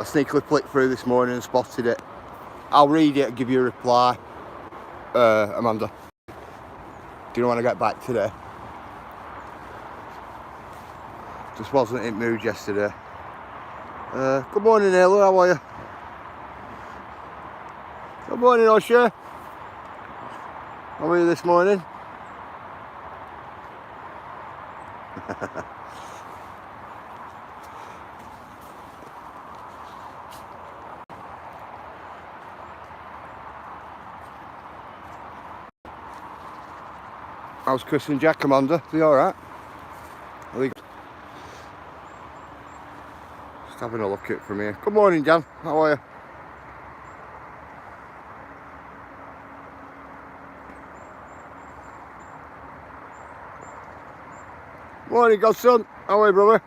I sneakily flicked through this morning and spotted it. I'll read it and give you a reply. Amanda, do you want to get back today? Just wasn't in mood yesterday. Good morning, Ayla, how are you? Good morning, Osher. How are you this morning? How's Chris and Jack, Amanda? Are they alright? Just having a look at it from here. Good morning, Jan. How are you? Morning, godson. How are you, brother?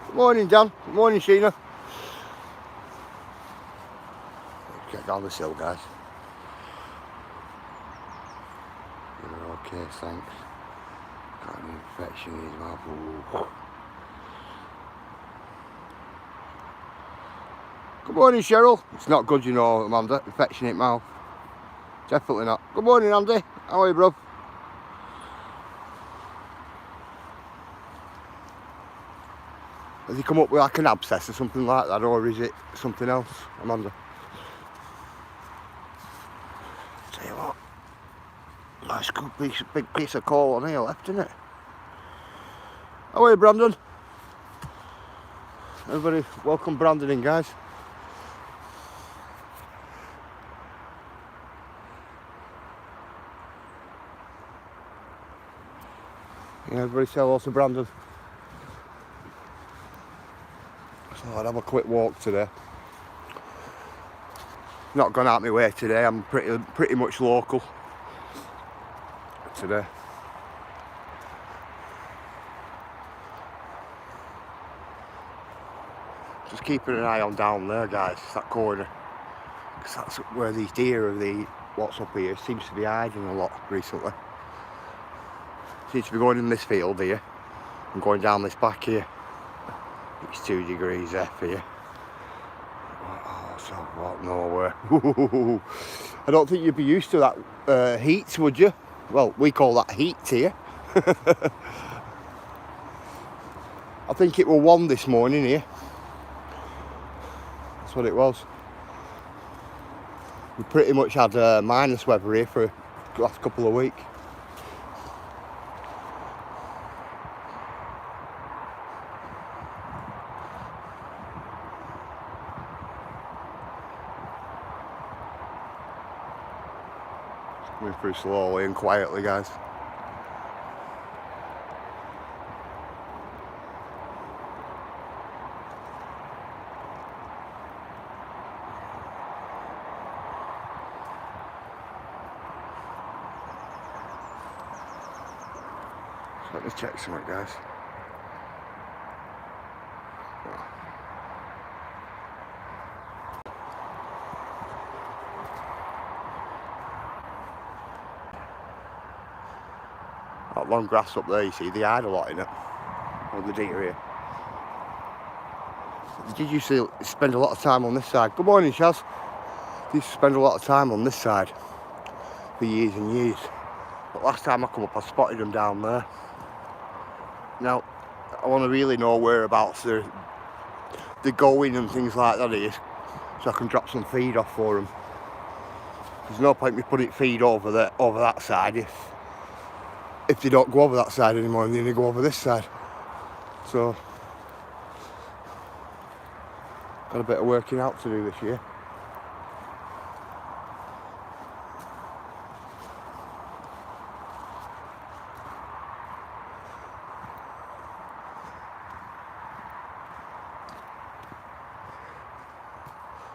Good morning, Dan. Good morning, Sheena. Let's get down this hill, guys. You're okay, thanks. Got an infection in his mouth. Ooh. Good morning, Cheryl. It's not good, you know, Amanda. Infection in mouth. Definitely not. Good morning, Andy. How are you, bro? Has he come up with like an abscess or something like that, or is it something else, Amanda? Tell you what, nice good piece, big piece of coal on here left, isn't it? How are you, Brandon? Everybody, welcome Brandon in, guys. Yeah, everybody say hello to Brandon. So I'd have a quick walk today. Not gone out my way today. I'm pretty much local today. Just keeping an eye on down there, guys. That corner, because that's where these deer of the what's up here seems to be hiding a lot recently. Seems to be going in this field here and going down this back here. It's 2 degrees F here. Oh, so what? Nowhere. I don't think you'd be used to that heat, would you? Well, we call that heat here. I think it was 1 this morning here. That's what it was. We pretty much had minus weather here for the last couple of weeks. Moving through slowly and quietly, guys. Let me check something, guys. That long grass up there, you see, they hide a lot in it. All the deer here. Did you see, spend a lot of time on this side? Good morning, Shaz. Used to spend a lot of time on this side for years and years. But last time I come up, I spotted them down there. Now, I want to really know whereabouts they're going and things like that here, so I can drop some feed off for them. There's no point me putting feed over that side if they don't go over that side anymore and they only go over this side. So, got a bit of working out to do this year.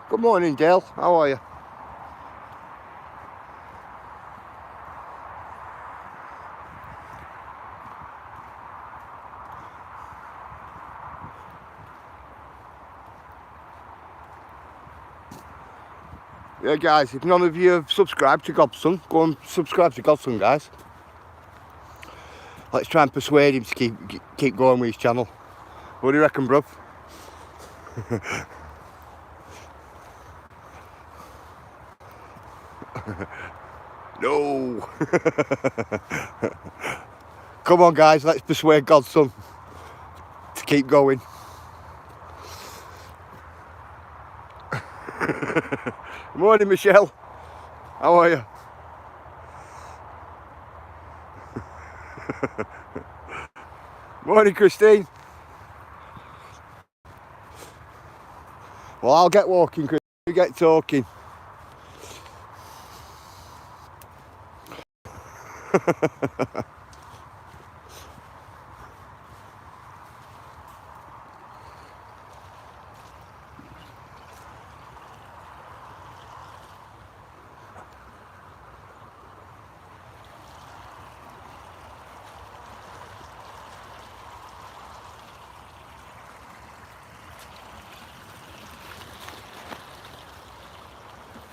Good morning, Dale. How are you? Yeah, guys, if none of you have subscribed to Godson, go and subscribe to Godson, guys. Let's try and persuade him to keep going with his channel. What do you reckon, bruv? No. Come on, guys, let's persuade Godson to keep going. Morning, Michelle. How are you? Morning, Christine. Well, I'll get walking, Chris. You get talking.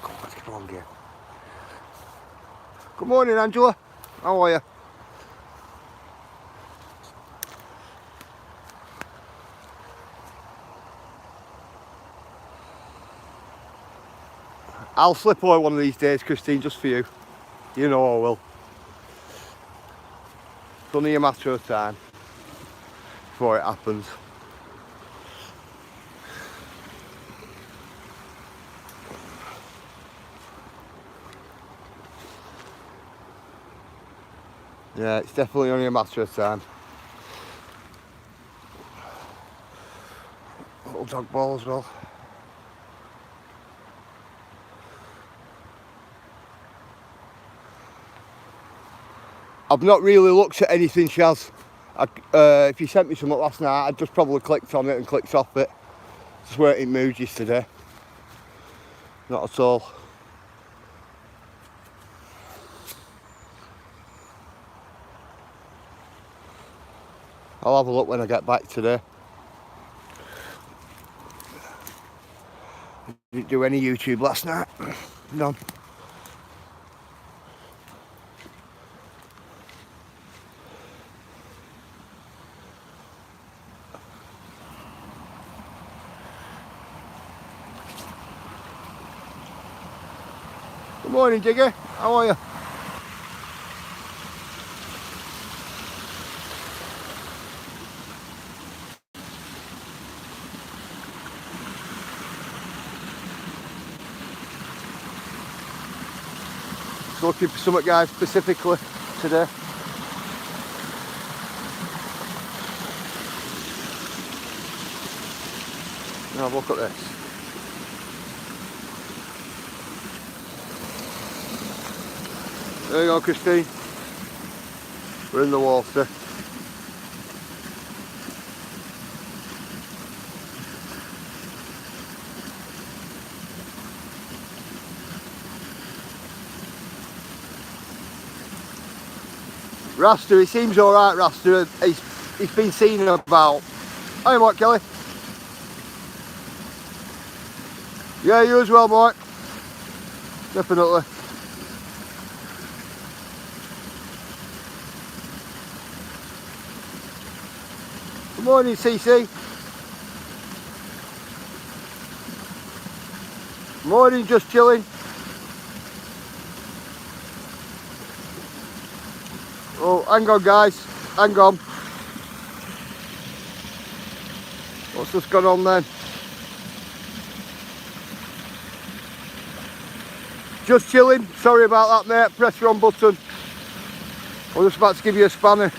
Come on, let's get along here. Good morning, Angela. How are you? I'll slip away one of these days, Christine, just for you. You know I will. It's only a matter of time before it happens. Yeah, it's definitely only a matter of time. Little dog ball as well. I've not really looked at anything, Shaz. If you sent me something last night, I'd just probably clicked on it and clicked off it. Just weren't in mood yesterday. Not at all. I'll have a look when I get back today. Didn't do any YouTube last night. None. Good morning, Digger. How are you? Just looking for something, guys, specifically today. Now look at this. There you go, Christine. We're in the water. Rasta, he seems alright, Rasta. He's been seen about. Hi, Mike Kelly. Yeah, you as well, Mike. Definitely. Good morning, CC. Morning, just chilling. Oh, hang on, guys. Hang on. What's just gone on then? Just chilling. Sorry about that, mate. Press your own button. I was just about to give you a spanner.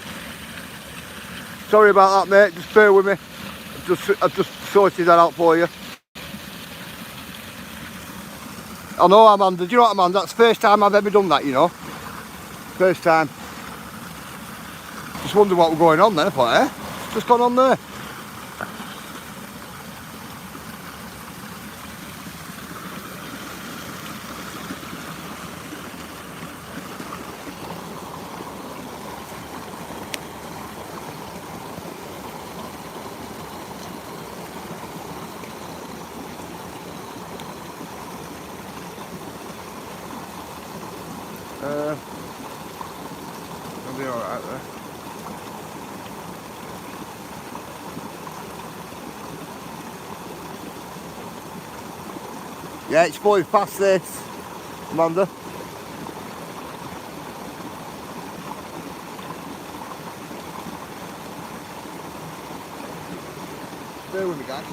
Sorry about that, mate. Just bear with me. I've just sorted that out for you. I know, Amanda. Do you know what, Amanda? That's the first time I've ever done that, you know. First time. Just wondered what was going on then. I thought, It's just gone on there. I'll be alright there. Yeah, it's going past this, Amanda. Bear with me, guys.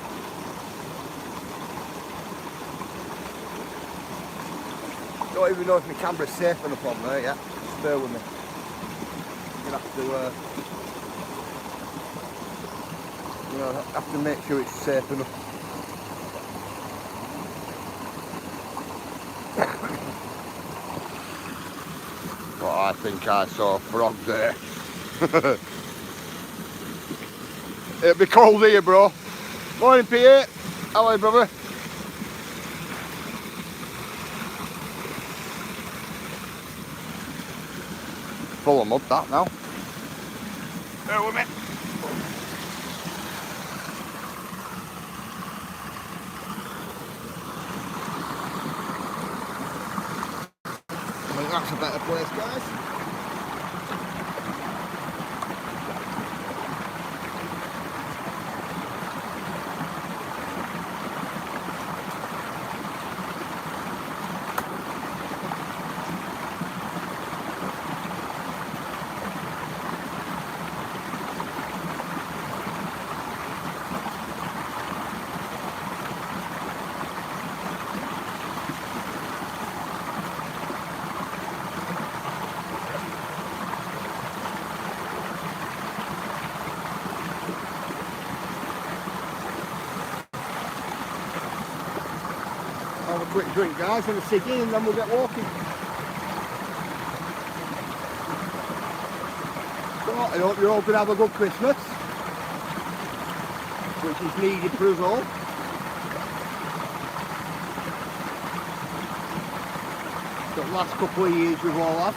Don't even know if my camera's safe enough on there yet. Just bear with me. I'm gonna have to make sure it's safe enough. But I think I saw a frog there. It'll be cold here, bro. Morning, Pete. How are you, brother? Full of mud, that now. Bear with me. I think that's a better place, guys. Have a quick drink, guys, and a ciggy, and then we'll get walking. So, I hope you're all going to have a good Christmas, which is needed for us all. The last couple of years we've all had.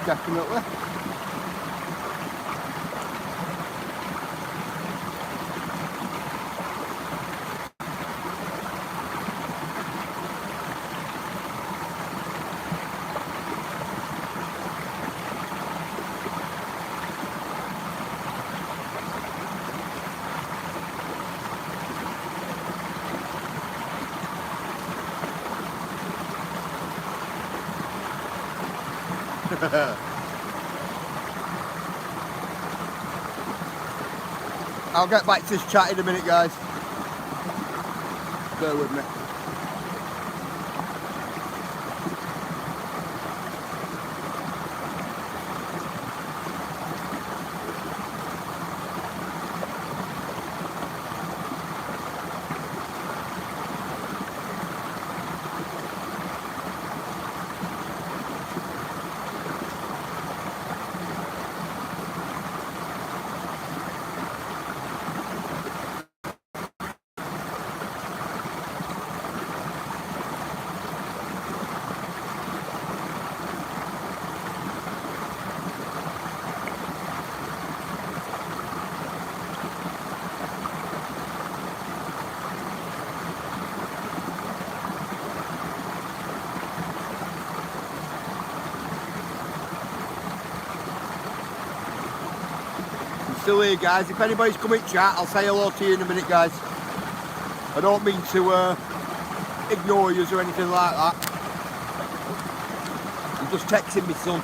Definitely. I'll get back to this chat in a minute, guys. Bear with me. Still here, guys. If anybody's coming chat, I'll say hello to you in a minute, guys. I don't mean to ignore you or anything like that. I'm just texting my son.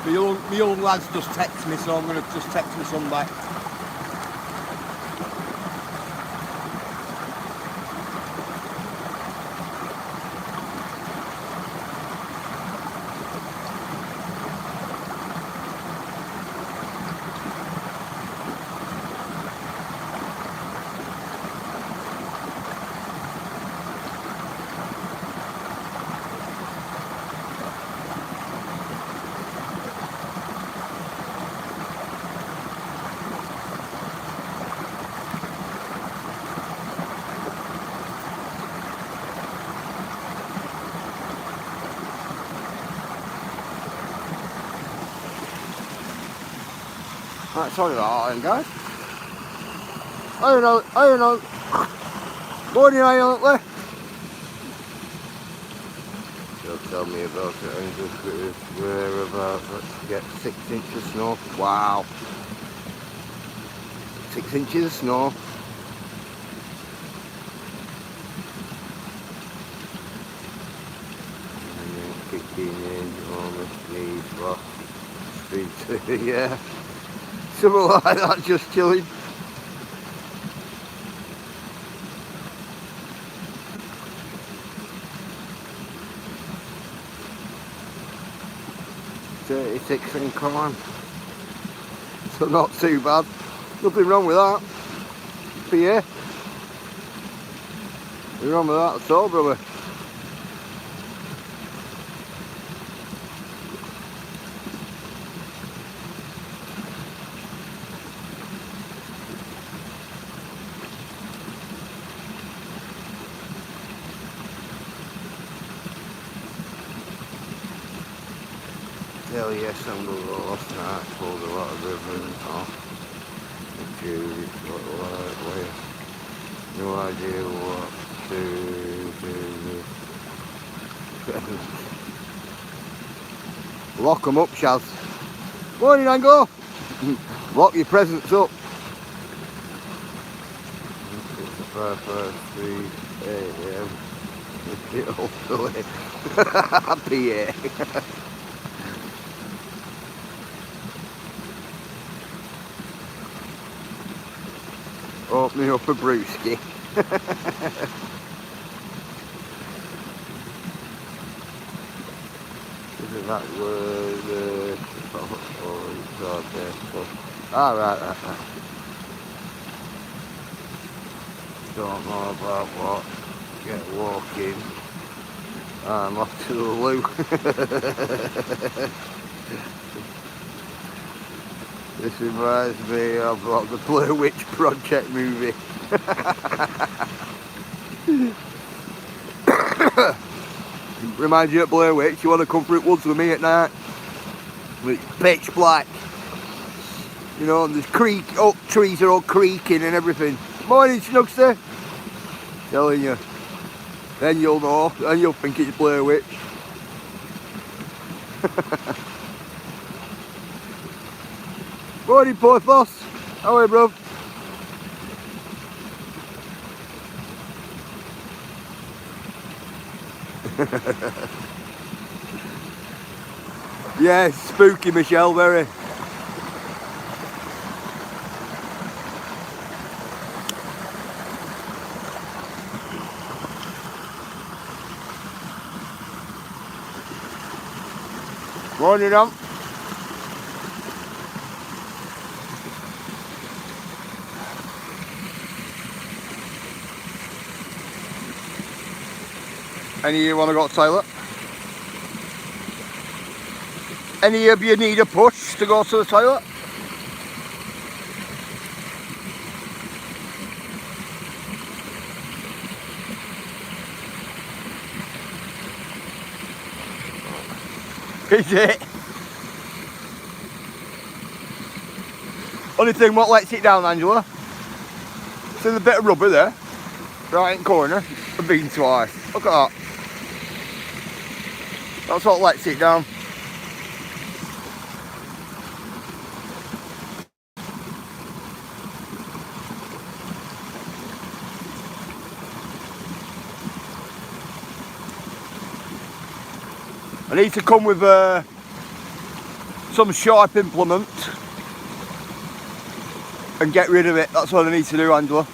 My young lads just text me, so I'm going to just text my son back. Right, sorry about that then, guys. I don't know. Morning, Ireland. They'll tell me about it and just whereabouts. Let's get 6 inches of snow. Wow. 6 inches of snow. Kicking in on the knees, rock, street, yeah. Something like that, just chilling. $36 in corn. So not too bad. Nothing wrong with that. But yeah. Nothing wrong with that at all, brother. Hell yes, I'm going to go last night, pulled a lot of ribbons off. The Jews, way. No idea what to do. Lock them up, Shaz. Morning, Ango. Lock your presents up. 5:53 AM. Hopefully. PA. Opening up a brewski. Isn't that word? Alright. Don't know about what. Get walking. I'm off to the loo. This reminds me of the Blair Witch Project movie. Reminds you of Blair Witch, you want to come through the woods with me at night? It's pitch black. You know, and there's oak trees are all creaking and everything. Morning, Snugster. Telling you. Then you'll know, and you'll think it's Blair Witch. Morning, Porthos. How are you, bro? Yeah, spooky, Michelle, very. Morning, Ram. Any of you want to go to the toilet? Any of you need a push to go to the toilet? Is it? Only thing what lets it down, Angela. See the bit of rubber there? Right in the corner. I've been twice. Look at that. That's what lets it down. I need to come with some sharp implement and get rid of it. That's what I need to do, Angela.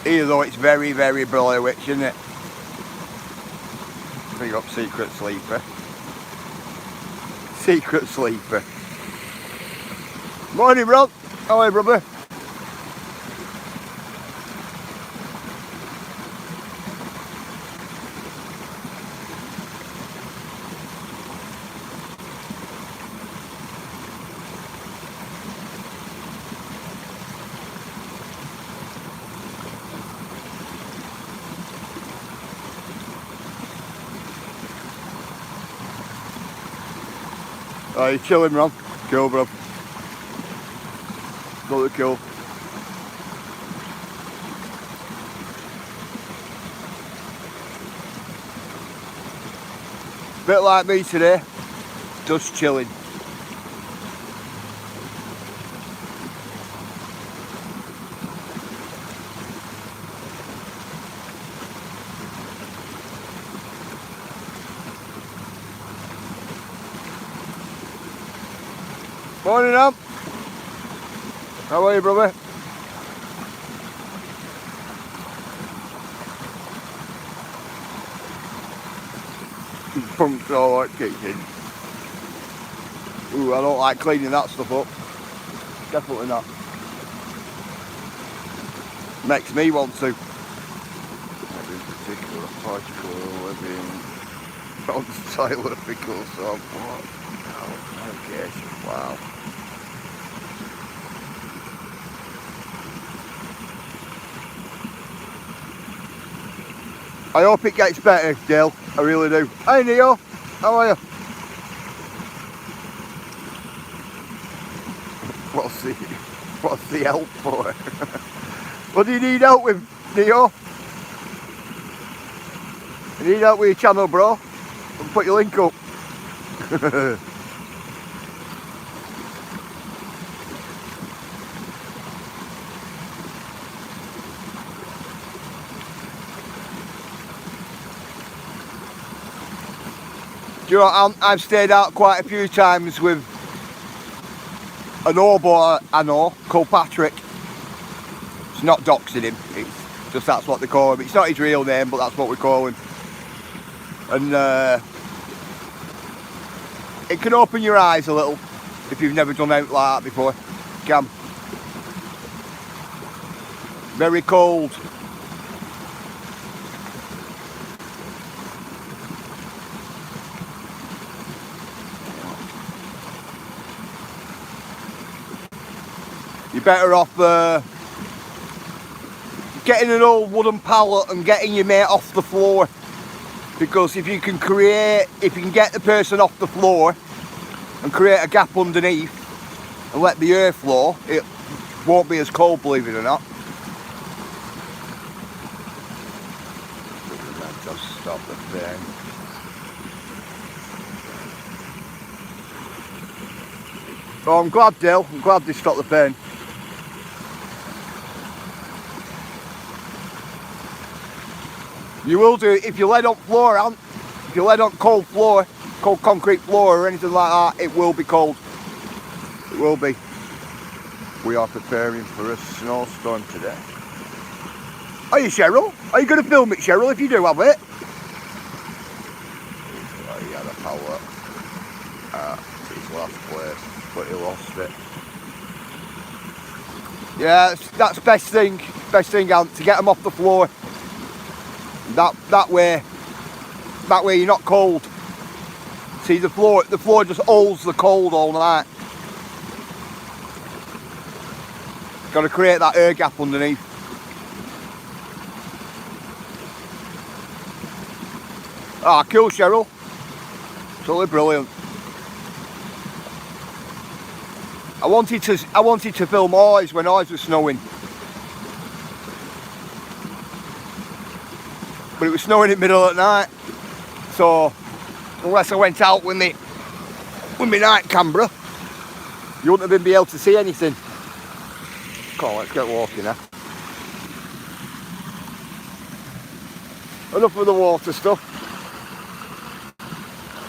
Even though it's very, very Blair Witch, isn't it? Big up Secret Sleeper. Secret Sleeper. Morning, Rob. How are you, brother? Oh, you chilling, Ron? Cool, bro. Totally cool. Bit like me today, just chilling. Morning, Am. How are you, brother? Punk's alright kitchen. Ooh, I don't like cleaning that stuff up. Definitely not. Makes me want to. Maybe in particular, particle living on the toilet because of what? Oh, okay, wow. I hope it gets better, Dale. I really do. Hey, Neo. How are you? What's the help for? What do you need help with, Neo? You need help with your channel, bro? I'll put your link up. Do you know, I've stayed out quite a few times with an hobo I know called Patrick. It's not doxing him, it's just that's what they call him. It's not his real name, but that's what we call him. And it can open your eyes a little if you've never done out like that before. It can. Very cold. You're better off getting an old wooden pallet and getting your mate off the floor, because if you can get the person off the floor and create a gap underneath and let the air flow, it won't be as cold, believe it or not. Just stop the thing. Oh, I'm glad, Dale. I'm glad they stopped the pain. You will do if you lay on floor, Ant. If you lay on cold floor, cold concrete floor or anything like that, it will be cold. It will be. We are preparing for a snowstorm today. Are you, Cheryl? Are you going to film it, Cheryl, if you do have it? Oh, he had a pallet at his last place, but he lost it. Yeah, that's best thing, Ant, to get them off the floor. That way you're not cold. See, the floor just holds the cold all night. Got to create that air gap underneath. Ah, cool, Cheryl. Totally brilliant. I wanted to film ours when ours was snowing, but it was snowing in the middle of the night. So unless I went out with my night camera, you wouldn't have been able to see anything. Come on, let's get walking now. Enough of the water stuff.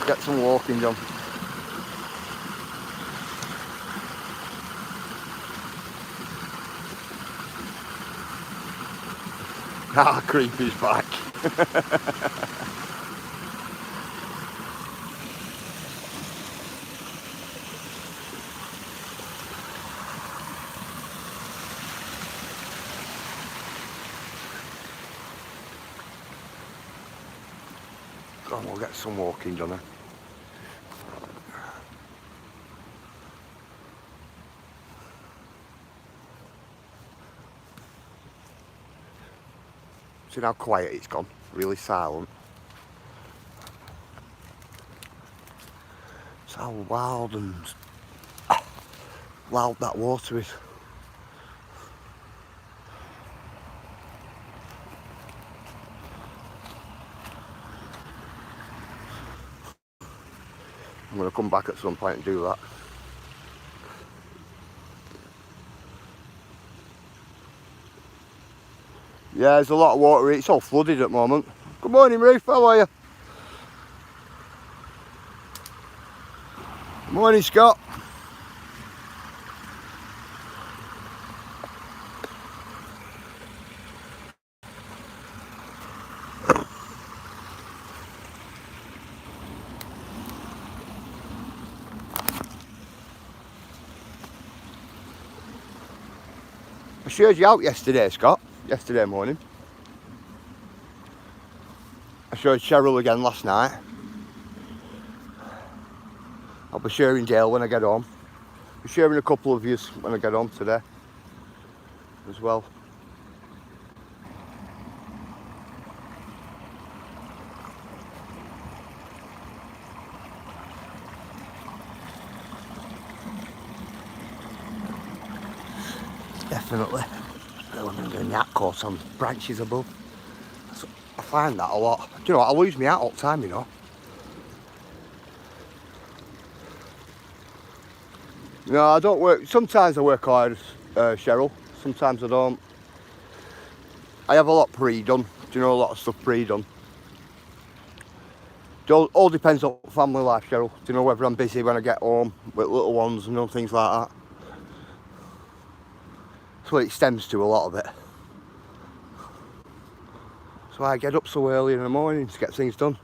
Get some walking done. Ah, creepy's back. Come on, we'll get some walking done. See how quiet it's gone, really silent. So wild and loud that water is. I'm going to come back at some point and do that. Yeah, there's a lot of water. It's all flooded at the moment. Good morning, Ruth. How are you? Morning, Scott. I showed you out yesterday, Scott. Yesterday morning. I showed Cheryl again last night. I'll be sharing Dale when I get home. I'll be sharing a couple of yous when I get home today as well. Definitely. I'm getting that caught on branches above. So I find that a lot. Do you know what? I lose me out all the time, you know. No, I don't work. Sometimes I work hard, Cheryl. Sometimes I don't. I have a lot pre-done. Do you know, a lot of stuff pre-done. It all depends on family life, Cheryl. Do you know whether I'm busy when I get home with little ones and things like that? That's what it stems to, a lot of it. So I get up so early in the morning to get things done.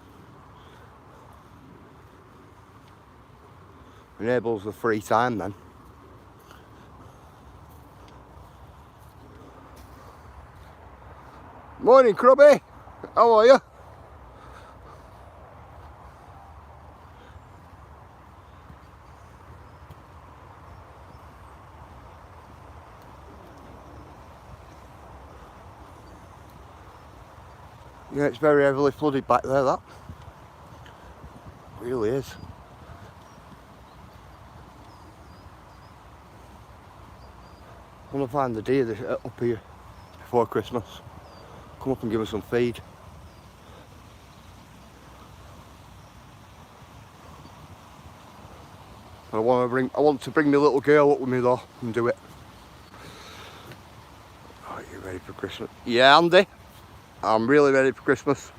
Enables the free time then. Morning, Crubby. How are you? Yeah, it's very heavily flooded back there, that. It really is. I'm gonna find the deer up here before Christmas. Come up and give us some feed. I want to bring my little girl up with me though and do it. Are you ready for Christmas? Yeah, Andy. I'm really ready for Christmas.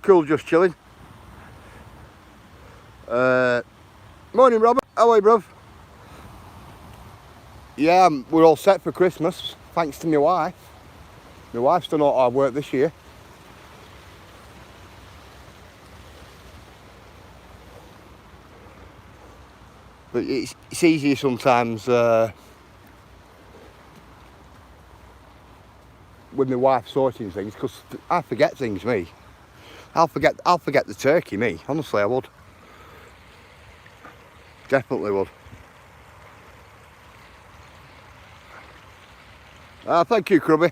Cool, just chilling. Morning, Robert. How are you, bruv? Yeah, we're all set for Christmas, thanks to my wife. My wife's done all our work this year. But it's easier sometimes with my wife sorting things, because I forget things, me. I'll forget the turkey, me. Honestly, I would. Definitely would. Thank you, Crubby.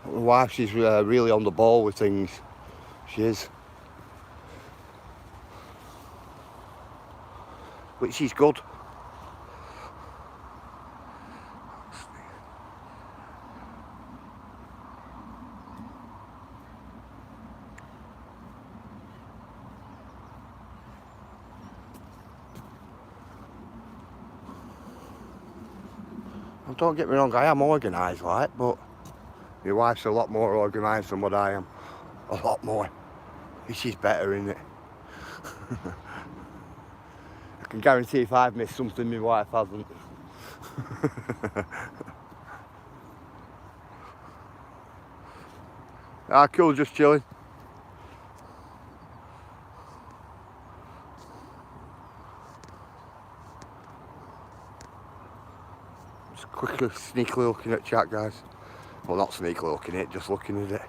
My wife, she's really on the ball with things. She is. But she's good. And don't get me wrong, I am organised, like, but my wife's a lot more organised than what I am. A lot more. She's better, isn't it? I can guarantee if I've missed something, my wife hasn't. Cool, just chilling. Just quickly, sneakily looking at chat, guys. Well, not sneakily looking at it, just looking at it.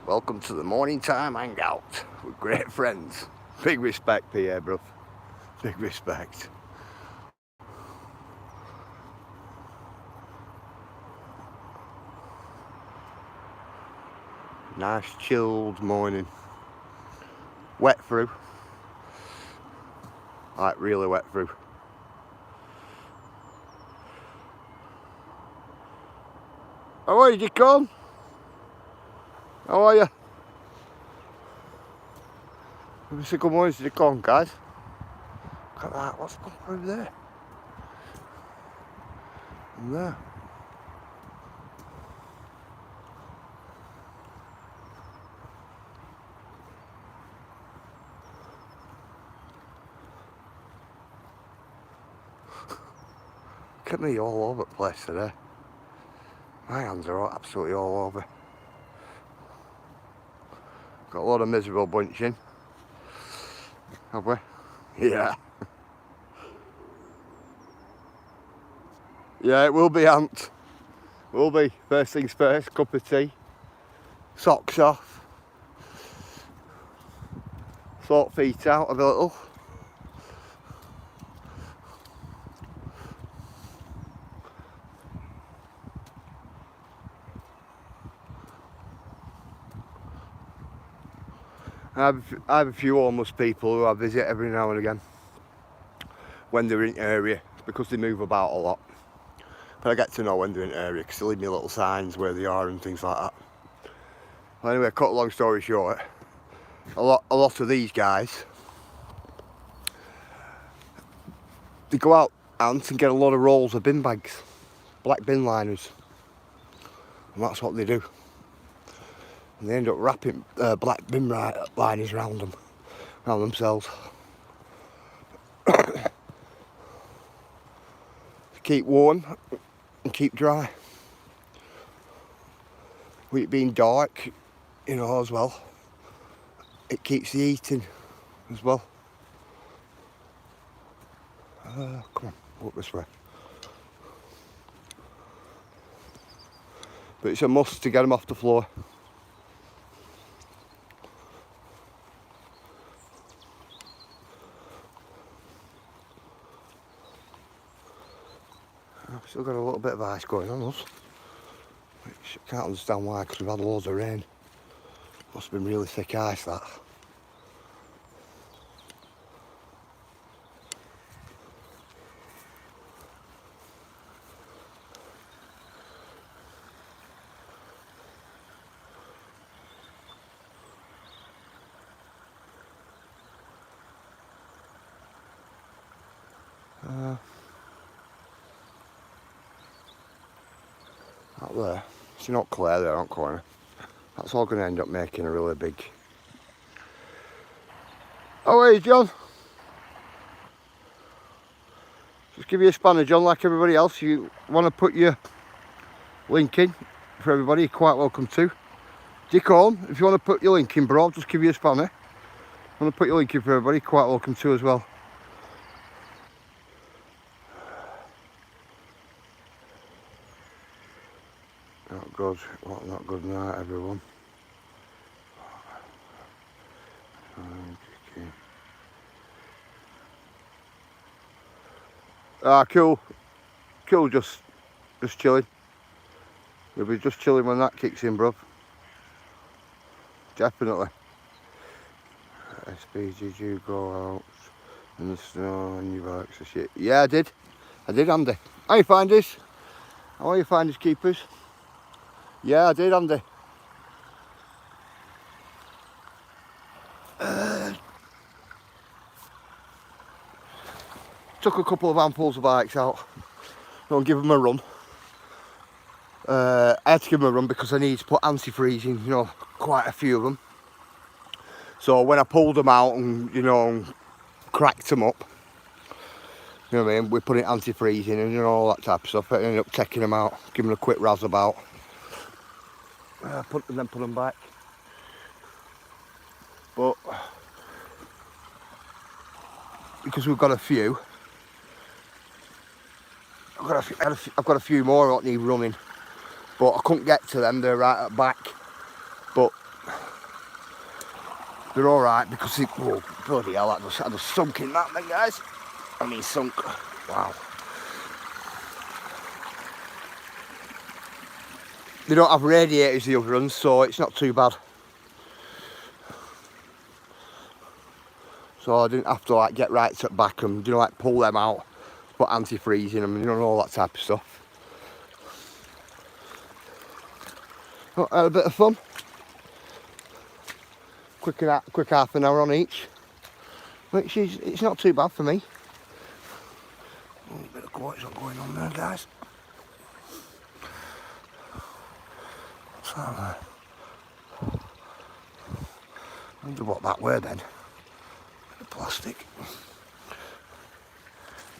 Welcome to the morning time hangout with great friends. Big respect, Pierre, bruv. Big respect. Nice chilled morning. Wet through. Like really wet through. How are you, Dickon? How are you? Let me say good morning to Dickon, guys. Look at that, what's going through there? And there. Look at me all over the place today. My hands are absolutely all over. Got a lot of miserable bunching. Have we? Yeah. Yeah, it will be ant. Will be. First things first, cup of tea. Socks off. Sort feet out a little. I have a few homeless people who I visit every now and again when they're in the area, because they move about a lot. But I get to know when they're in the area because they leave me little signs where they are and things like that. Well, anyway, cut a long story short, a lot of these guys, they go out and get a lot of rolls of bin bags, black bin liners, and that's what they do. And they end up wrapping black bin liners around themselves. To keep warm and keep dry. With it being dark, you know, as well, it keeps the heating as well. Come on, walk this way. But it's a must to get them off the floor. I've still got a little bit of ice going on us, which I can't understand why, because we've had loads of rain. Must have been really thick ice, that. Up there, it's not clear there on corner. That's all going to end up making a really big. Oh, hey, John. Just give you a spanner, John, like everybody else. You want to put your link in for everybody, you're quite welcome to. Dick on, if you want to put your link in, bro, just give you a spanner. I want to put your link in for everybody, quite welcome to as well. Not good, well, not good night, everyone. Cool, just chilling. We'll be just chilling when that kicks in, bruv. Definitely. SB, did you go out in the snow and you bikes and shit? Yeah, I did, Andy. How you find this? How are you find this, keepers? Yeah, I did, Andy. Took a couple of handfuls of bikes out. Don't give them a run. I had to give them a run because I need to put antifreeze in, you know, quite a few of them. So when I pulled them out and, you know, cracked them up, you know what I mean, we put antifreeze in and, you know, all that type of stuff. I ended up taking them out, giving them a quick razz about, then put them back. But because we've got a few, I've got a few more that need running, but I couldn't get to them. They're right at the back, but they're all right because it. Oh, bloody hell! I just sunk in that thing, guys. I mean, sunk. Wow. They don't have radiators, the other ones, so it's not too bad. so I didn't have to like get right at back and, you know, like pull them out, put antifreeze in them, you know, and all that type of stuff. Oh, had a bit of fun. Quick half an hour on each, which is, it's not too bad for me. Oh, a bit of quartz going on there, guys. What's that there? I wonder what that were then. The plastic.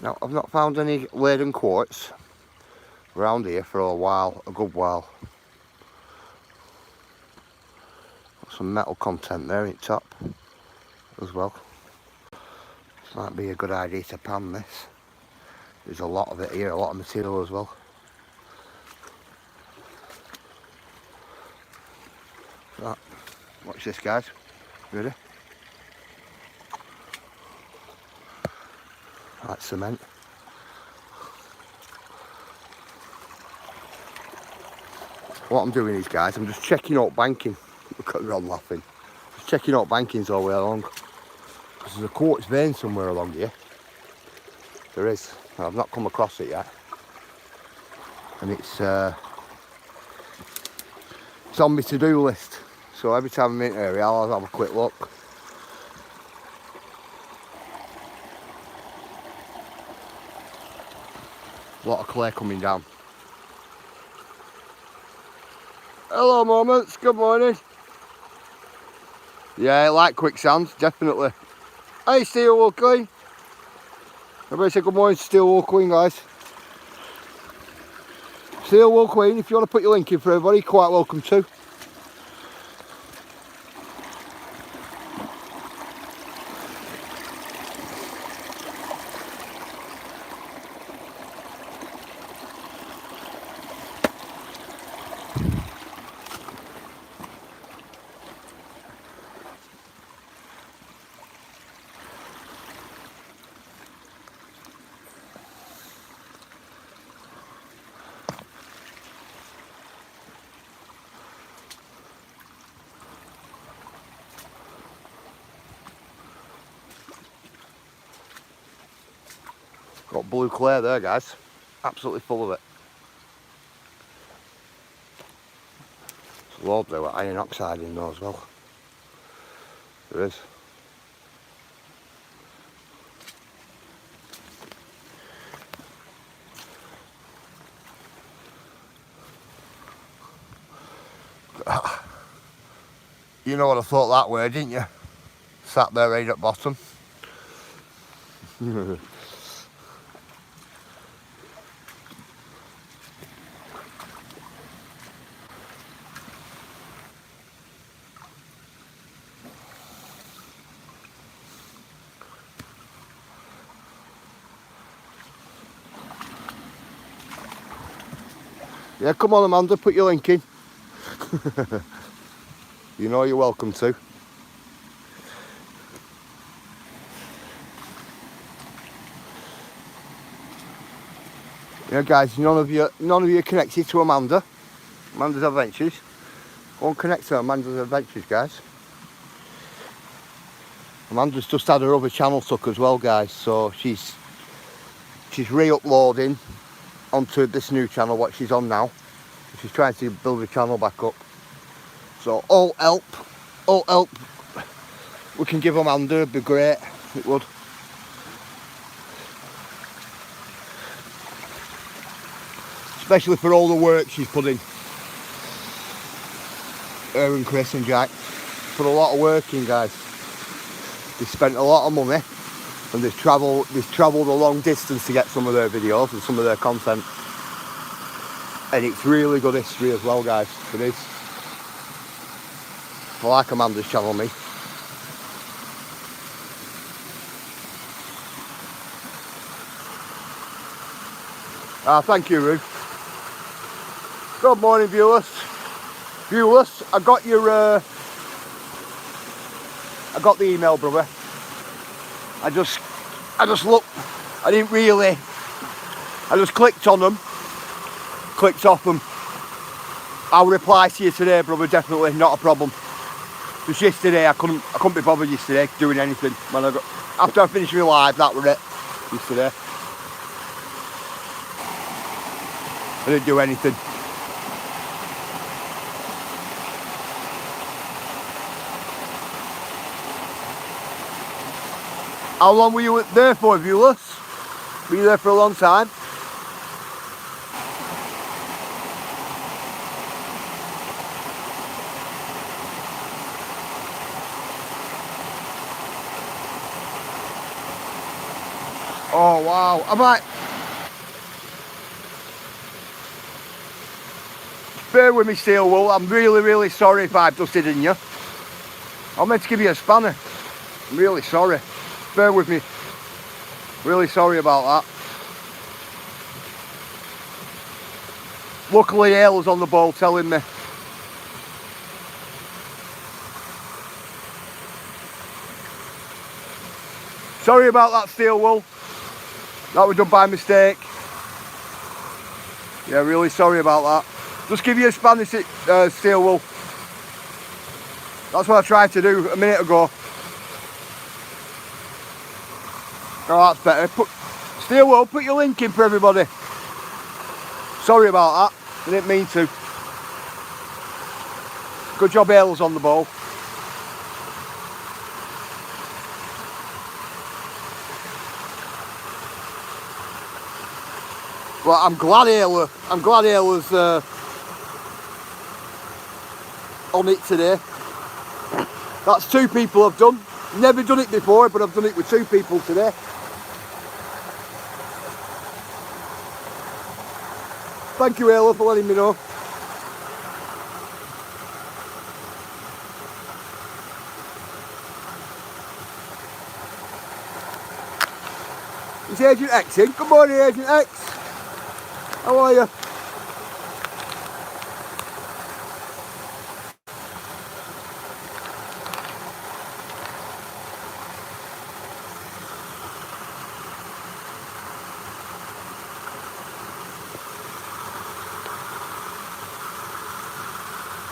Now, I've not found any laden quartz around here for a while, a good while. Got some metal content there in top as well. This might be a good idea to pan this. There's a lot of it here, a lot of material as well. Right, watch this, guys. Ready? Right, cement. What I'm doing is, guys, I'm just checking out banking. Look at Ron laughing. Just checking out bankings all the way along. Because there's a quartz vein somewhere along here. There is. I've not come across it yet. And it's on my to-do list. So every time I'm in the area, I'll have a quick look. A lot of clay coming down. Hello, Moments. Good morning. Yeah, I like quicksand, definitely. Hey, Steel Wool Queen. Everybody say good morning to Steel Wool Queen, guys. Steel Wool Queen, if you want to put your link in for everybody, quite welcome to. Got blue clay there, guys. Absolutely full of it. There's loads there with iron oxide in there as well. There is. You know what I thought that way, didn't you? Sat there right at bottom. Yeah, come on, Amanda, put your link in. You know you're welcome to. Yeah, guys, none of you are connected to Amanda's Adventures. Go and connect to Amanda's Adventures, guys. Amanda's just had her other channel took as well, guys, so she's re-uploading onto this new channel, what she's on now. She's trying to build the channel back up. So all help we can give Amanda would be great. It would. Especially for all the work she's put in. Her and Chris and Jack put a lot of work in, guys. They spent a lot of money and they've travelled a long distance to get some of their videos and some of their content. And it's really good history as well, guys. It is. I like Amanda's channel, me. Thank you, Ruth. Good morning, viewers. I got your I got the email, brother. I just looked. I didn't really. I just clicked on them. Clicked off them. I'll reply to you today, brother. Definitely, not a problem. Just yesterday, I couldn't be bothered yesterday doing anything. When after I finished my live, that was it. Yesterday, I didn't do anything. How long were you there for, viewers? Were you there for a long time? Oh wow, I might. Bear with me, Steel Wool. I'm really sorry if I've dusted in you. I meant to give you a spanner. I'm really sorry. Bear with me. Really sorry about that. Luckily, Hale was on the ball telling me. Sorry about that, Steel Wool. That was done by mistake. Yeah, really sorry about that. Just give you a spanner, Steel Wool. That's what I tried to do a minute ago. Oh, that's better. Steel Wool, put your link in for everybody. Sorry about that. I didn't mean to. Good job, Hale's on the ball. Well, I'm glad Hale was on it today. That's 2 people I've done. Never done it before, but I've done it with 2 people today. Thank you, Hale, for letting me know. It's Agent X in. Good morning, Agent X. How are you?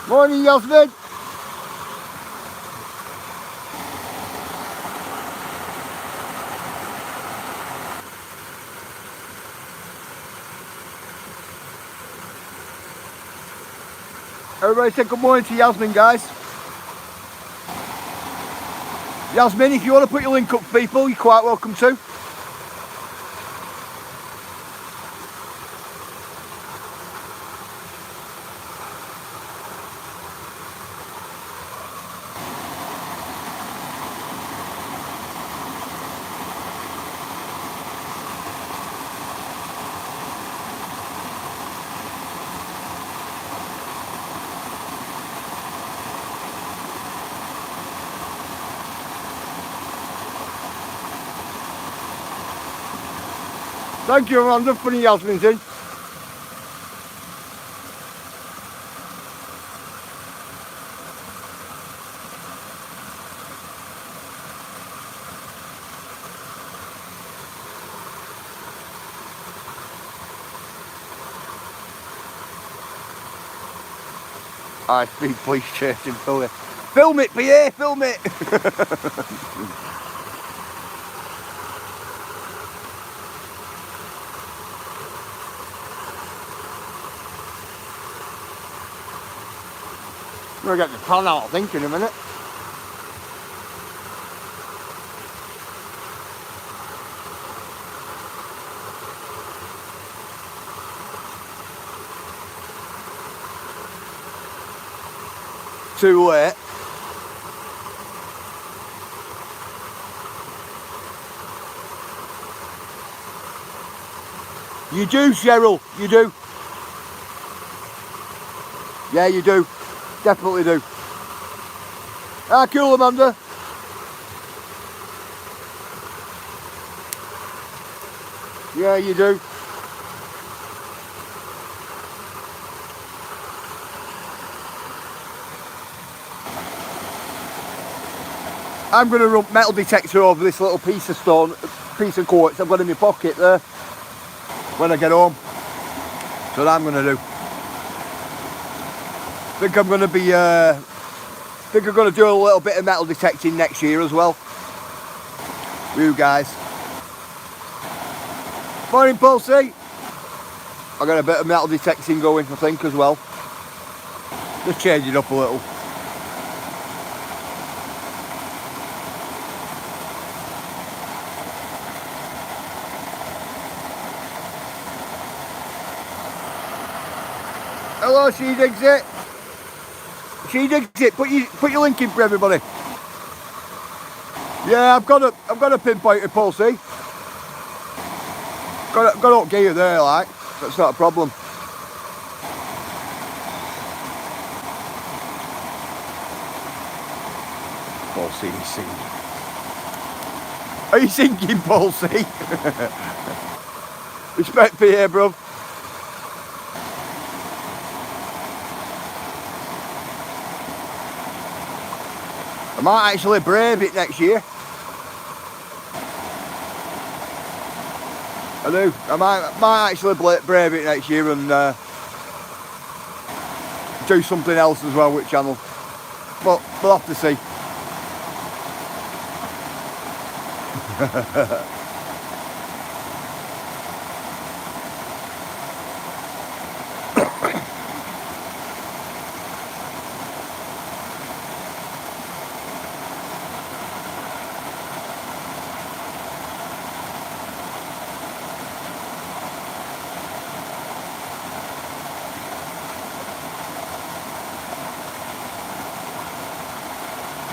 Morning, Yasmin. Everybody say good morning to Yasmin, guys. Yasmin, if you want to put your link up for people, you're quite welcome to. Thank you, Amanda, for putting Yasmin's in. High speed police chasing Philly. Film it, PA, film it! I'm gonna get the pan out, I think, in a minute. Too late. You do, Cheryl, you do. Yeah, you do. Definitely do. Ah, cool, Amanda. Yeah, you do. I'm going to run metal detector over this little piece of stone, piece of quartz I've got in my pocket there when I get home. So what I'm going to do. I think I'm going to be think I'm going to do a little bit of metal detecting next year as well. You guys. Morning, Pulsey. I got a bit of metal detecting going, I think, as well. Just change it up a little. Hello, She Digs It. She Digs It. Put your link in for everybody. Yeah, I've got a pinpointed Pulsey. Got up gear there, like. That's not a problem. Pulsey is singing. Are you singing, Pulsey? Respect for you, bruv. I might actually brave it next year. I do. I might actually brave it next year and do something else as well with channel. But we'll have to see.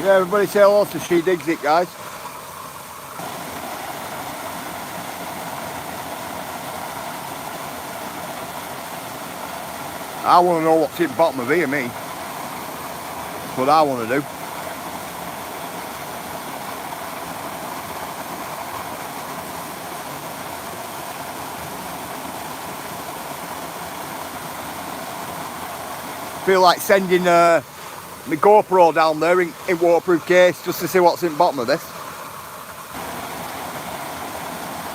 Yeah, everybody say hello to She Digs It, guys. I want to know what's in the bottom of here, me. That's what I want to do. Feel like sending my GoPro down there in waterproof case just to see what's in the bottom of this.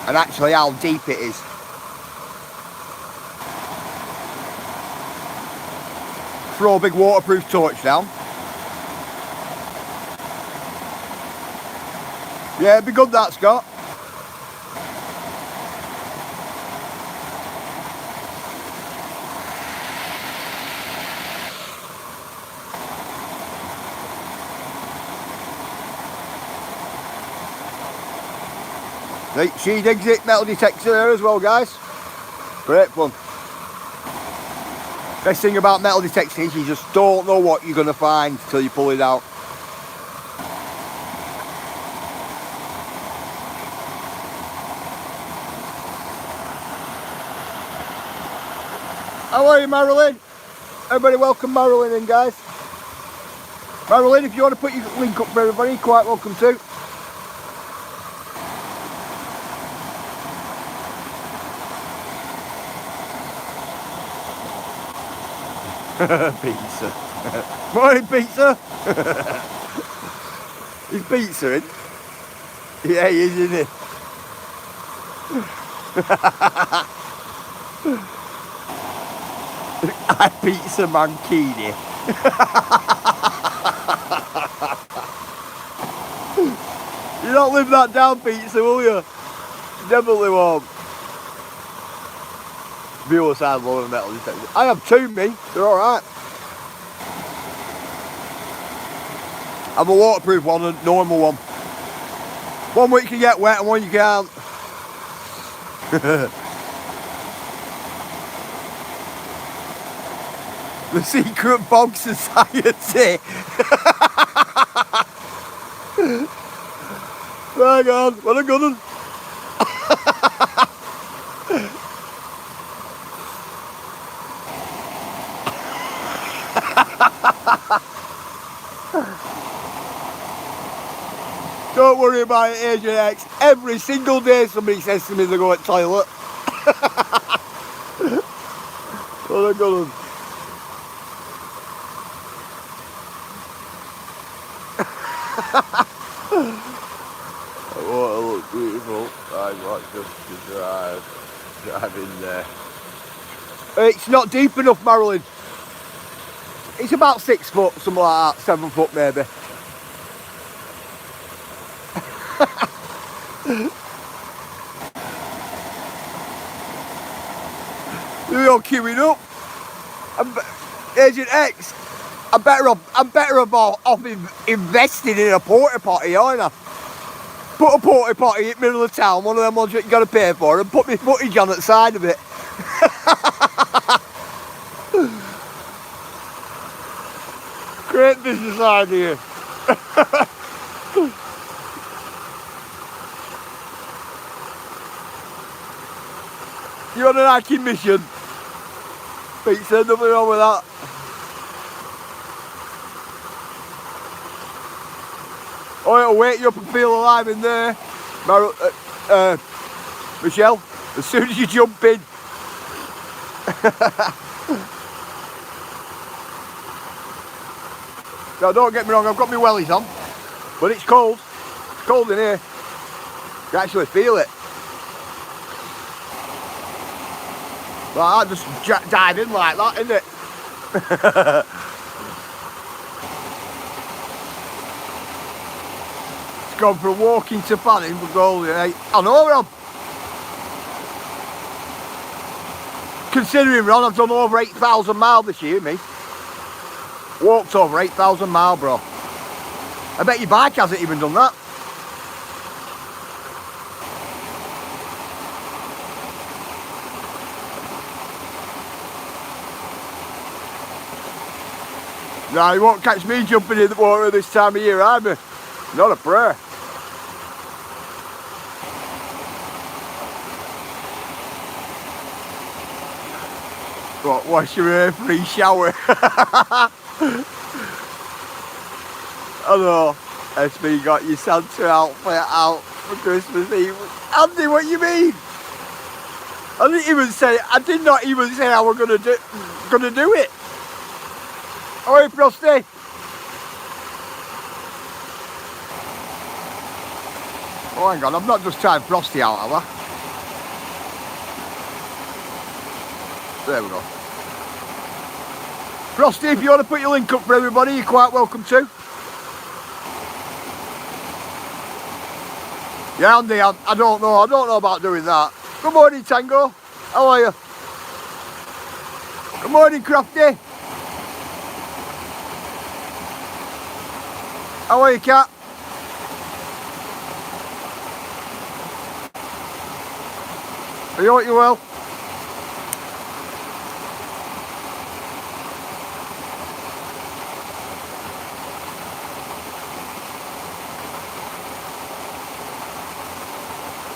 And actually how deep it is. Throw a big waterproof torch down. Yeah, it'd be good that, Scott. Right, She Digs It metal detector there as well, guys. Great fun. Best thing about metal detection is you just don't know what you're going to find till you pull it out. How are you, Marilyn? Everybody welcome Marilyn in, guys. Marilyn, if you want to put your link up for everybody, you're quite welcome to. Pizza. Morning, Pizza. Is Pizza in? Yeah, he is, isn't he? I Pizza Mankini. You don't live that down, Pizza, will you? You definitely won't. Viewers have low of metal detectors. I have two, me. They're alright. I have a waterproof one and a normal one. One where you can get wet and one you can't. The secret bog society. Hang on, what a good one. Don't worry about it, Agent X. Every single day somebody says to me they go to the toilet. What a good one. Oh, it looks beautiful. Right, watch just drive in there. It's not deep enough, Marilyn. It's about 6 foot, something like that, 7 foot maybe. We're all queuing up. Agent X, I'm better off investing in a porta potty, aren't I? Put a porta potty in the middle of town, one of them ones that you got to pay for, and put my footage on at the side of it. Great business idea. You're on an hiking mission. Pete said nothing wrong with that. Oh, it'll wake you up and feel alive in there, Michelle, as soon as you jump in. Now, don't get me wrong, I've got my wellies on, but it's cold. It's cold in here. You can actually feel it. Like that, just dive in like that, isn't it? It's gone from walking to fanning for golden, eh? I know, Rob. Considering, Ron, I've done over 8,000 miles this year, me. Walked over 8,000 miles, bro. I bet your bike hasn't even done that. No, you won't catch me jumping in the water this time of year either. Not a prayer. What, wash your hair, free shower. I know. SB got your Santa outfit out for Christmas Eve. Andy, what you mean? I did not even say I was gonna do it. Oh, hey, Frosty. Oh, hang on, I've not just tried Frosty out, have I? There we go. Frosty, if you want to put your link up for everybody, you're quite welcome to. Yeah, Andy, I don't know about doing that. Good morning, Tango. How are you? Good morning, Crafty. How are you, cat? Are you well?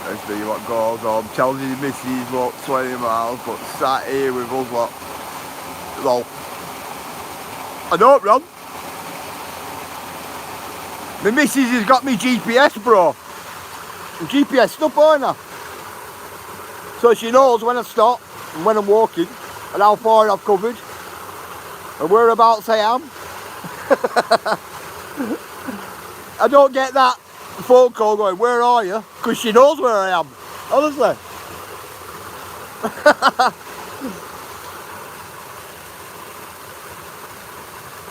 Let's see what goes on. Tells you missus walked 20 miles, but sat here with us lot. Lol. I don't run. My missus has got me GPS, bro. GPS stuff on her. So she knows when I stop and when I'm walking and how far I've covered and whereabouts I am. I don't get that phone call going, where are you? Because she knows where I am, honestly.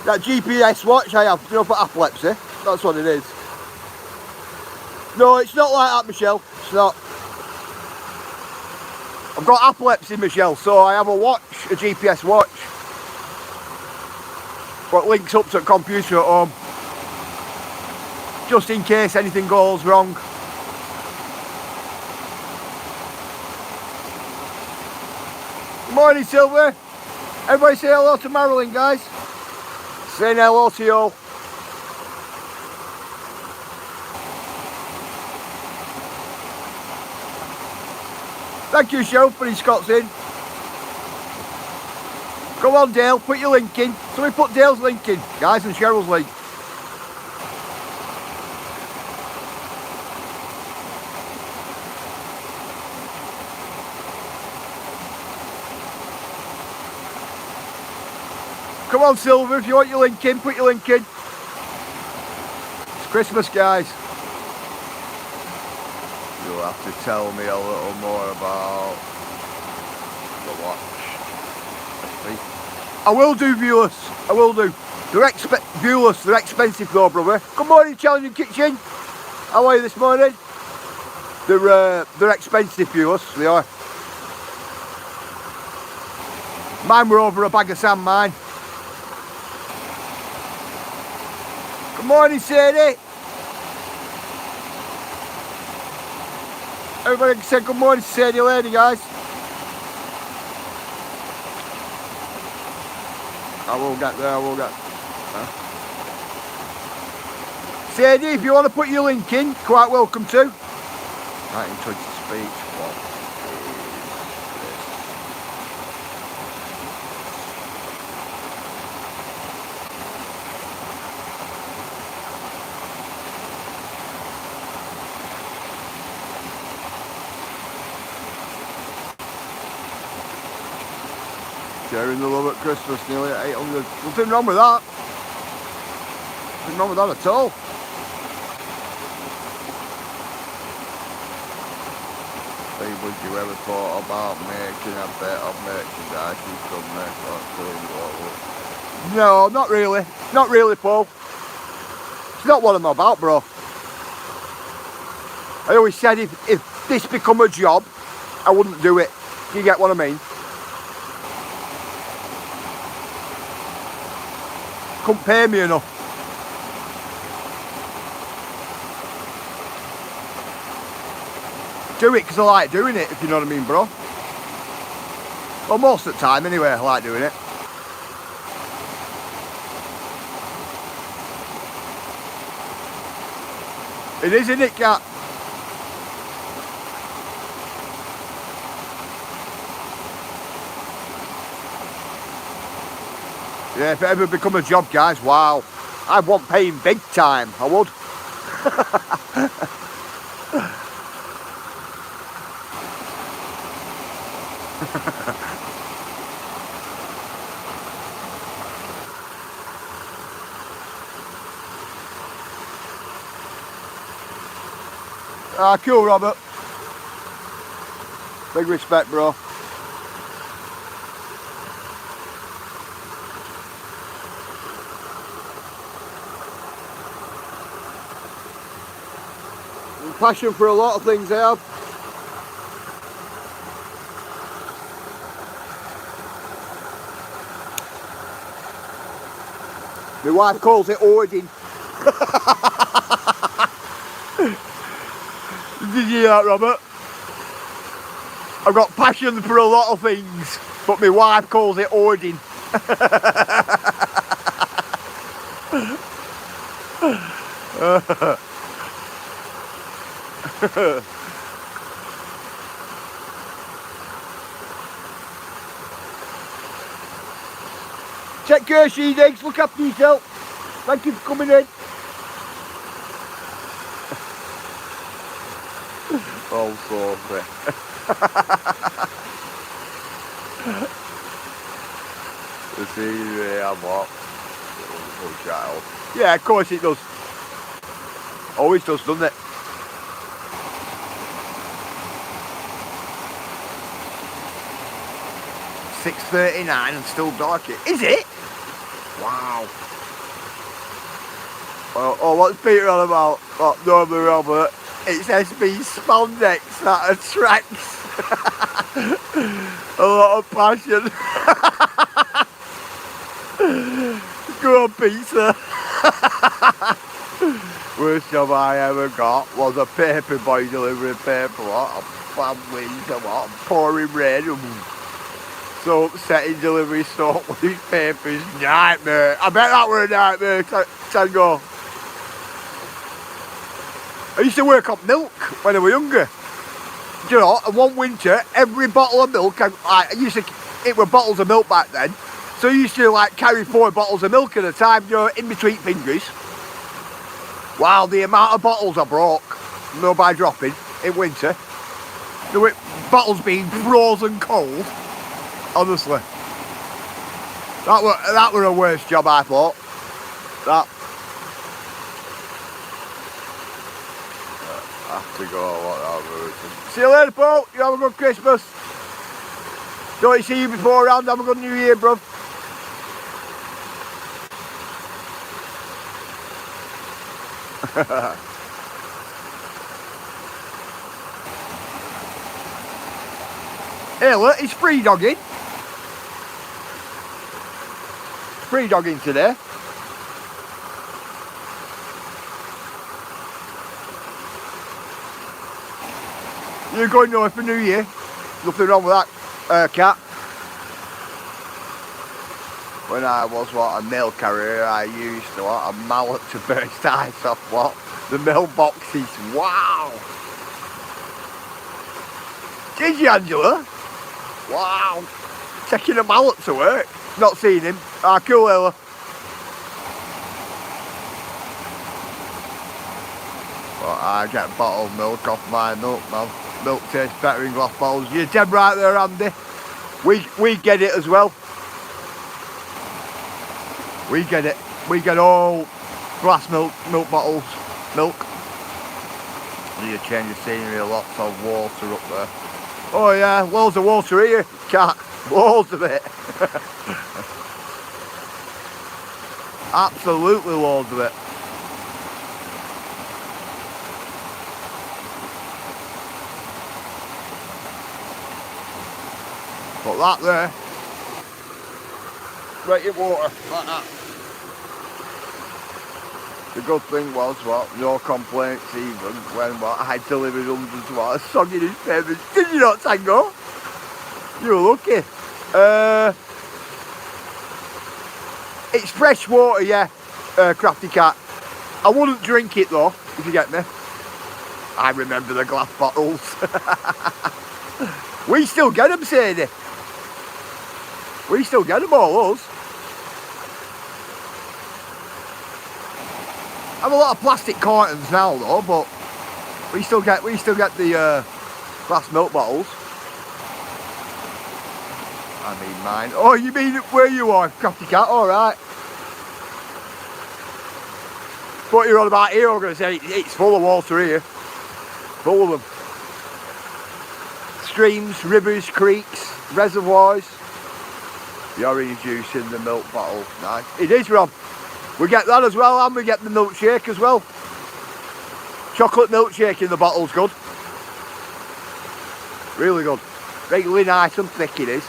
That GPS watch I have, you know, for epilepsy. That's what it is. No, it's not like that, Michelle. It's not. I've got epilepsy, Michelle, so I have a watch, a GPS watch. What links up to the computer at home. Just in case anything goes wrong. Good morning, Silver. Everybody say hello to Marilyn, guys. Saying hello to you all. Thank you, Cheryl, for his Scots in. Come on, Dale, put your link in. So we put Dale's link in, guys, and Cheryl's link. Come on, Silver, if you want your link in, put your link in. It's Christmas, guys. You'll have to tell me a little more about the watch. I will do viewers. I will do. They're viewers. They're expensive though, brother. Good morning, Challenging Kitchen. How are you this morning? They're expensive viewers. They are. Mine were over a bag of sand, mine. Good morning, Sadie. Everybody can say good morning to Sadie Lady, guys. I will get there, I will get there. Sadie, if you want to put your link in, quite welcome to. 1920 speech. What is sharing the love at Christmas, nearly at 800. Nothing wrong with that. Nothing wrong with that at all. Would you ever thought about making a bit of merchandise you could make that? No, not really. Not really, Paul. It's not what I'm about, bro. I always said if this become a job, I wouldn't do it. You get what I mean? Couldn't pay me enough. Do it because I like doing it, if you know what I mean, bro. Well, most of the time anyway, I like doing it. It is, isn't it, Cat? Yeah, if it ever become a job, guys, wow. I want paying big time, I would. Ah, cool, Robert. Big respect, bro. Passion for a lot of things, I have. My wife calls it hoarding. Did you hear that, Robert? I've got passion for a lot of things, but my wife calls it hoarding. Take care, she-digs. Look after yourself. Thank you for coming in. Oh, sorry. The scenery I'm up. Oh, child. Yeah, of course it does. Always does, doesn't it? $6:39 and still dark. Is it? Wow. Oh, what's Peter on about? What, normally, Robert? It's SB spandex that attracts a lot of passion. Go on, Peter. Worst job I ever got was a paper boy delivering paper. What a families and what pouring rain. So upsetting delivery stuff with these papers. Nightmare. I bet that were a nightmare, Tango. I used to work on milk when I was younger. You know, and one winter, every bottle of milk, it were bottles of milk back then. So I used to like carry 4 bottles of milk at a time, you know, in between fingers. Wow, the amount of bottles I broke, no by dropping, in winter. The bottles being frozen cold. Honestly. That were a worst job, I thought. That. I have to go. See you later, Paul. You have a good Christmas. Don't see you beforehand. Have a good New Year, bruv. Hey look, it's free dogging. Free dogging today. You're going nowhere for New Year. Nothing wrong with that cat. When I was a mail carrier, I used a mallet to burst ice off the mailboxes. Wow! Did you, Angela? Wow! Taking a mallet to work. Not seen him. Cool, Ella. Well, I get bottled milk off my milk, man. Milk tastes better in glass bottles. You're dead right there, Andy. We get it as well. We get it. We get all glass milk bottles. Milk. You change the scenery, lots of water up there. Oh yeah, loads of water here, cat. Loads of it. Absolutely loads of it. But that there, right in water, like that. The good thing was, no complaints even when I delivered hundreds of song in his payments. Did you not, Tango? You were lucky. It's fresh water, yeah, Crafty Cat. I wouldn't drink it though, if you get me. I remember the glass bottles. We still get them, Sadie. We still get them, all us. I have a lot of plastic cartons now though, but we still get the glass milk bottles. I mean mine. Oh, you mean where you are, Crafty Cat? All right. What you're on about here? I'm going to say it's full of water here. Full of them. Streams, rivers, creeks, reservoirs. The orange juice in the milk bottle. Nice. It is, Rob. We get that as well, and we get the milkshake as well. Chocolate milkshake in the bottle's good. Really good. Really nice and thick it is.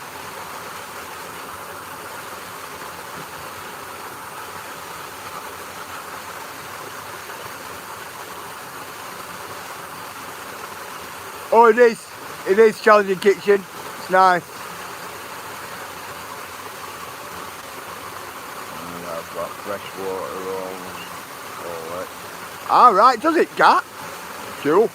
Oh, it is. It is challenging kitchen. It's nice. And I've got fresh water rolls. Alright, does it, Cat? Cool.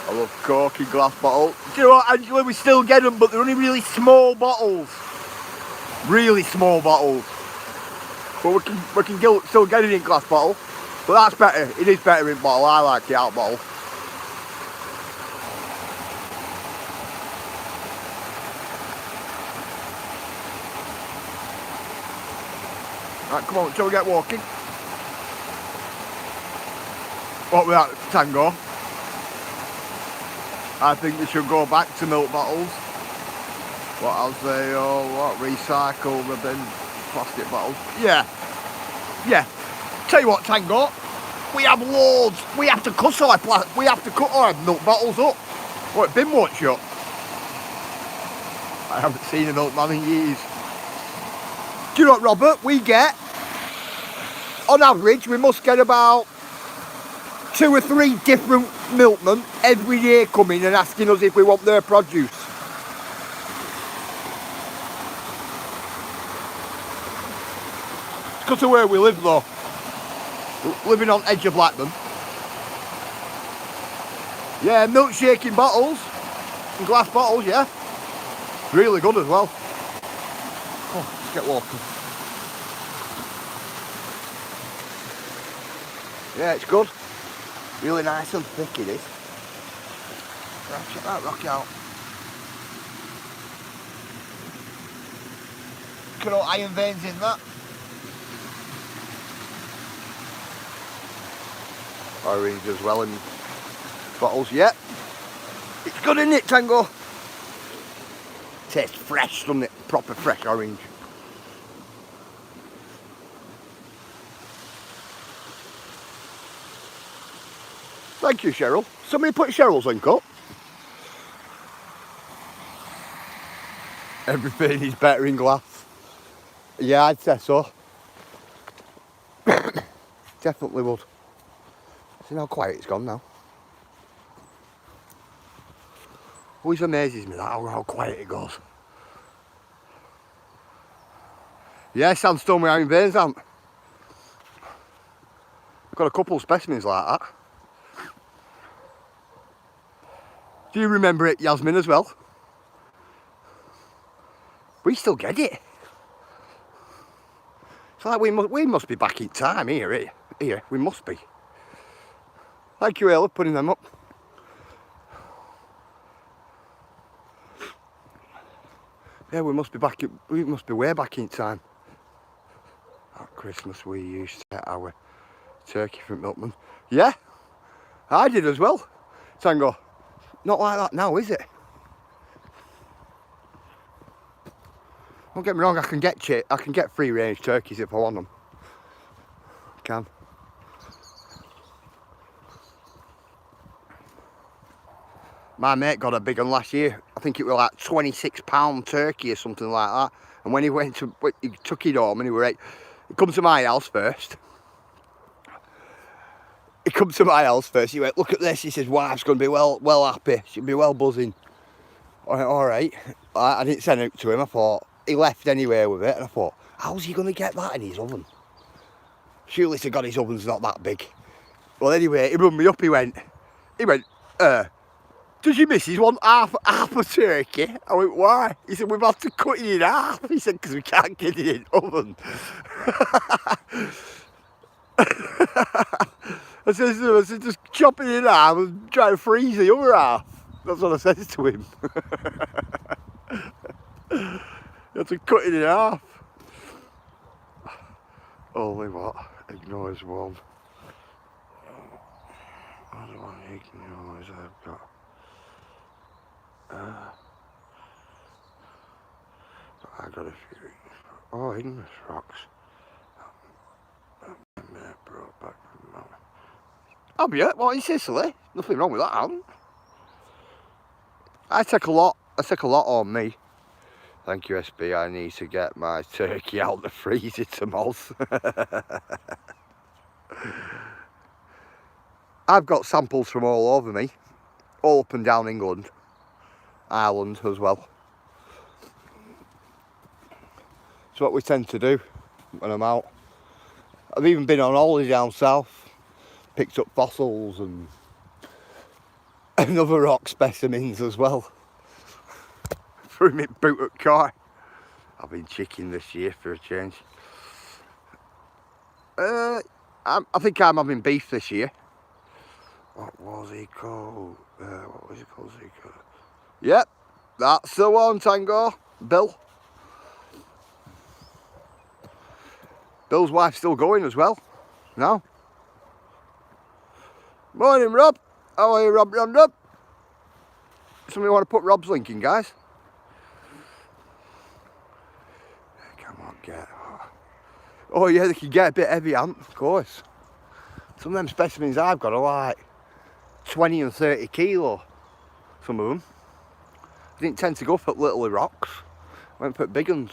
I love corky glass bottles. Do you know what, Angela? We still get them, but they're only really small bottles. Really small bottles. But we can still get it in glass bottle. But that's better. It is better in bottle. I like it out bottle. Right, come on, shall we get walking? What with that, Tango? I think we should go back to milk bottles. What else they recycle the bin plastic bottles. Yeah. Tell you what, Tango, we have loads. We have to cut our milk bottles up. What, bin won't shut? I haven't seen a milkman in years. Do you know what, Robert? We get, on average, we must get about 2 or 3 different milkmen every year coming and asking us if we want their produce. It's because of where we live though. We're living on edge of Blackburn. Yeah, milkshake in bottles, in glass bottles, yeah. Really good as well. Oh, let's get walking. Yeah, it's good. Really nice and thick it is. Right, check that rock out. Look at all iron veins in that. Orange as well in bottles, yeah. It's good, isn't it, Tango? Tastes fresh, doesn't it? Proper fresh orange. Thank you, Cheryl. Somebody put Cheryl's link up. Everything is better in glass. Yeah, I'd say so. Definitely would. See how quiet it's gone now. Always amazes me that how quiet it goes. Yeah, sandstone with iron veins, I've got a couple of specimens like that. Do you remember it, Yasmin, as well? We still get it. It's like we must be back in time here. Here, we must be. Thank you, Ayla, putting them up. Yeah, we must be way back in time. At Christmas we used to get our turkey from Milkman. Yeah, I did as well. Tango, not like that now, is it? Don't get me wrong, I can get free range turkeys if I want them. I can. My mate got a big one last year. I think it was like £26 turkey or something like that. And when he took it home and he come to my house first. He come to my house first. He went, look at this. He says, wife's going to be well happy. She'll be well buzzing. I went, all right. I didn't send it to him. I thought, he left anyway with it. And I thought, how's he going to get that in his oven? Surely to God his oven's not that big. Well, anyway, he rung me up. He went, does your missus want half a turkey? I went, why? He said, we've had to cut it in half. He said, because we can't get it in the oven. I said, just chop it in half and try to freeze the other half. That's what I said to him. You have to cut it in half. Only what? Ignores one. I don't want to ignore as I've got. I got a few. Oh, ignorance rocks. Brought back from that. I'll be it. What in Sicily? Nothing wrong with that, Alan. I take a lot on me. Thank you, SB. I need to get my turkey out the freezer tomorrow. I've got samples from all over me, all up and down England, Ireland as well. It's what we tend to do when I'm out. I've even been on holiday down south, picked up fossils and other rock specimens as well. Threw me boot at car. I've been chicken this year for a change. I think I'm having beef this year. What was he called? What was he called? Yep, that's the one, Tango. Bill. Bill's wife's still going as well. No. Morning, Rob. How are you, Rob? Somebody want to put Rob's link in, guys? Come on, get. Oh yeah, they can get a bit heavy, of course. Some of them specimens I've got are like 20 and 30 kilo. Some of them. I didn't tend to go for little rocks. I went for big ones.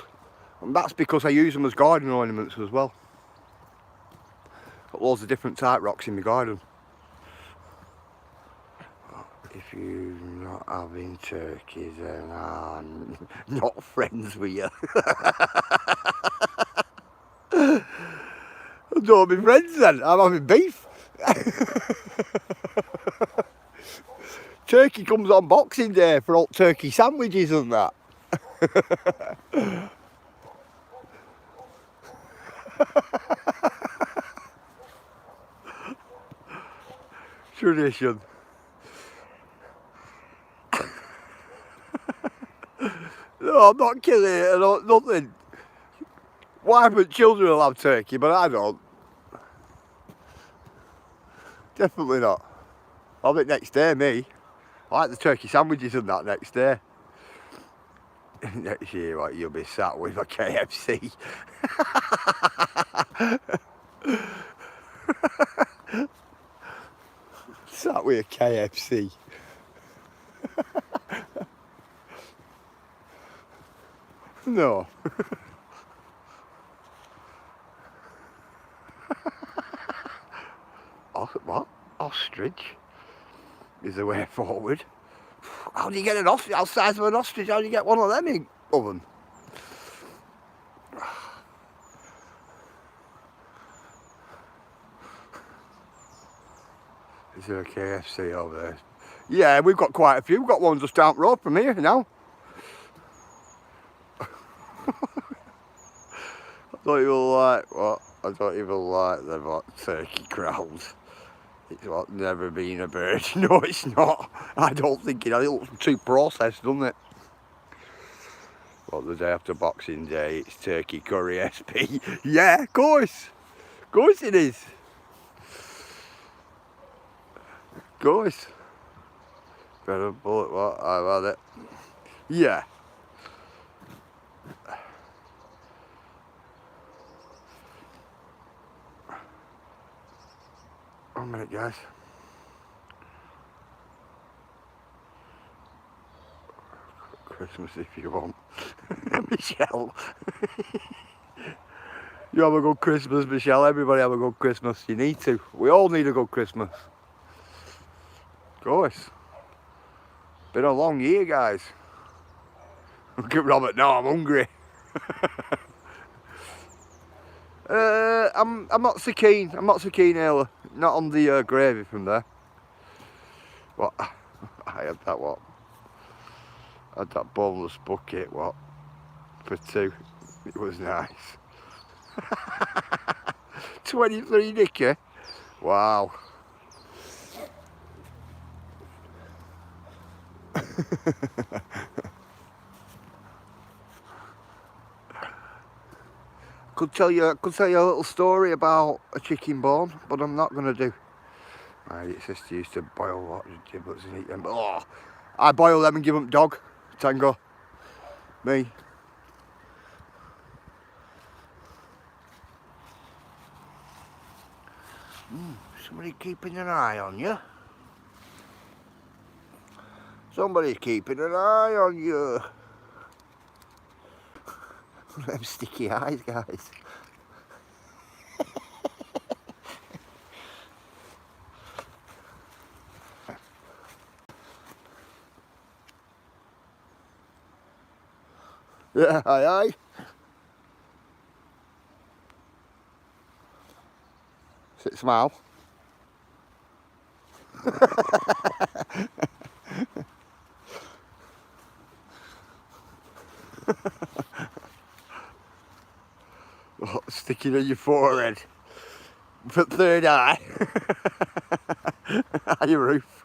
And that's because I use them as garden ornaments as well. Got loads of different type rocks in my garden. If you're not having turkeys, then I'm not friends with you. Don't be friends then, I'm having beef. Turkey comes on Boxing Day for all turkey sandwiches and that. Tradition. No, I'm not killing it, nothing. Wife and children will have turkey, but I don't. Definitely not. I'll have it next day, me. I like the turkey sandwiches and that next day. Next year, what, you'll be sat with a KFC. Sat with a KFC. No. What? Ostrich is the way forward. How do you get an ostrich? How size of an ostrich? How do you get one of them in oven? Is there a KFC over there? Yeah, we've got quite a few. We've got one just down the road from here now. I don't even like what? I don't even like them turkey crowns. It's what, never been a bird. No, it's not. I don't think it looks too processed, doesn't it? Well, the day after Boxing Day, it's turkey curry SP. Yeah, of course. Of course it is. Of course. Better bullet what? I've had it. Yeah. One minute, guys. Christmas if you want. Michelle. You have a good Christmas, Michelle. Everybody have a good Christmas. You need to. We all need a good Christmas. Of course. Been a long year, guys. Look at Robert now, I'm hungry. I'm not so keen. I'm not so keen, Ayla. Not on the gravy from there. What? I had that what? I had that boneless bucket, what? For two. It was nice. 23 Nicky? Wow. Could tell you a little story about a chicken bone, but I'm not gonna do. My sister used to boil lots of giblets and eat them. But oh, I boil them and give them dog. Tango. Me. Somebody keeping an eye on you. Somebody's keeping an eye on you. Them sticky eyes, guys. Yeah, aye, aye. Sit smile. Oh, sticking on your forehead. For third eye. On your roof.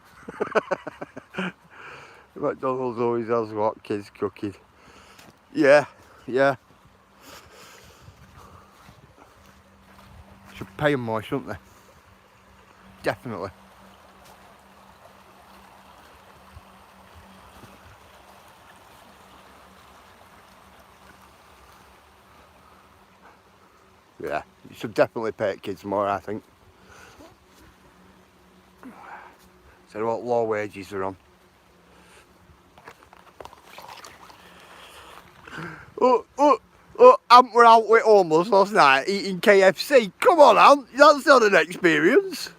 McDonald's always has what kids cooking. Yeah, yeah. Should pay them more, shouldn't they? Definitely. Yeah, you should definitely pay kids more, I think. So what low wages are on. Ant were out with homeless last night eating KFC. Come on, Ant, that's not an experience.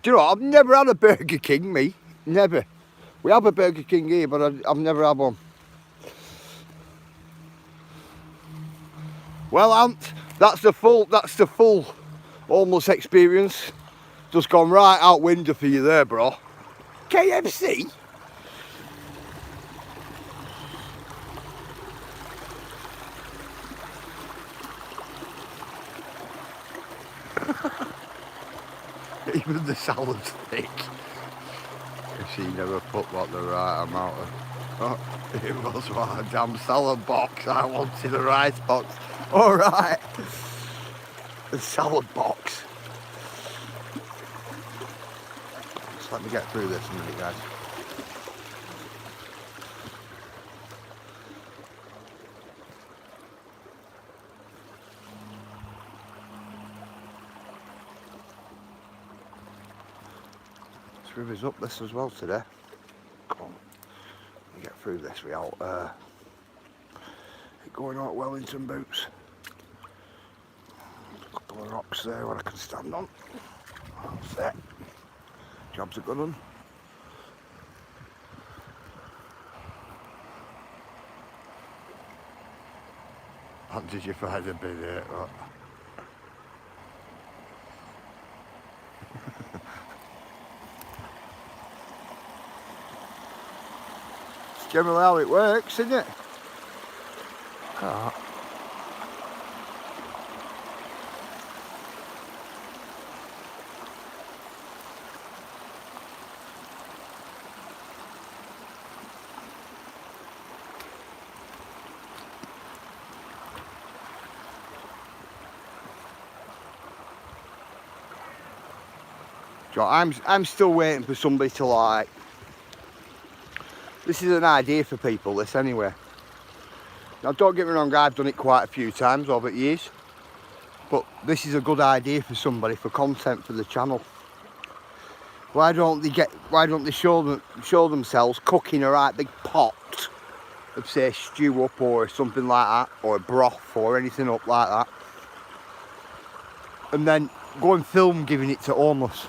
Do you know what? I've never had a Burger King, me. Never. We have a Burger King here, but I've never had one. Well, Ant, that's the full homeless experience. Just gone right out window for you there, bro. KFC? Even the salad's thick. She never put what the right amount of. Oh, it was what a damn salad box. I wanted a rice box. Alright. The salad box. Just let me get through this a minute, guys. river's up this as well today. Come on, let me get through this without it going out Wellington boots. A couple of rocks there where I can stand on. That's it. Job's a good one. How did you find a bit there? What? It's generally how it works, isn't it? Ah. So I'm still waiting for somebody to like. This is an idea for people, this anyway. Now don't get me wrong, I've done it quite a few times over the years, but this is a good idea for somebody for content for the channel. Why don't they show themselves cooking a right big pot of say stew up or something like that, or a broth or anything up like that, and then go and film giving it to homeless.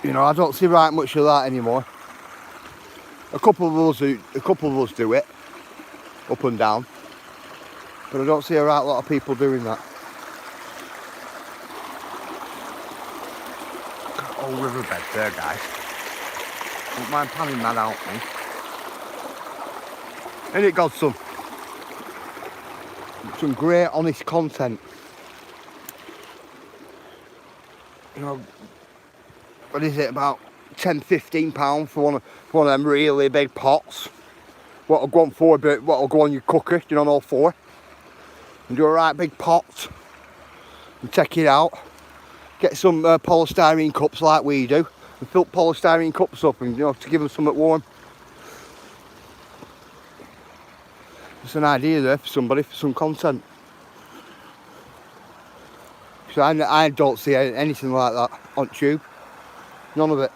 You know, I don't see right much of that anymore. A couple of us do it, up and down, but I don't see a right lot of people doing that. Old riverbed there, guys. Don't mind panning that out, me. Ain't it got some great, honest content? You know, what is it, about £10–15 for one of them really big pots? What'll go on for a bit, what'll go on your cooker, you know, on all four. And do a right big pot and take it out. Get some polystyrene cups like we do and fill polystyrene cups up and, you know, to give them something warm. It's an idea there for somebody, for some content. So I don't see anything like that on tube. None of it.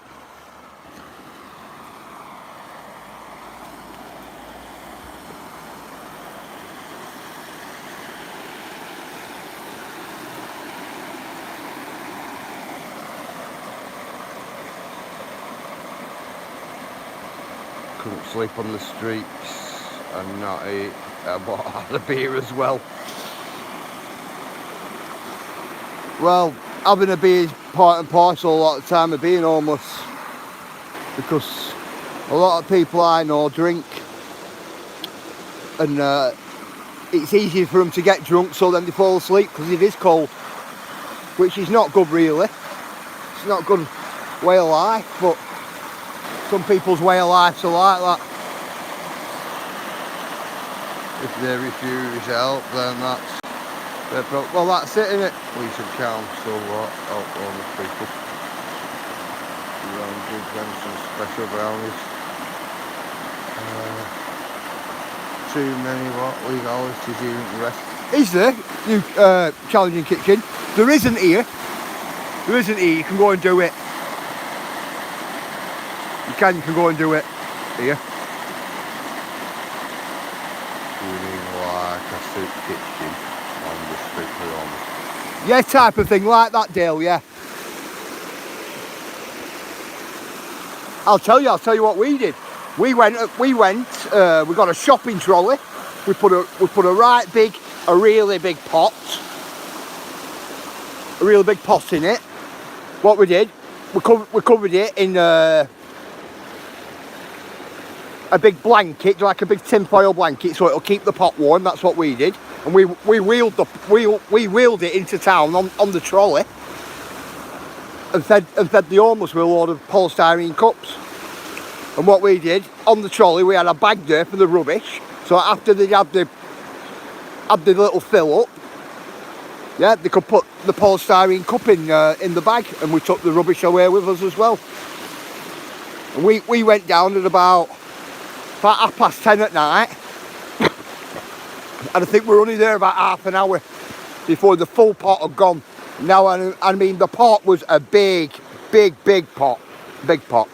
Couldn't sleep on the streets and not eat. I had a beer as well. Well, having a beer is part and parcel a lot of the time of being homeless, because a lot of people I know drink, and it's easy for them to get drunk, so then they fall asleep because it is cold, which is not good really. It's not a good way of life, but some people's way of life are like that. If they refuse help, then that's their problem. Well, that's it, innit? Police and council, what? Help homeless people. Give them some special brownies. Too many what? Legalities, even rest. Is there? You challenging kitchen? There isn't here. There isn't here. You can go and do it. You can go and do it here. Like a soup kitchen on the street for homeless. Yeah, type of thing like that, Dale. Yeah. I'll tell you what we did. We got a shopping trolley. We put a really big pot in it. What we did, we covered it in a big blanket, like a big tinfoil blanket, so it'll keep the pot warm. That's what we did, and we wheeled it into town on the trolley, and fed the homeless with a load of polystyrene cups. And what we did on the trolley, we had a bag there for the rubbish. So after they had the little fill up, yeah, they could put the polystyrene cup in the bag, and we took the rubbish away with us as well. And we went down at about 10:30 at night, and I think we were only there about half an hour before the full pot had gone. Now, I mean, the pot was a big big pot. Big pot.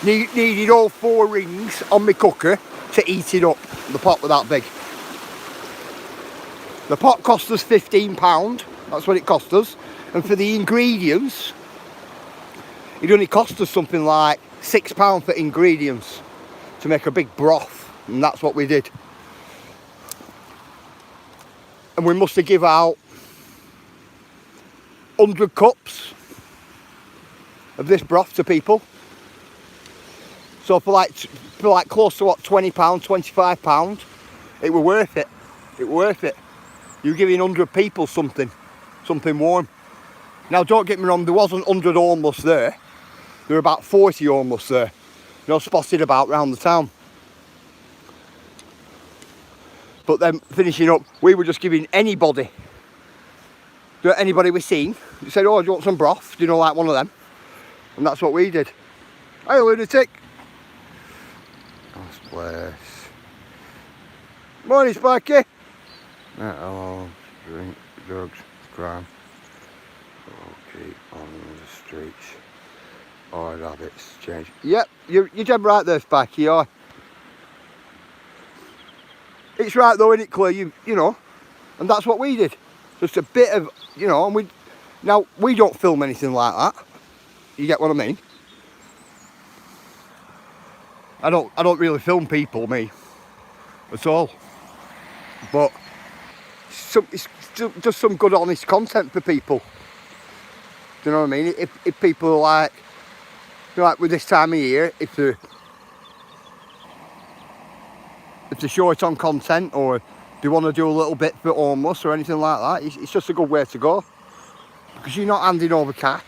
Needed all 4 rings on my cooker to eat it up. The pot was that big. The pot cost us £15. That's what it cost us. And for the ingredients, it only cost us something like £6 for ingredients to make a big broth. And that's what we did. And we must have given out 100 cups of this broth to people. So for like close to what, £20, £25, it were worth it. It were worth it. You're giving 100 people something warm. Now don't get me wrong, there wasn't 100 homeless there. There were about 40 homeless there. You know, spotted about round the town. But then finishing up, we were just giving anybody we seen. You said, oh, do you want some broth? Do you know, like one of them? And that's what we did. Hey, lunatic. Nice place. Morning, Sparky. Hello, drink, drugs, crime. Okay, on the streets. Odd habits change. Yep, you're dead right there, Sparky. Yeah. It's right though, isn't it, Claire? You know, and that's what we did. Just a bit of, you know, and now we don't film anything like that. You get what I mean? I don't really film people, me, at all. But it's just some good, honest content for people. Do you know what I mean? If people are like, you know, like with this time of year, if they're short on content or they want to do a little bit for homeless or anything like that, it's just a good way to go. Because you're not handing over cash,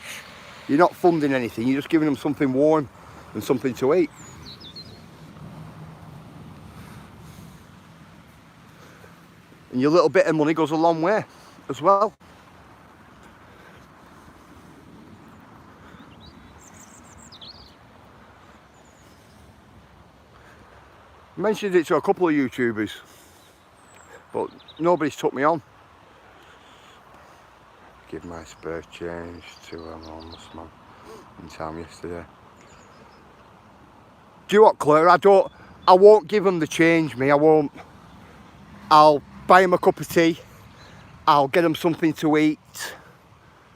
you're not funding anything, you're just giving them something warm and something to eat. And your little bit of money goes a long way as well. I mentioned it to a couple of YouTubers, but nobody's took me on. Give my spare change to a homeless man in town yesterday. Do you know what, Claire? I won't give them the change, me. I won't. I'll buy them a cup of tea. I'll get them something to eat,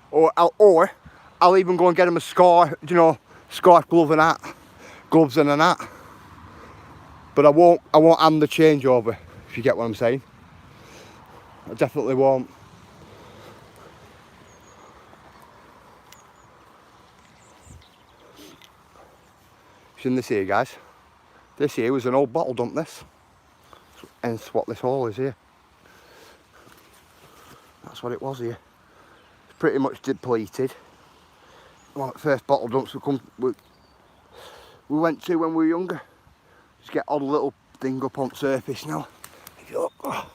or I'll even go and get them a scarf, you know, scarf, gloves and a hat. But I won't hand the change over, if you get what I'm saying. I definitely won't. Seen this here, guys? This here was an old bottle dump, this. Hence what this hole is here. That's what it was here. It's pretty much depleted. One of the first bottle dumps we went to when we were younger. Just get odd little thing up on surface now. If you look, oh,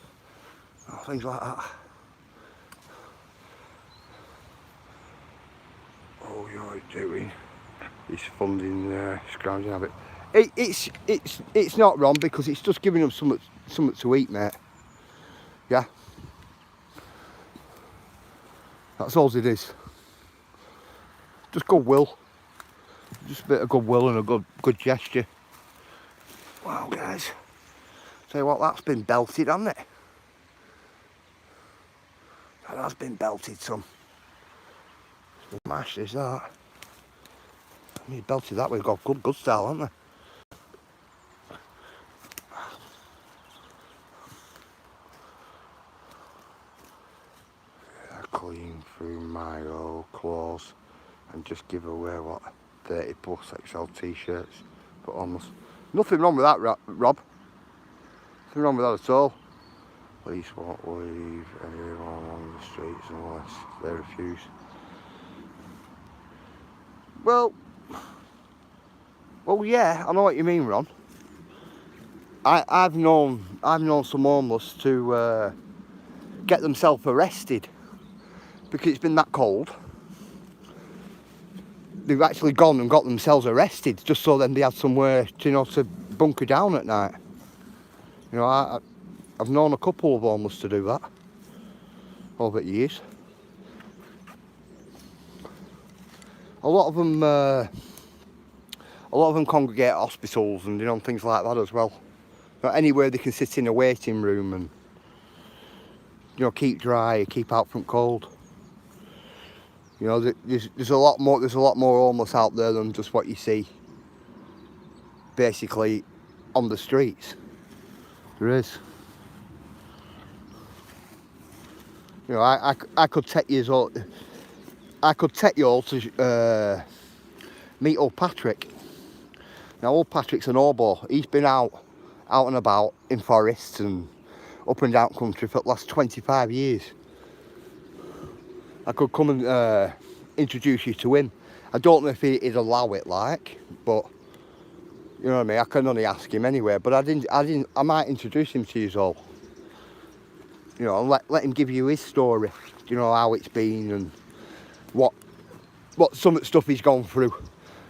things like that. Oh, you're doing. He's funding scrounging habit. It's not wrong because it's just giving them something to eat, mate. Yeah. That's all it is. Just goodwill. Just a bit of goodwill and a good gesture. Wow, guys. Tell you what, that's been belted, hasn't it? That has been belted some. It's been mashed, is that? I mean, belted that, we've got good style, haven't they? I clean through my old clothes and just give away, what, 30 plus XL t-shirts for almost. Nothing wrong with that, Rob. Nothing wrong with that at all. Police won't leave anyone on the streets unless they refuse. Well, yeah, I know what you mean, Ron. I've known some homeless to get themselves arrested because it's been that cold. They've actually gone and got themselves arrested just so then they had somewhere, you know, to bunker down at night. You know, I've known a couple of homeless to do that over the years. a lot of them congregate at hospitals and, you know, things like that as well. You know, anywhere they can sit in a waiting room and, you know, keep dry, keep out from cold. You know, there's a lot more homeless out there than just what you see basically on the streets. There is. You know, I could take you all. I could take you all to meet old Patrick. Now, old Patrick's an oboe. He's been out and about in forests and up and down country for the last 25 years. I could come and introduce you to him. I don't know if he'd allow it, like, but you know what I mean. I can only ask him anyway. But I might introduce him to you all. You know, and let him give you his story. You know how it's been and what some of the stuff he's gone through.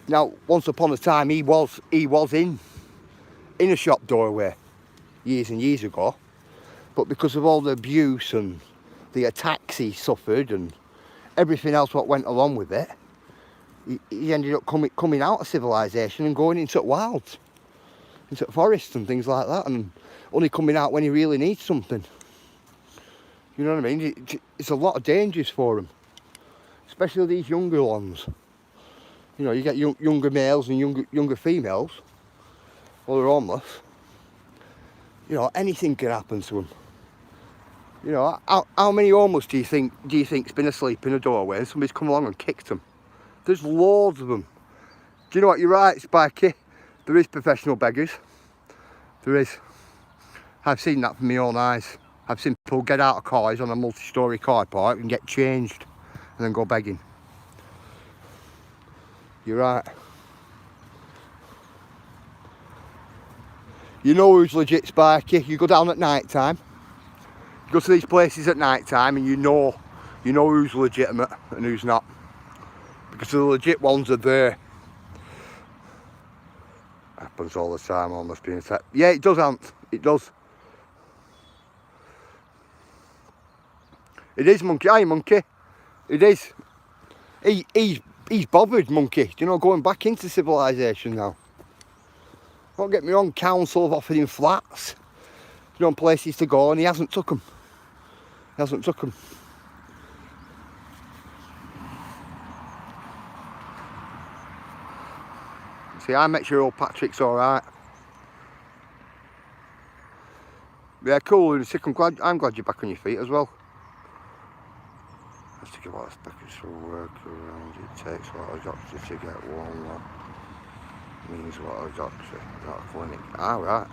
Now, once upon a time, he was in a shop doorway years and years ago, but because of all the abuse and the attacks he suffered and everything else what went along with it, he ended up coming out of civilization and going into wilds, into forests and things like that, and only coming out when he really needs something. You know what I mean? It's a lot of dangers for him, especially these younger ones. You know, you get younger males and younger females, while they're homeless. You know, anything can happen to them. You know, how many homeless do you think's been asleep in a doorway and somebody's come along and kicked them? There's loads of them. Do you know what? You're right, Spiky. There is professional beggars. There is. I've seen that from my own eyes. I've seen people get out of cars on a multi-storey car park and get changed and then go begging. You're right. You know who's legit, Spiky. You go down at night time. You go to these places at night time and you know who's legitimate and who's not. Because the legit ones are there. Happens all the time, almost being attacked. Yeah, it does, Ant. It does. It is, Monkey. Aye, Monkey. It is. He's bothered, Monkey. You know, going back into civilization now. Don't get me wrong, council have offered him flats. You know, places to go, and he hasn't took them. He hasn't took them. See, I make sure old Patrick's alright. Yeah, cool, Lunatic. I'm glad you're back on your feet as well. Let's think about special work around. It takes a lot of doctors to get one. That means a lot of doctors, not a clinic. Alright.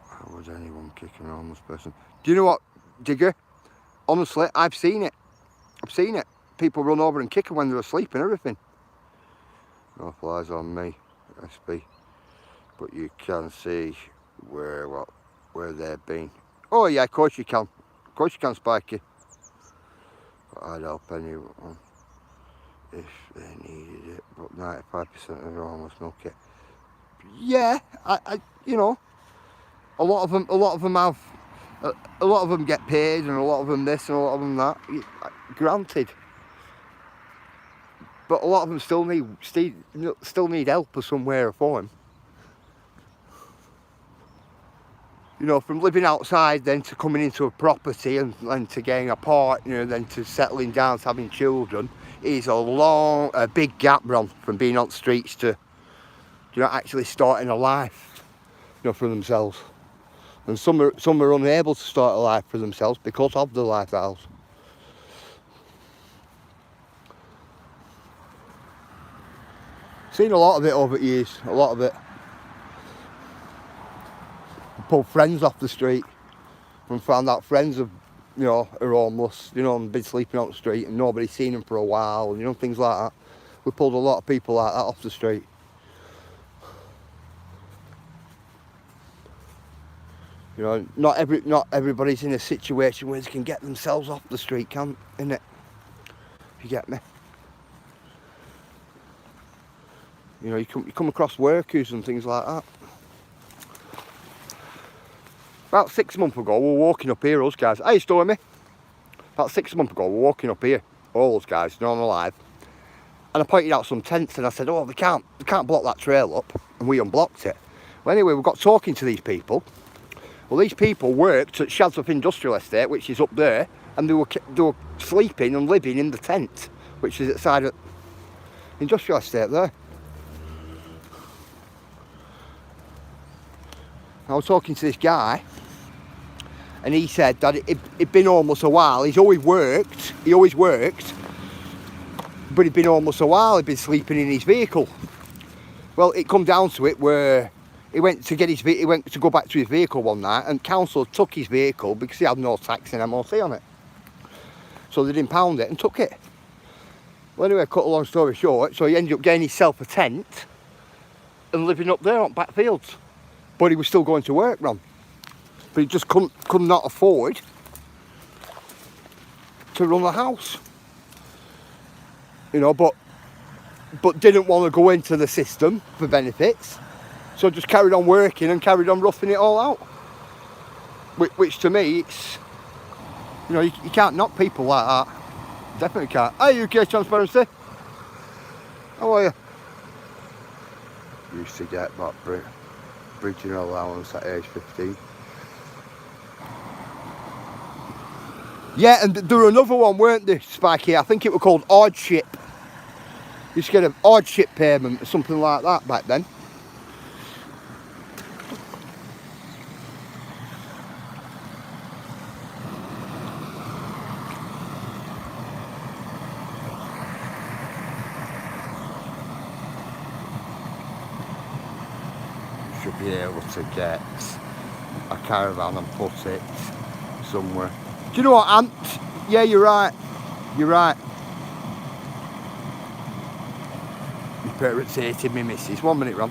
How would anyone kick an homeless person? Do you know what, Digger? Honestly, I've seen it. I've seen it. People run over and kick them when they're asleep and everything. No flies on me, SB. But you can see where they've been. Oh yeah, of course you can. Of course you can, Spiky. But I'd help anyone if they needed it. But 95% of the homeless milk it. Yeah, I you know, a lot of them get paid, and a lot of them this and a lot of them that. Granted. But a lot of them still need help or somewhere for them. You know, from living outside then to coming into a property and to getting a partner, then to settling down to having children is a big gap run from being on the streets to, you know, actually starting a life, you know, for themselves. And some are unable to start a life for themselves because of the lifestyles. Seen a lot of it over the years, a lot of it. Pulled friends off the street and found out friends of, you know, are homeless, you know, and been sleeping on the street and nobody's seen them for a while, and, you know, things like that. We pulled a lot of people like that off the street. You know, not everybody's in a situation where they can get themselves off the street, innit? If you get me. You know, you come across workers and things like that. About 6 months ago, we were walking up here, us guys. Hey, Stormy. about 6 months ago, we were walking up here, all those guys, they're on alive, and I pointed out some tents, and I said, oh, they can't block that trail up, and we unblocked it. Well, anyway, we got talking to these people. Well, these people worked at Shadsup Industrial Estate, which is up there, and they were sleeping and living in the tent, which is at the side of the industrial estate there. I was talking to this guy, and he said that it'd been almost a while. He always worked, but it'd been almost a while he'd been sleeping in his vehicle. Well, it come down to it where he went to go back to his vehicle one night, and council took his vehicle because he had no tax and MOT on it. So they didn't impound it and took it. Well, anyway, cut a long story short, so he ended up getting himself a tent and living up there on back fields. But he was still going to work, Ron. But he just could not afford to run the house. You know, but didn't want to go into the system for benefits. So just carried on working and carried on roughing it all out. Which to me, it's, you know, you can't knock people like that. Definitely can't. Hey, UK Transparency. How are you? Used to get that bridging allowance at age 15. Yeah, and there were another one, weren't there, Spikey? I think it was called hardship. You used to get a hardship payment or something like that back then. Should be able to get a caravan and put it somewhere. Do you know what, Ant? Yeah, you're right. You're right. My parents hated me missus. 1 minute, Ron.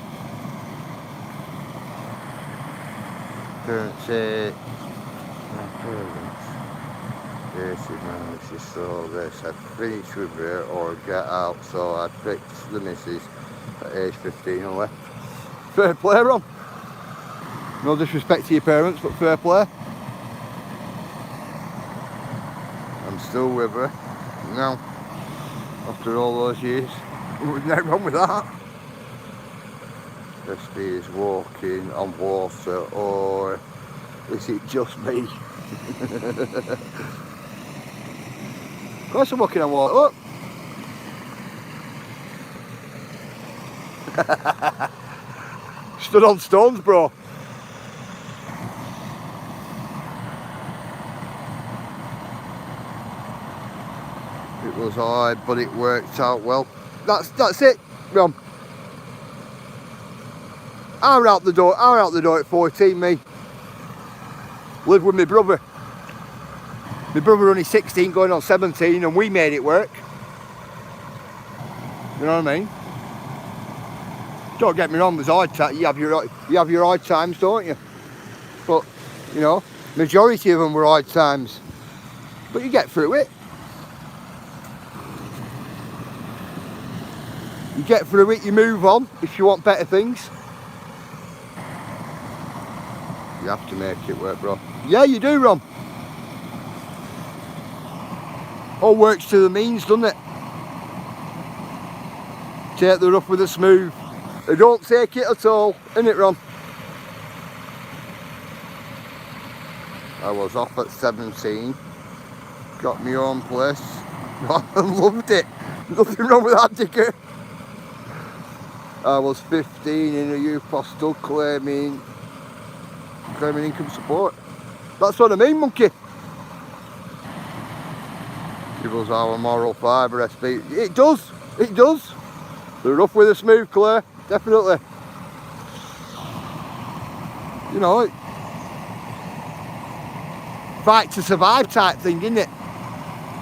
Parents hate my parents. Hated my missus, so they said finish with her or get out. So I picked the missus at age 15 and left. Fair play, Ron. No disrespect to your parents, but fair play. I'm still with her now, after all those years. There's nothing wrong with that. Esty is walking on water, or is it just me? Of course I'm walking on water. Look. Stood on stones, bro. It was hard, but it worked out well. That's it, Ron. I was out the door at 14, me. Lived with my brother. My brother only 16, going on 17, and we made it work. You know what I mean? Don't get me wrong, there's hard times. You have your hard times, don't you? But, you know, majority of them were hard times. But you get through it. You get through it, you move on if you want better things. You have to make it work, bro. Yeah, you do, Ron. All works to the means, doesn't it? Take the rough with the smooth. They don't take it at all, innit, Ron? I was off at 17. Got my own place. I loved it. Nothing wrong with that, dicker. I was 15 in a youth hostel claiming income support. That's what I mean, monkey. Give us our moral fibre, SP. It does. The rough with the smooth, Claire. Definitely. You know, fight to survive type thing, isn't it?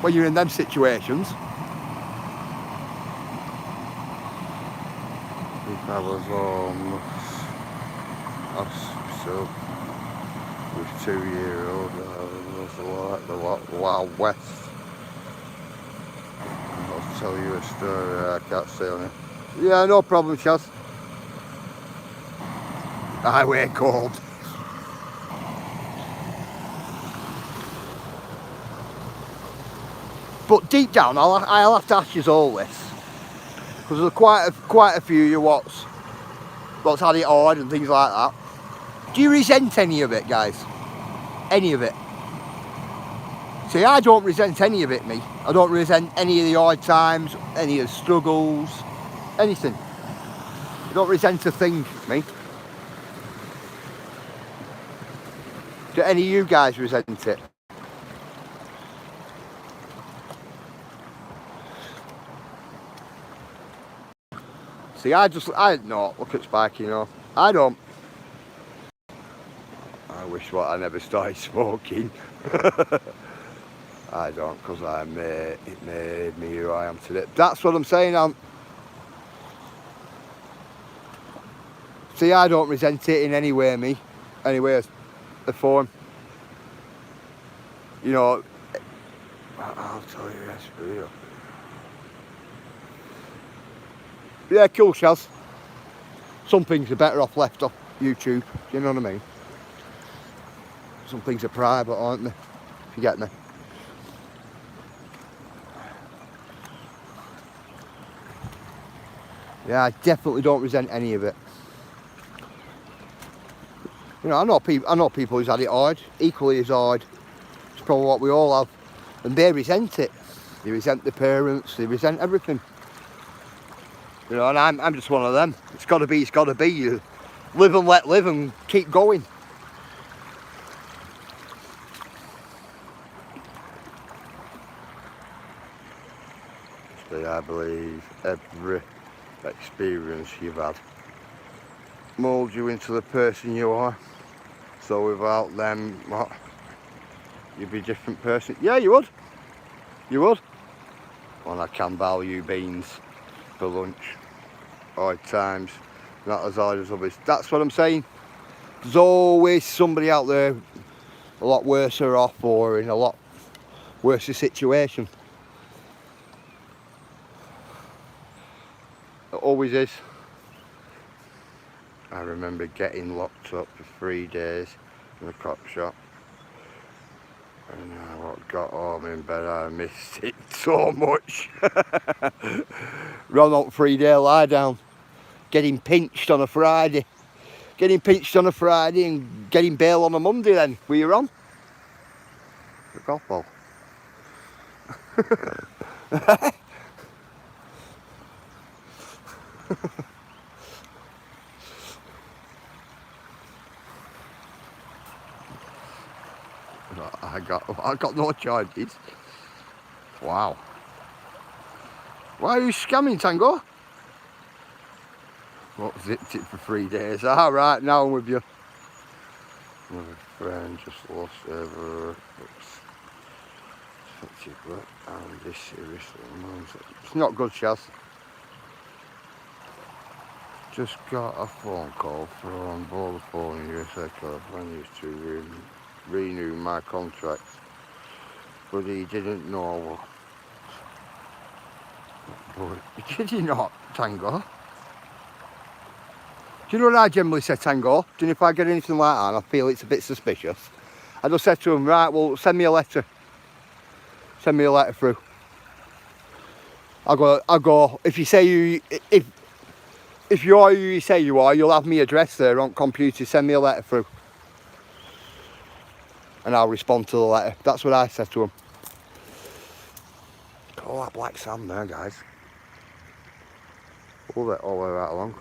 When you're in them situations. If I was on hospital with 2-year-old, I was like the Wild West. I'll tell you a story I can't say on it. Yeah, no problem, Chaz. Highway called. But deep down, I'll have to ask you all this, because there's quite a few of you what's had it hard and things like that. Do you resent any of it, guys? Any of it? See, I don't resent any of it, me. I don't resent any of the hard times, any of the struggles, anything. I don't resent a thing, me. Do any of you guys resent it? See, I don't look at Spikey, you know. I don't. I wish I never started smoking. I don't, because it made me who I am today. That's what I'm saying. See, I don't resent it in any way, me. Any way of form. You know, I'll tell you this for real. Yeah, cool, Shaz. Some things are better off left off YouTube, you know what I mean? Some things are private, aren't they? If you get me. Yeah, I definitely don't resent any of it. You know, I know people who's had it hard, equally as hard. It's probably what we all have, and they resent it. They resent the parents. They resent everything. You know, and I'm just one of them. It's got to be. You live and let live and keep going. I believe every experience you've had moulds you into the person you are. So without them, what? You'd be a different person. Yeah, you would. You would. And I can value beans for lunch. Hard times, not as hard as others. That's what I'm saying. There's always somebody out there a lot worse off or in a lot worse situation. It always is. I remember getting locked up for 3 days in a cop shop. And I got home in bed, I missed it so much. Run on 3-day lie down. Getting pinched on a Friday. Getting pinched on a Friday and getting bail on a Monday then. Were you on? The golf ball. I got no charges. Wow. Why are you scamming, Tango? What, zipped it for 3 days? Ah, right, now I'm with you. My friend just lost ever. And this seriously, it's not good, Shaz. Just got a phone call from Vodafone USA California to renew my contract, but he didn't know what. Did he not, Tango? Do you know what I generally say, Tango? Do you know if I get anything like that and I feel it's a bit suspicious, I just said to him, right, well, send me a letter. Send me a letter through. I'll go, if you say if you are who you say you are, you'll have my address there on computer, send me a letter through. And I'll respond to the letter. That's what I said to him. Oh, that black sand there, guys. All the way right along.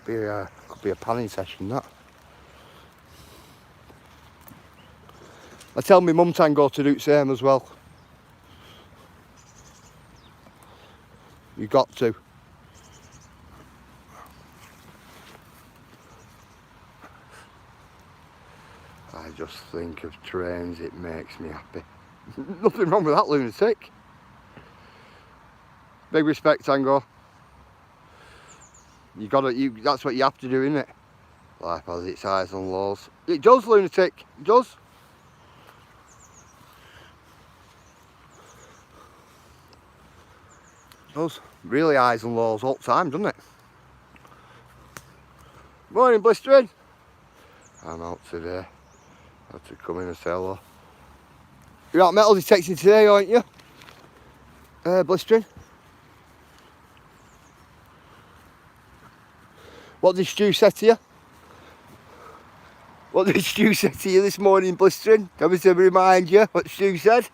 Could be a panning session, that. I tell my mum Tango to do the same as well. You got to. I just think of trains, it makes me happy. Nothing wrong with that, lunatic. Big respect, Tango. That's what you have to do, innit? Life has its highs and lows. It does, lunatic, it does. It does. Really highs and lows all the time, doesn't it? Morning, blistering. I'm out today. I had to come in and say hello. You're out metal detecting today, aren't you? Blistering. What did Stu say to you? What did Stu say to you this morning, Blistering? Can we to remind you what Stu said?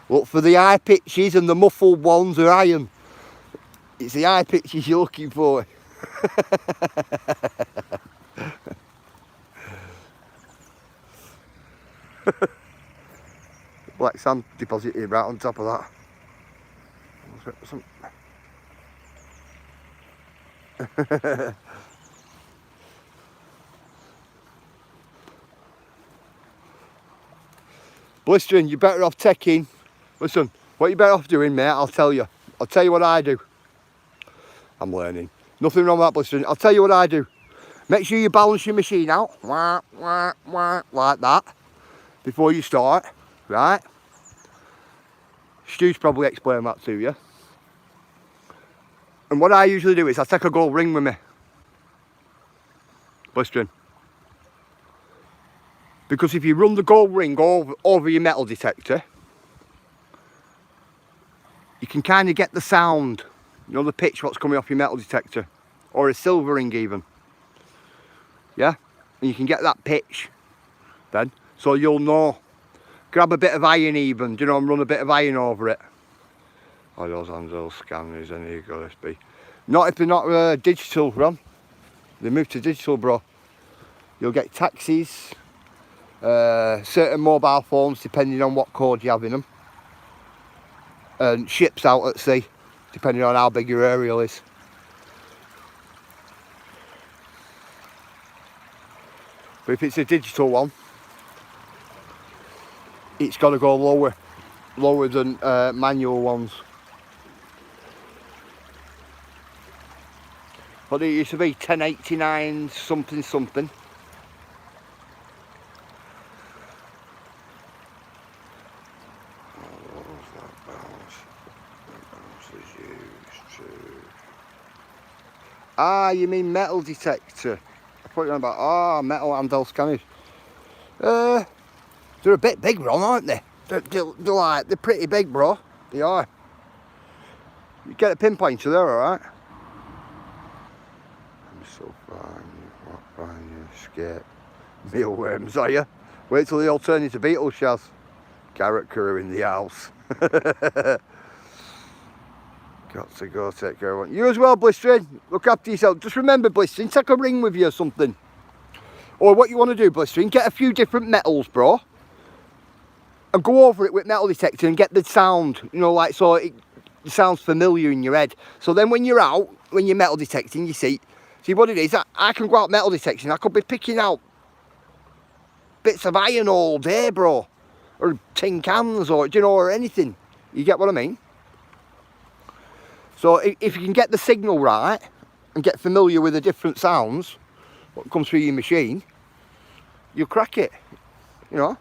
Look for the high pitches, and the muffled ones are iron. It's the high pitches you're looking for. Black sand deposited right on top of that. Blistering, you're better off taking. Listen, what you're better off doing, mate, I'll tell you. I'll tell you what I do. I'm learning. Nothing wrong with that, Blistering. I'll tell you what I do. Make sure you balance your machine out. Wah, wah, wah, like that. Before you start, right? Stu's probably explained that to you. And what I usually do is I take a gold ring with me. Blistering. Because if you run the gold ring over your metal detector, you can kind of get the sound, you know, the pitch what's coming off your metal detector, or a silver ring even. Yeah? And you can get that pitch then, so you'll know. Grab a bit of iron even, you know, and run a bit of iron over it. Oh, those handheld scanners, and here you go, this be. Not if they're not digital, Ron. They move to digital, bro. You'll get taxis, certain mobile phones, depending on what code you have in them. And ships out at sea, depending on how big your aerial is. But if it's a digital one, it's got to go lower than manual ones. But it used to be 1089 something something. Ah, you mean metal detector? I thought you were about metal handheld scanners. They're a bit big, Ron, aren't they? They're pretty big, bro. They are. You get a pinpointer there, alright? I'm so fine, you fine, you escape. Mealworms, are you? Wait till they all turn into beetle shells. Carrot crew in the house. Got to go take care of one. You as well, Blistering. Look after yourself. Just remember, Blistering, take a ring with you or something. Or what you want to do, Blistering, get a few different metals, bro. And go over it with metal detector and get the sound, you know, like, so it sounds familiar in your head. So then when you're out, when you're metal detecting, you see what it is. I can go out metal detecting. I could be picking out bits of iron all day, bro. Or tin cans, or, you know, or anything. You get what I mean? So if you can get the signal right and get familiar with the different sounds what comes through your machine, you'll crack it, you know.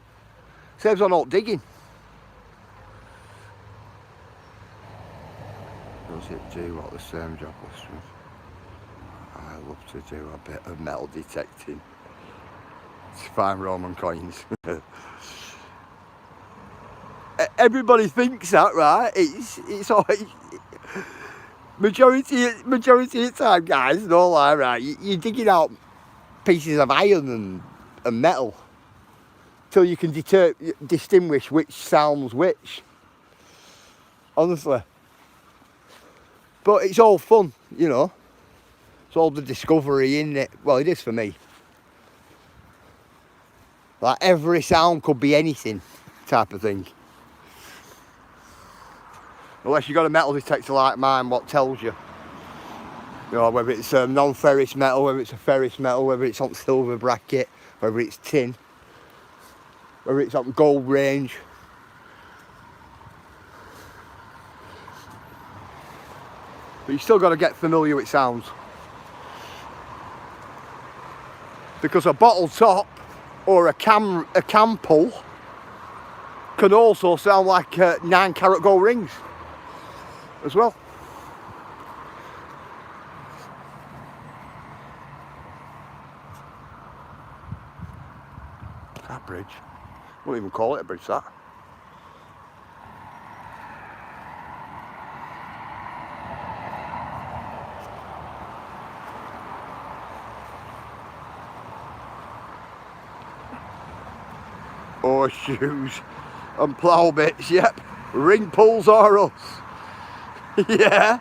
Saves on all digging. Does it do what the same job was? I love to do a bit of metal detecting to find Roman coins. Everybody thinks that, right? It's always majority of the time, guys. No lie, right? You're digging out pieces of iron and metal till you can distinguish which sounds which. Honestly. But it's all fun, you know. It's all the discovery in it. Well, it is for me. Like every sound could be anything, type of thing. Unless you've got a metal detector like mine, what tells you. You know, whether it's a non-ferrous metal, whether it's a ferrous metal, whether it's on silver bracket, whether it's tin, whether it's on gold range. But you still got to get familiar with sounds. Because a bottle top or a cam pull can also sound like 9-carat gold rings as well. That bridge. Wouldn't even call it a bridge, that. Horseshoes and plough bits, yep. Ring pulls are us. Yeah.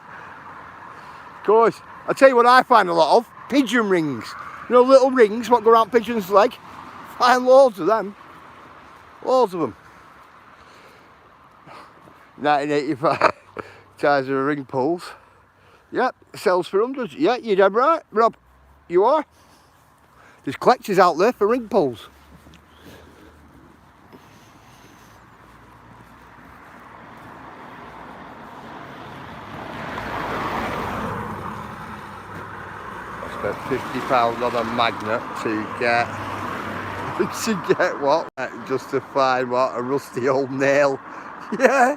Of course. I'll tell you what I find a lot of. Pigeon rings. You know, little rings what go around pigeons' leg? Find loads of them. Loads of them. 1985 size of ring pulls. Yep, sells for hundreds. Yeah, you're dead right, Rob. You are. There's collectors out there for ring pulls. I spent £50 on a magnet to get what? Just to find what? A rusty old nail. Yeah.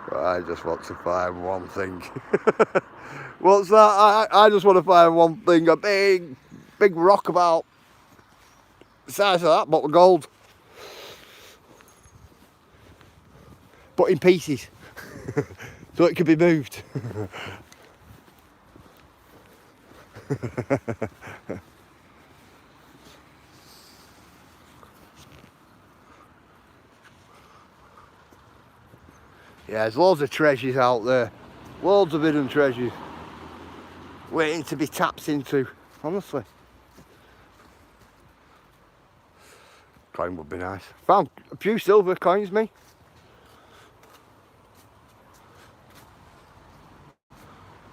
But I just want to find one thing. What's that? I just want to find one thing. A big rock about the size of that bottle of gold. But in pieces. So it can be moved. Yeah, there's loads of treasures out there. Loads of hidden treasures. Waiting to be tapped into, honestly. Coin would be nice. Found a few silver coins, me.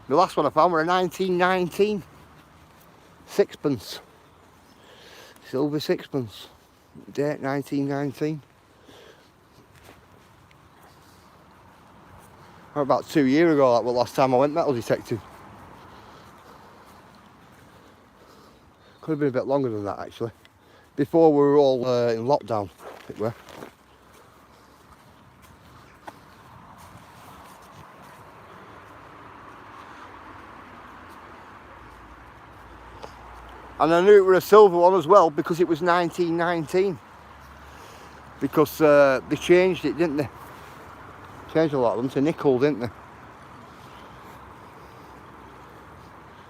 The last one I found were a 1919 sixpence. Silver sixpence. Date 1919. About 2 years ago, that was the last time I went metal detecting. Could have been a bit longer than that, actually. Before we were all in lockdown, I think we were. And I knew it was a silver one as well because it was 1919. Because they changed it, didn't they? Changed a lot of them to nickel, didn't they?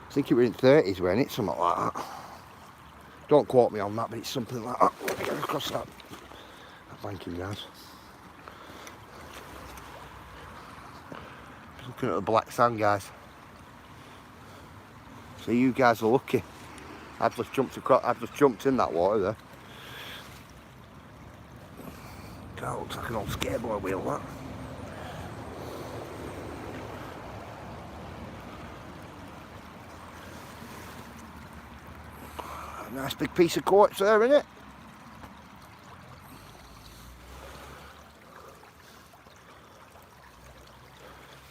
I think it was in 30s, weren't it? Something like that. Don't quote me on that, but it's something like that. Let me get across that banking, guys. Just looking at the black sand, guys. So you guys are lucky. I've just jumped in that water there. God, looks like an old skateboard wheel, that. A nice big piece of quartz there, isn't it?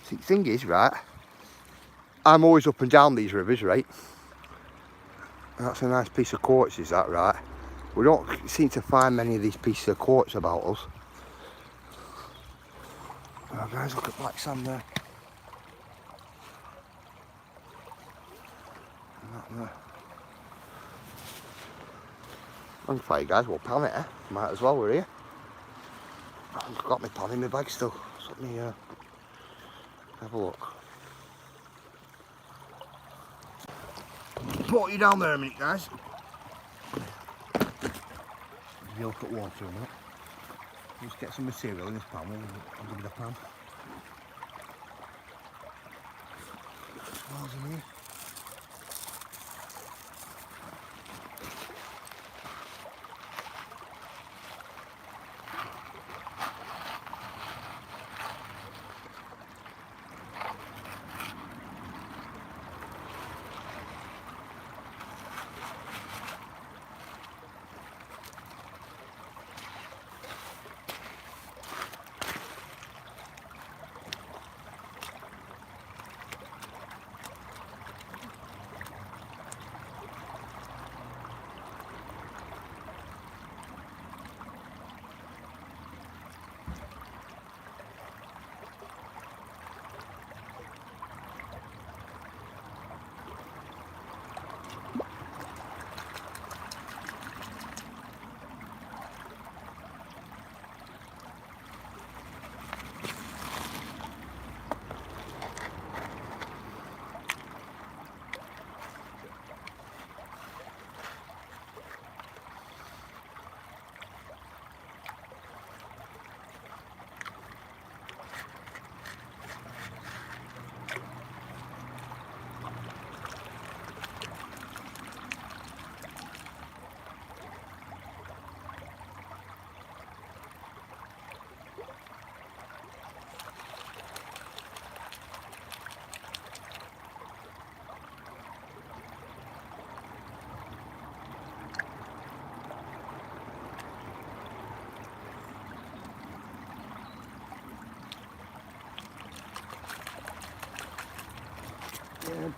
See, the thing is, right, I'm always up and down these rivers, right? That's a nice piece of quartz, is that right? We don't seem to find many of these pieces of quartz about us. Oh, guys, look at black sand there. And that there. I'm fine, guys. We'll pan it, eh? Might as well, we're here. I've got my pan in my bag still. So let me have a look. Put you down there a minute, guys. Give you a look at water a minute. Just get some material in this pan. I'll give you the pan. Smells in here.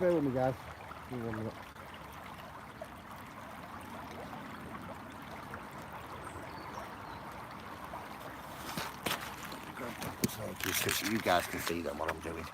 bear with me guys. Give me 1 minute. So you guys can see them what I'm doing.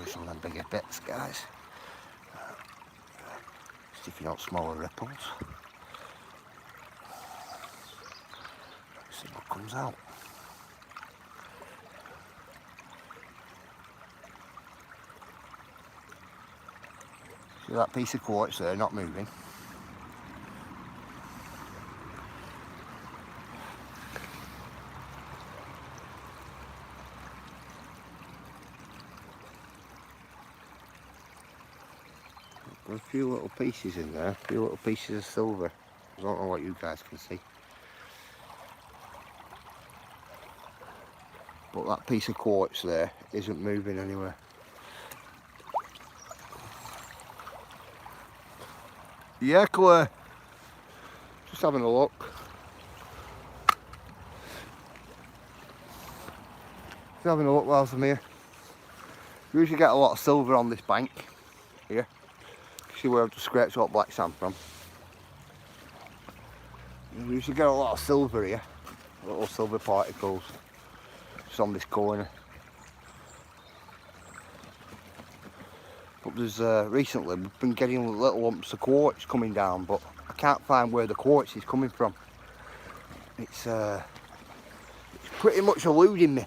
Some of them bigger bits, guys. Sticking out smaller ripples. See what comes out. See that piece of quartz there, not moving. Got a few little pieces in there, a few little pieces of silver. I don't know what you guys can see. But that piece of quartz there isn't moving anywhere. Yeah, Claire. Just having a look. Just having a look whilst I'm here. You usually get a lot of silver on this bank here. See where I've just scraped all black sand from. You usually get a lot of silver here. Little silver particles. Just on this corner. But there's recently we've been getting little lumps of quartz coming down, but I can't find where the quartz is coming from. It's pretty much eluding me.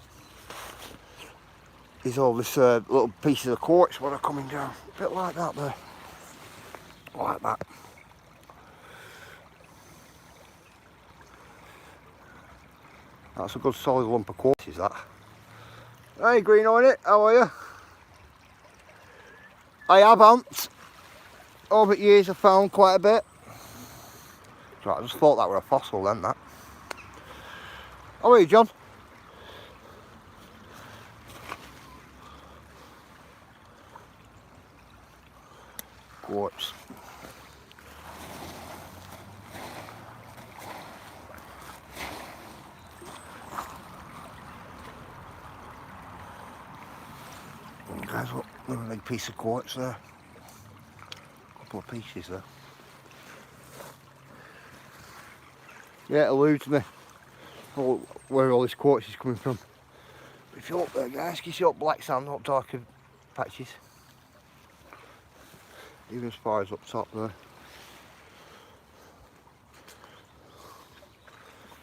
There's all this little pieces of quartz that are coming down, a bit like that there, like that. That's a good solid lump of quartz, is that? Hey, Green on it, how are you? I haven't. Over the years I've found quite a bit. So I just thought that were a fossil then, that. How are you, John? Quartz. And guys, look, another big piece of quartz there. A couple of pieces there. Yeah, it eludes me. Oh, where all this quartz is coming from. If you look there, guys, you see up black sand, up darker patches. Even as far as up top there.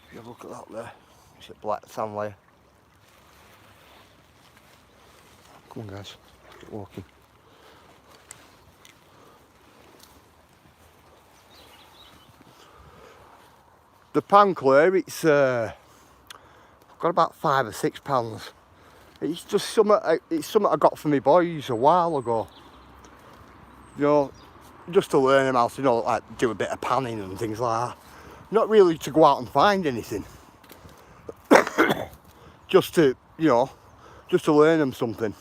If you look at that there, it's a black sand layer. Come on guys, get walking. The pan clear, it's got about £5 or £6. It's just something I got for my boys a while ago. You know, just to learn them how to, you know, like do a bit of panning and things like that. Not really to go out and find anything. Just to, you know, just to learn them something.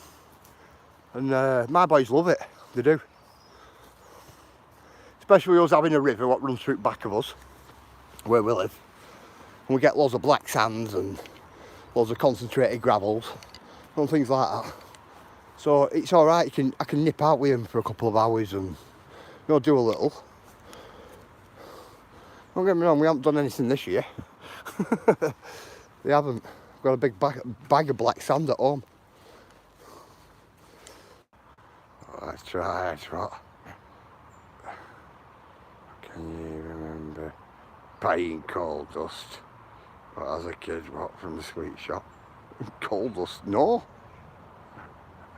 And my boys love it, they do. Especially us having a river what runs through the back of us, where we live. And we get loads of black sands and loads of concentrated gravels and things like that. So it's alright, I can nip out with him for a couple of hours and, you know, do a little. Don't get me wrong, we haven't done anything this year. We haven't. We've got a big bag of black sand at home. That's right, that's right. Can you remember buying coal dust? But as a kid, what, from the sweet shop? Coal dust? No.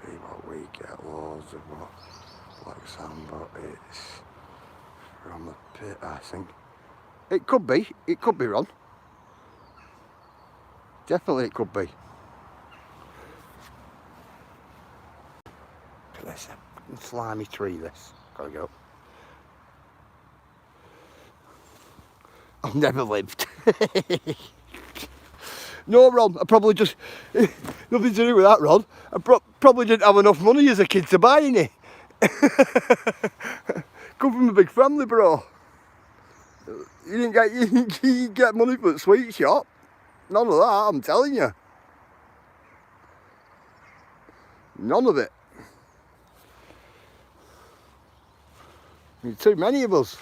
What we get loads of what? Black sand, but it's from the pit, I think. It could be wrong. Definitely it could be. Look at this, a slimy tree this. Gotta go. I've never lived. No, Ron, I probably just... nothing to do with that, Ron. I probably didn't have enough money as a kid to buy any. Come from a big family, bro. You didn't get money for the sweet shop. None of that, I'm telling you. None of it. There's too many of us.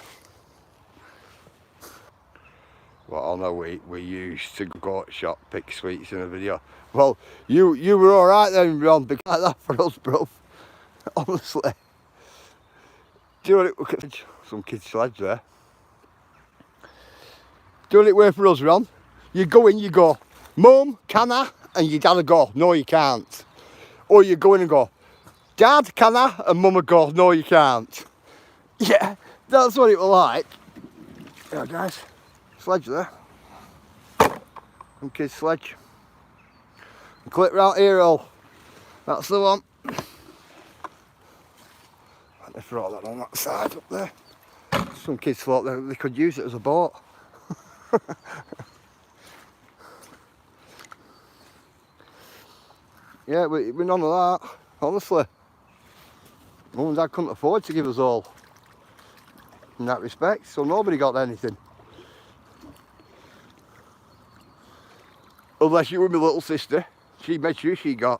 Well, I know we used to go to shop, pick sweets in a video. Well, you were alright then, Ron, because like that for us, bro. Honestly. Do you know what it... Some kids' sledge there. Do it way for us, Ron. You go in, you go, Mum, can I? And your dad will go, no, you can't. Or you go in and go, Dad, can I? And Mum will go, no, you can't. Yeah, that's what it was like. Yeah, guys, sledge there. Some kids' sledge. And clip round here, all. That's the one. Let me throw that on that side up there. Some kids thought they could use it as a boat. Yeah, we're none of that, honestly. Mum and Dad couldn't afford to give us all in that respect, so nobody got anything. Unless you were my little sister, she made sure she got.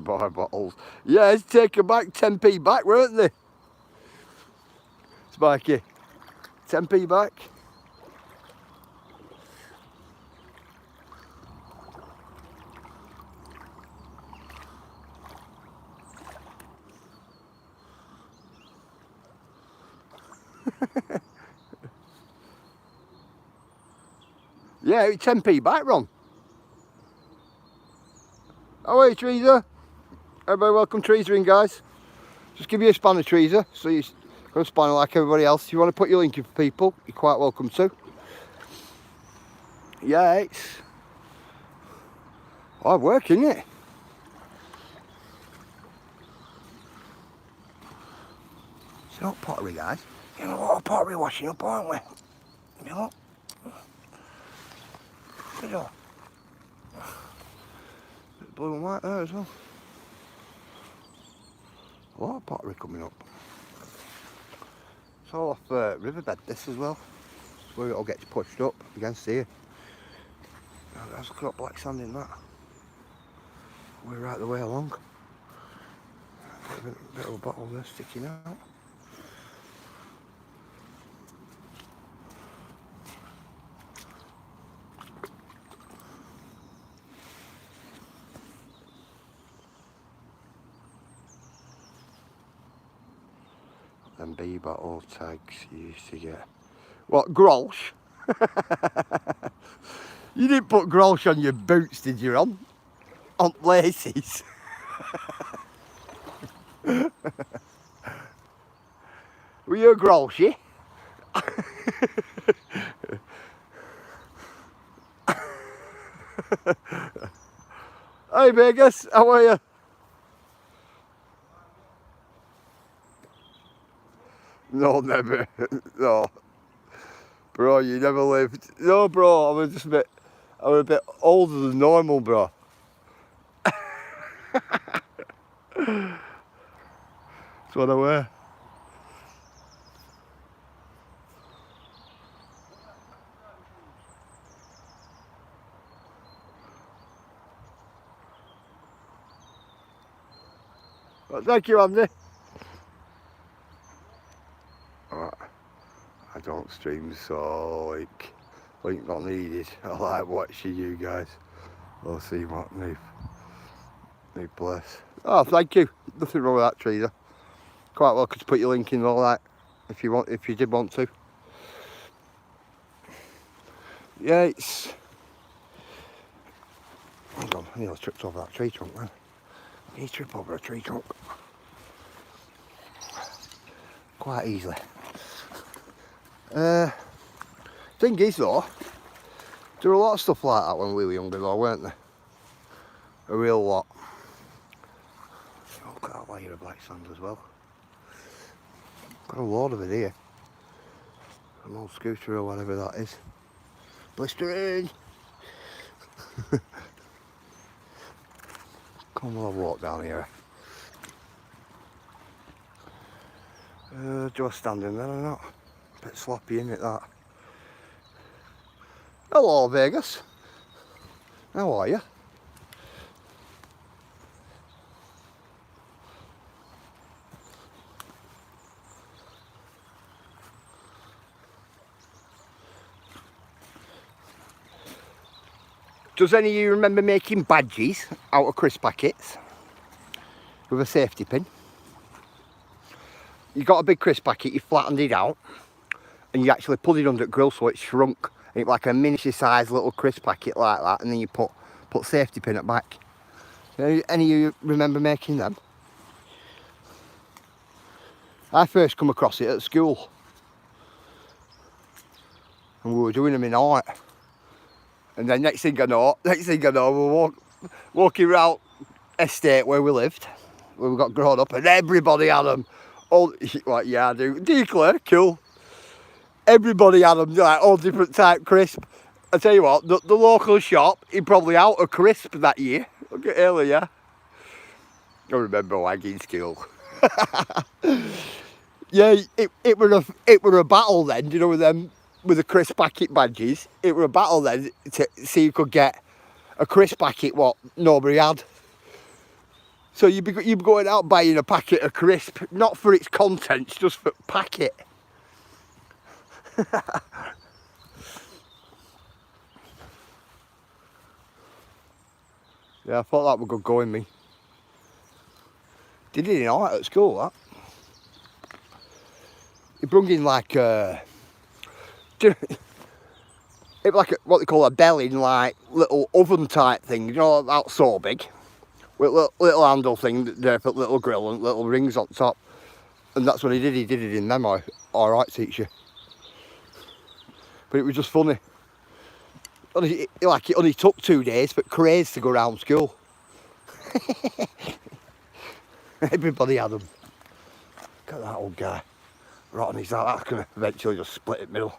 Buy bottles. Yeah, it's taken back 10p back, weren't they? Spikey, 10p back. Yeah, it's 10p back, Ron. How are you, Teresa? Everybody welcome Teresa in, guys. Just give you a spanner, Teresa, so you're going to spanner like everybody else. If you want to put your link in for people, you're quite welcome to. Yeah, it's hard work, isn't it? It's not pottery, guys. You know what, pottery washing up, aren't we? You know. You know. Bit of blue and white there as well. A lot of pottery coming up. It's all off riverbed, this as well. It's where it all gets pushed up against here. There's a crop black sand in that. We're right the way along. Bit of a bottle there sticking out. Them bee bottle tags you used to get. What, Grolsch? You didn't put Grolsch on your boots, did you, Ron? On laces? Were you a Grolschy? Hey Vegas, how are you? No, never. No. Bro, you never lived. No, bro, I was a bit older than normal, bro. That's what I wear. Well, thank you, Andy. I don't stream, so like, link not needed. I like watching you guys. I'll see what new place. Oh, thank you. Nothing wrong with that, Teresa. Quite welcome to put your link in and all that if you did want to. Yeah, it's. Hang on, I nearly tripped over that tree trunk then. I need to trip over a tree trunk. Quite easily. Thing is though, there were a lot of stuff like that when we were younger though, weren't there? A real lot. Oh, got a layer of black sand as well. Got a load of it here. An old scooter or whatever that is. Blistering! Come on, we'll walk down here. Do I stand in there or not? A bit sloppy, isn't it, that? Hello, Vegas. How are you? Does any of you remember making badges out of crisp packets with a safety pin? You got a big crisp packet, you flattened it out, and you actually put it under the grill so it shrunk, and it like a miniature sized little crisp packet like that, and then you put safety pin at the back. Any of you remember making them? I first come across it at school, and we were doing them in art. And then next thing I know, we're walking around estate where we lived, where we got grown up, and everybody had them. All, like, yeah, I do. Do you, Claire? Cool. Everybody had them, like all different type crisp. I tell you what, the local shop, he probably out of crisp that year. Look at earlier. I remember wagging school. Yeah, it were a battle then, you know, with them. With the crisp packet badges, it were a battle then to see who could get a crisp packet what nobody had. So you'd be going out buying a packet of crisp, not for its contents, just for packet. Yeah, I thought that would good going, me. Did it in art at school, that. He brung in like it like what they call a belling, like little oven type thing, you know, about so big, with little handle thing there for little grill and little rings on top, and that's what he did it in them. All right, teacher. But it was just funny. It only took 2 days for craze to go around school. Everybody had them. Look at that old guy. Right on his out, that's going to eventually just split it middle.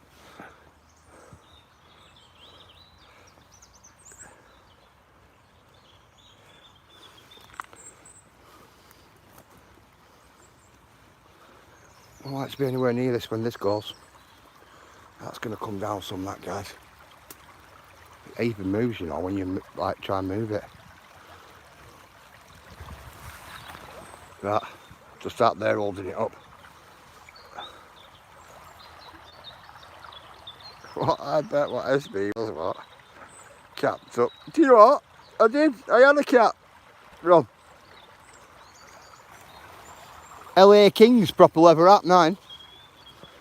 I don't like to be anywhere near this when this goes. That's going to come down some, that, guys. It even moves, you know, when you like try and move it. Right, just out there holding it up. What, I bet what SB was what? Capped up. Do you know what? I did. I had a cap. Ron. LA Kings proper leather up 9.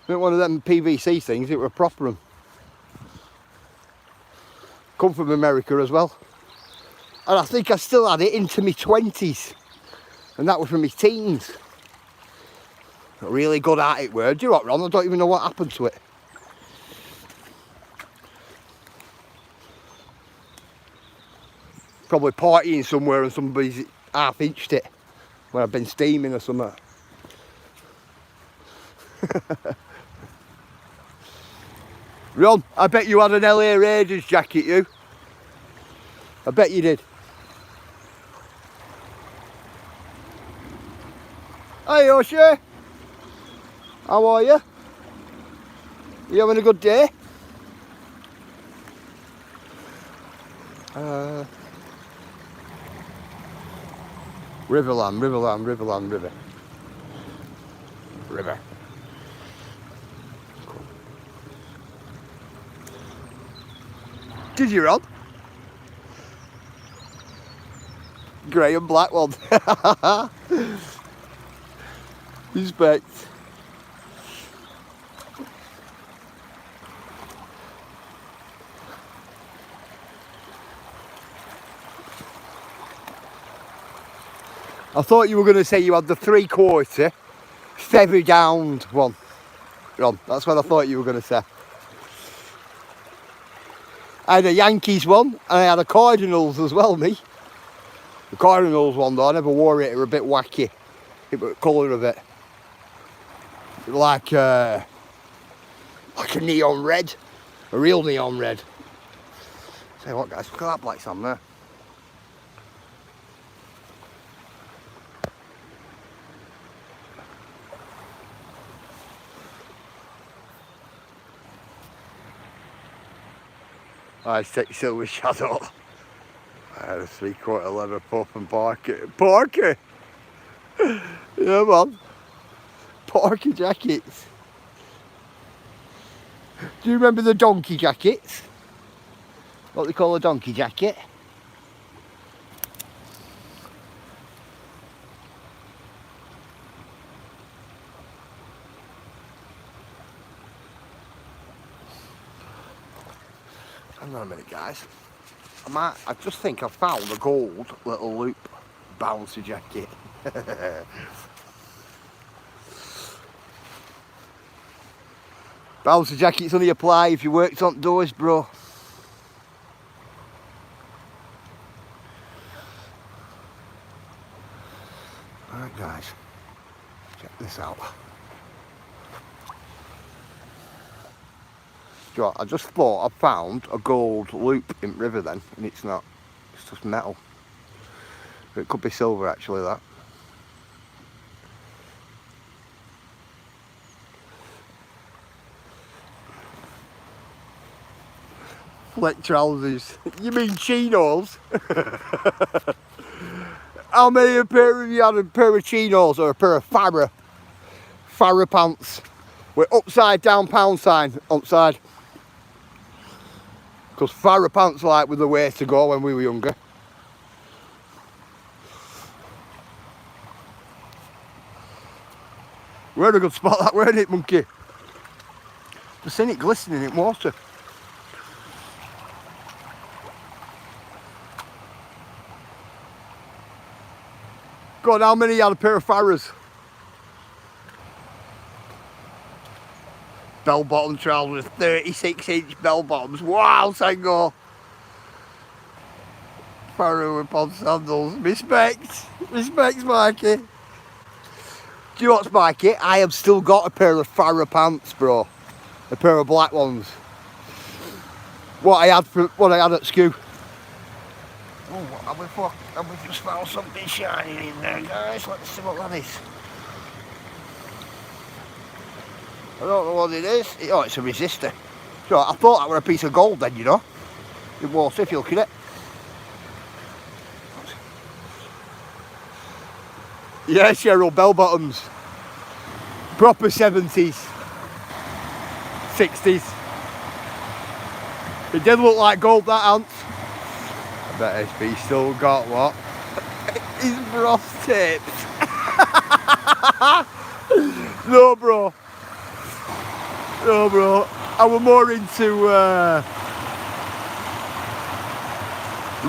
Not one of them PVC things, it were a proper one. Come from America as well. And I think I still had it into my 20s. And that was from my teens. Really good at it were. Do you know what, Ron? I don't even know what happened to it. Probably partying somewhere and somebody's half-inched it when I've been steaming or something. Ron, I bet you had an LA Raiders jacket, you. I bet you did. Hi, O'Shea. How are you? You having a good day? Riverland. River. Did you, Rob? Grey and black one. Respect. I thought you were going to say you had the 3/4 feather downed one. Ron, that's what I thought you were going to say. I had a Yankees one and I had a Cardinals as well, me. The Cardinals one though, I never wore it, it was a bit wacky. It was the colour of it. It was like, Like a neon red. A real neon red. Tell you what guys, look at that black sand there. I take silver shadow. I had a 3/4 leather pup and Porky. Porky! Yeah man. Porky jackets. Do you remember the donkey jackets? What they call a donkey jacket? Hang on a minute guys. I just think I found a gold little loop bouncy jacket. Bouncy jackets only apply if you worked on doors, bro. Alright guys, check this out. Do you know what, I just thought I found a gold loop in the river then, and it's not. It's just metal. But it could be silver actually, that. Wet trousers. You mean chinos? How many a pair of you had a pair of chinos or a pair of Farrah pants with upside down pound sign upside? Because Farrah pants like were the way to go when we were younger. We had a good spot that, weren't it, monkey? I've seen it glistening in water. God, how many had a pair of Farrahs? Bell-bottom trousers, 36-inch bell-bottoms. Wow, Tango! Farrah with pod sandals. Respect! Respect, Mikey! Do you know what's, Mikey? I have still got a pair of Farrah pants, bro. A pair of black ones. What I had at school. Oh, have we just found something shiny in there, guys? Let's see what that is. I don't know what it is. Oh, it's a resistor. So I thought that were a piece of gold then, you know. In water, if you look at it. Yeah, Cheryl, bell bottoms. Proper 70s. 60s. It did look like gold, that ant. I bet SB still got what? His bros tips. No, bro. No, bro. I was more into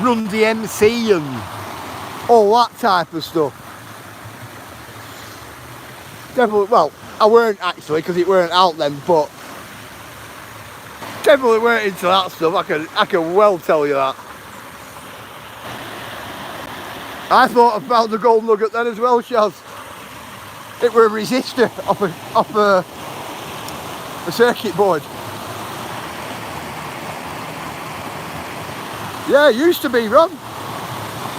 Run DMC and all that type of stuff. Definitely, well, I weren't actually because it weren't out then, but definitely weren't into that stuff. I can well tell you that. I thought I found the gold nugget then as well, Shaz. It were a resistor off a circuit board. Yeah, it used to be, Ron.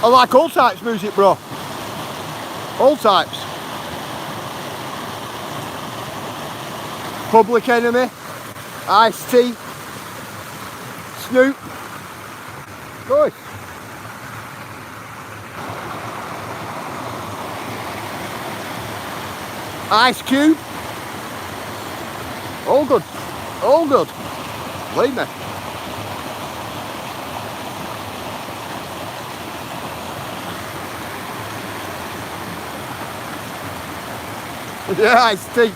I like all types of music, bro. All types. Public Enemy, Ice-T, Snoop. Good. Ice Cube. All good. All good. Believe me. Yeah, Ice-T.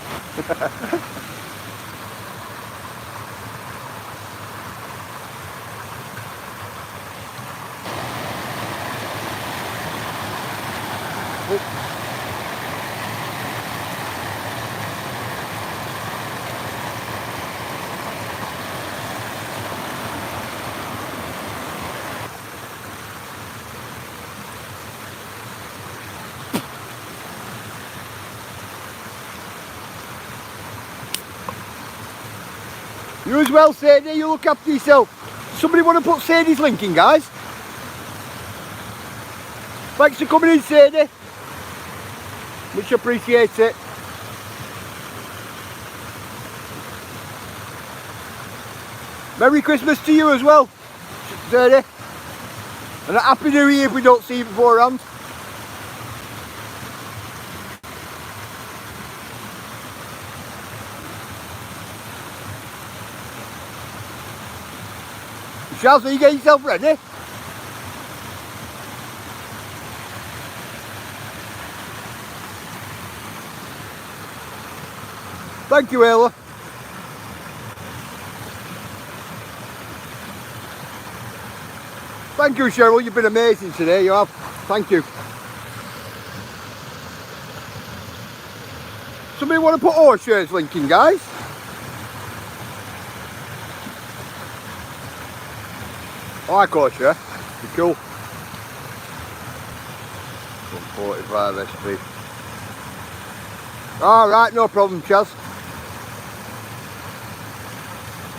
You as well, Sadie, you look after yourself. Somebody want to put Sadie's link in, guys? Thanks for coming in, Sadie. Much appreciate it. Merry Christmas to you as well, Sadie. And a Happy New Year if we don't see you beforehand. Charles, are you getting yourself ready? Thank you, Ayla. Thank you, Cheryl. You've been amazing today. You have. Thank you. Somebody want to put O'Shea's link in, guys? I like O'Shea. Be cool. 145 SP. Alright, no problem, Chaz.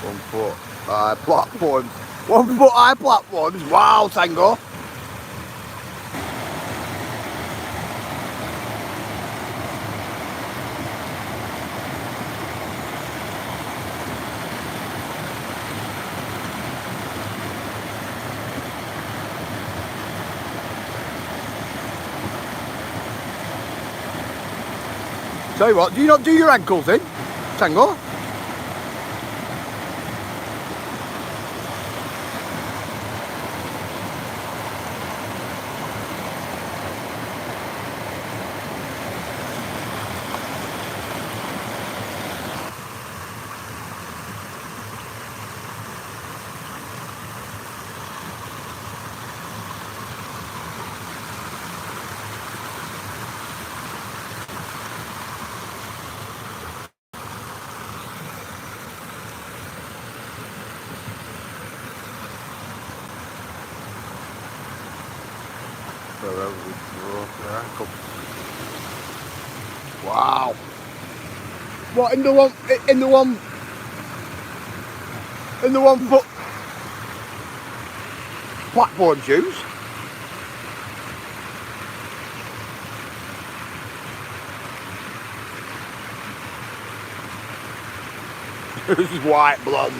1 foot high platforms. 1 foot high platforms. Wow, Tango. Tell you what, do you not do your ankles in, Tango? Wow. What, in the 1 foot platform shoes? This is white blonde.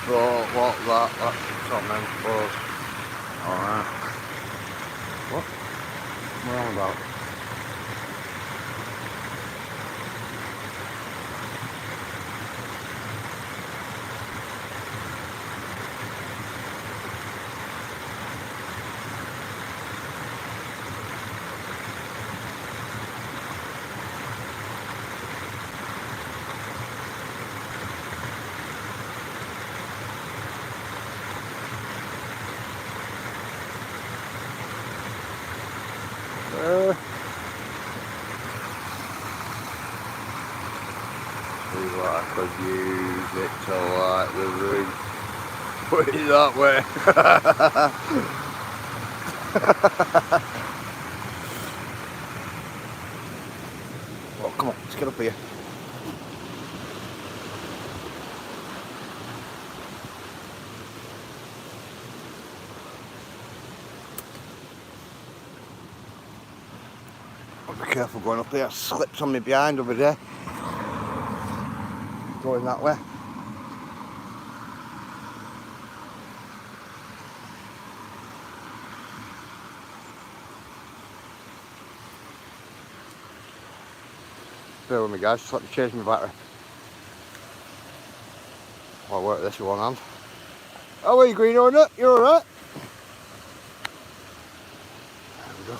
So what's that? That's something, I suppose. Alright. What? What am I on about? See what I could use it to light the room. Put it that way. Oh, come on, let's get up here. Be careful going up here. I slipped on me behind over there. Going that way. Bear with me, guys, just let me change my battery. I'll work this with one hand. How are you, Green Owner? You alright? There we go.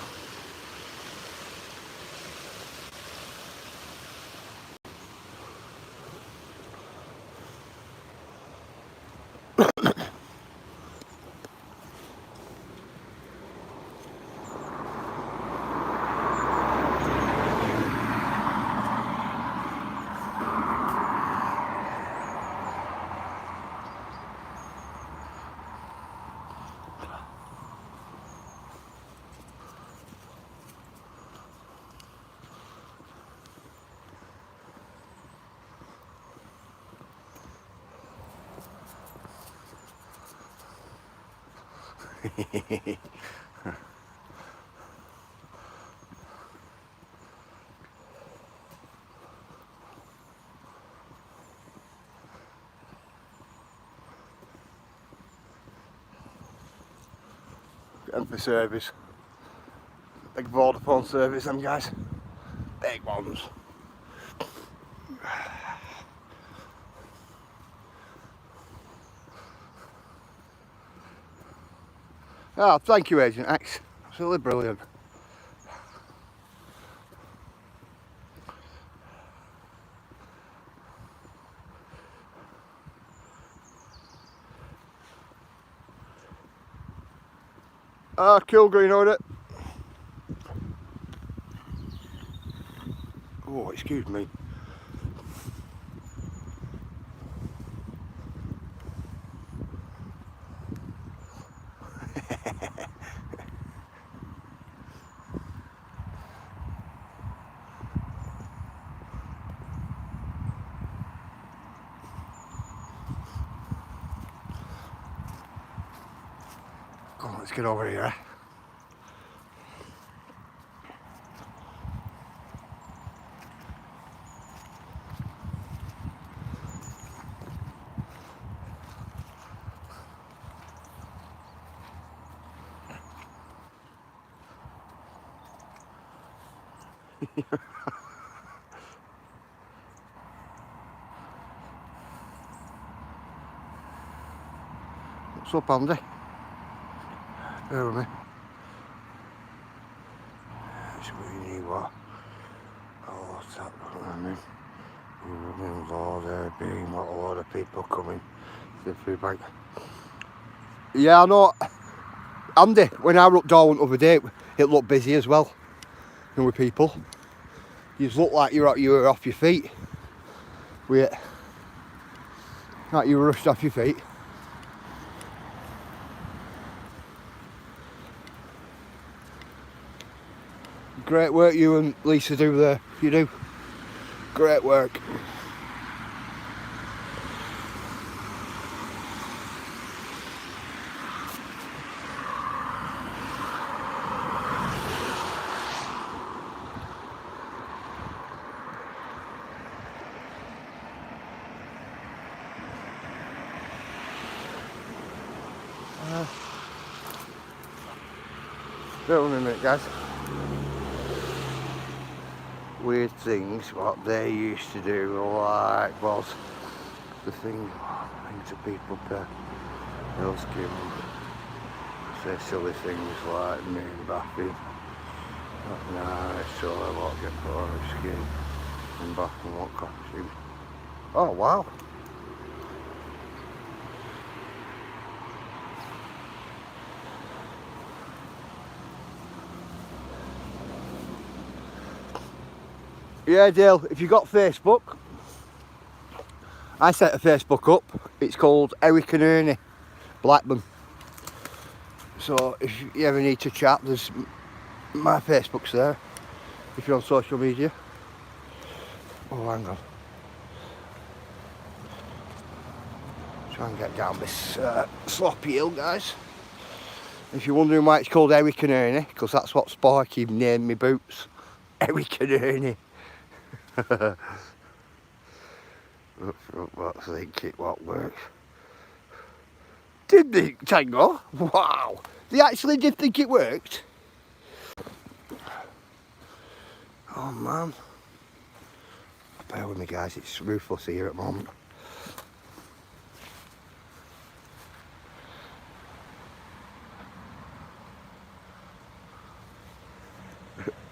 Getting for service. Big Vodafone service, them guys. Big ones. Oh, thank you, Agent X. Absolutely brilliant. Ah, cool green on it. Oh, excuse me. Come on, let's get over here. What's up, Andy? Bear with me. That's what you need, what? Oh, what's that? Lord, there being what a lot of people coming to the food bank. Yeah, I know. Andy, when I were up Darwin the other day, it looked busy as well. And with people. You just looked like you were off your feet. Wait. Like you were rushed off your feet. Great work you and Lisa do there. You do. Great work. Bear with me a minute, guys. Weird things what they used to do, like was the things that people pay those give them. Say silly things like moon bathing. Nah, it's all a lot get put on the skin and bath and what costume. Oh wow. Yeah, Dale, if you got Facebook, I set a Facebook up. It's called Eric and Ernie Blackburn. So if you ever need to chat, there's my Facebook's there. If you're on social media. Oh, hang on. Try and get down this sloppy hill, guys. If you're wondering why it's called Eric and Ernie, because that's what Sparky named me boots. Eric and Ernie. What think it what works? Did they, Tango? Wow! They actually did think it worked? Oh man. Bear with me guys, it's ruthless here at the moment.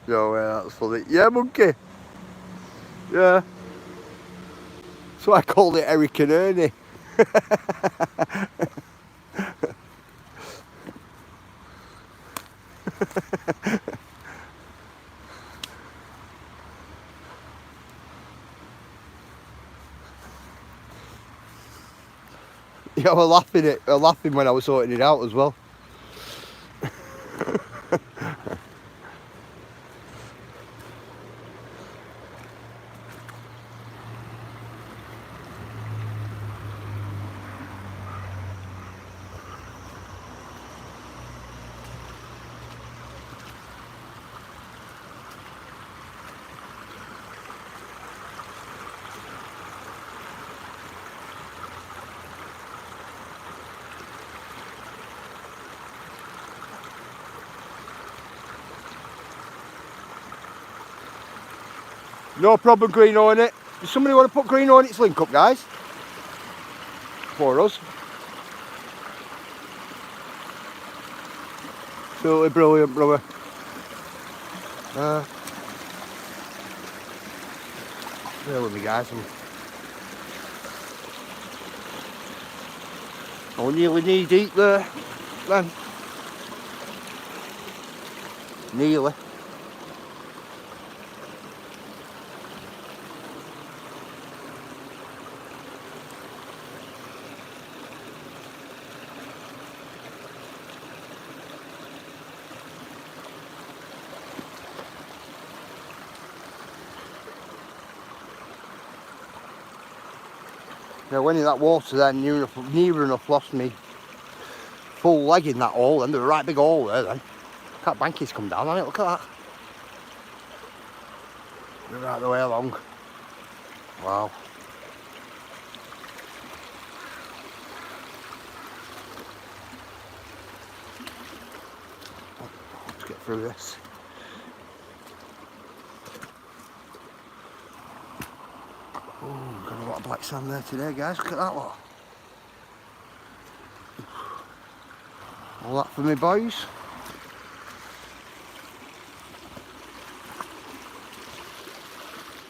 No way, that's funny. Yeah, monkey. Yeah. So I called it Eric and Ernie. Yeah, we're laughing when I was sorting it out as well. No problem, Greeno in it. Does somebody want to put Greeno in its link up, guys? For us. Absolutely brilliant, brother. Bear with me, guys. I'm nearly knee deep there, then. Nearly. Now, when in that water there, near enough lost me full leg in that hole, and there was a right big hole there then. That banky's come down on it, look at that. They're right the way along. Wow. Let's get through this. Oh, got a lot of black sand there today, guys. Look at that lot. All that for me, boys.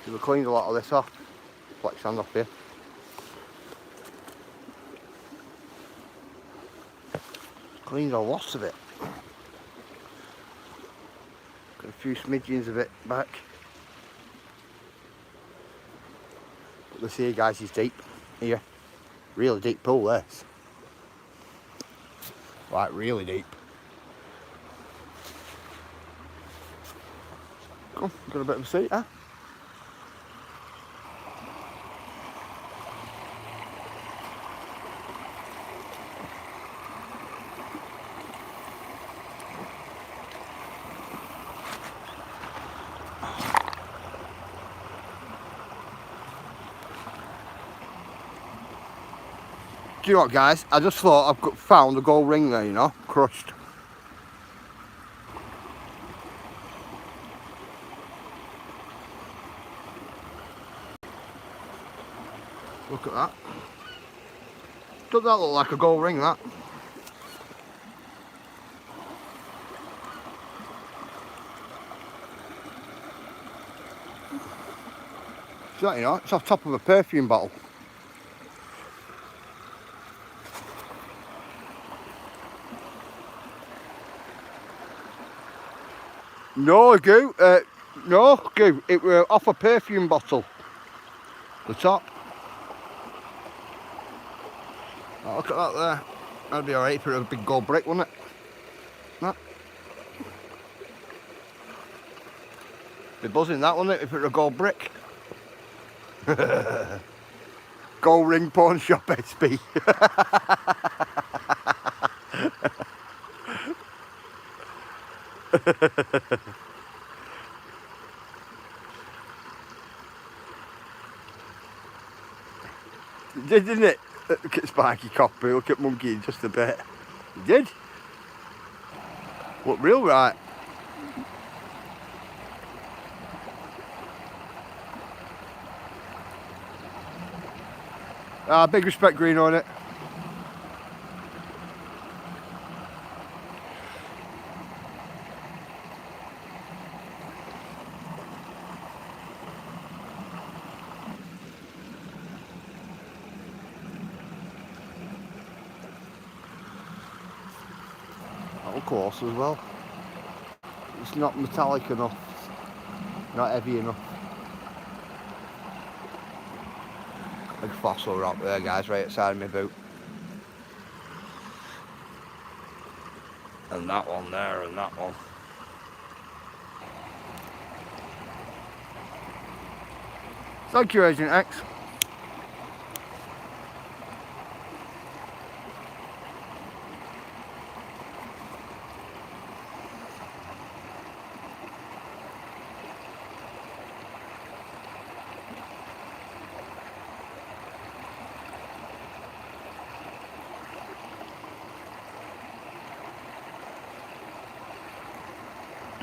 We've cleaned a lot of this off. Black sand off here. Cleaned a lot of it. Got a few smidgens of it back. But this here, guys, is deep. Here. Really deep pool, this. Like, really deep. Come, got a bit of a seat, huh? Do you know what, guys? I just thought I've found a gold ring there, you know, crushed. Look at that. Doesn't that look like a gold ring, that? See that, you know? It's off top of a perfume bottle. No, Goo. No, Goo. It were off a perfume bottle. The top. Oh, look at that there. That'd be alright for a big gold brick, wouldn't it? That. Be buzzing that, wouldn't it, if it were a gold brick? Gold ring pawn shop SB. It did, didn't it? Look at Spiky Copper, look at Monkey just a bit. It did. Look real right. Big respect, Green, on it. That'll course as well. It's not metallic enough, not heavy enough. Big fossil rock there, guys, right outside of my boot. And that one there, and that one. Thank you, Agent X.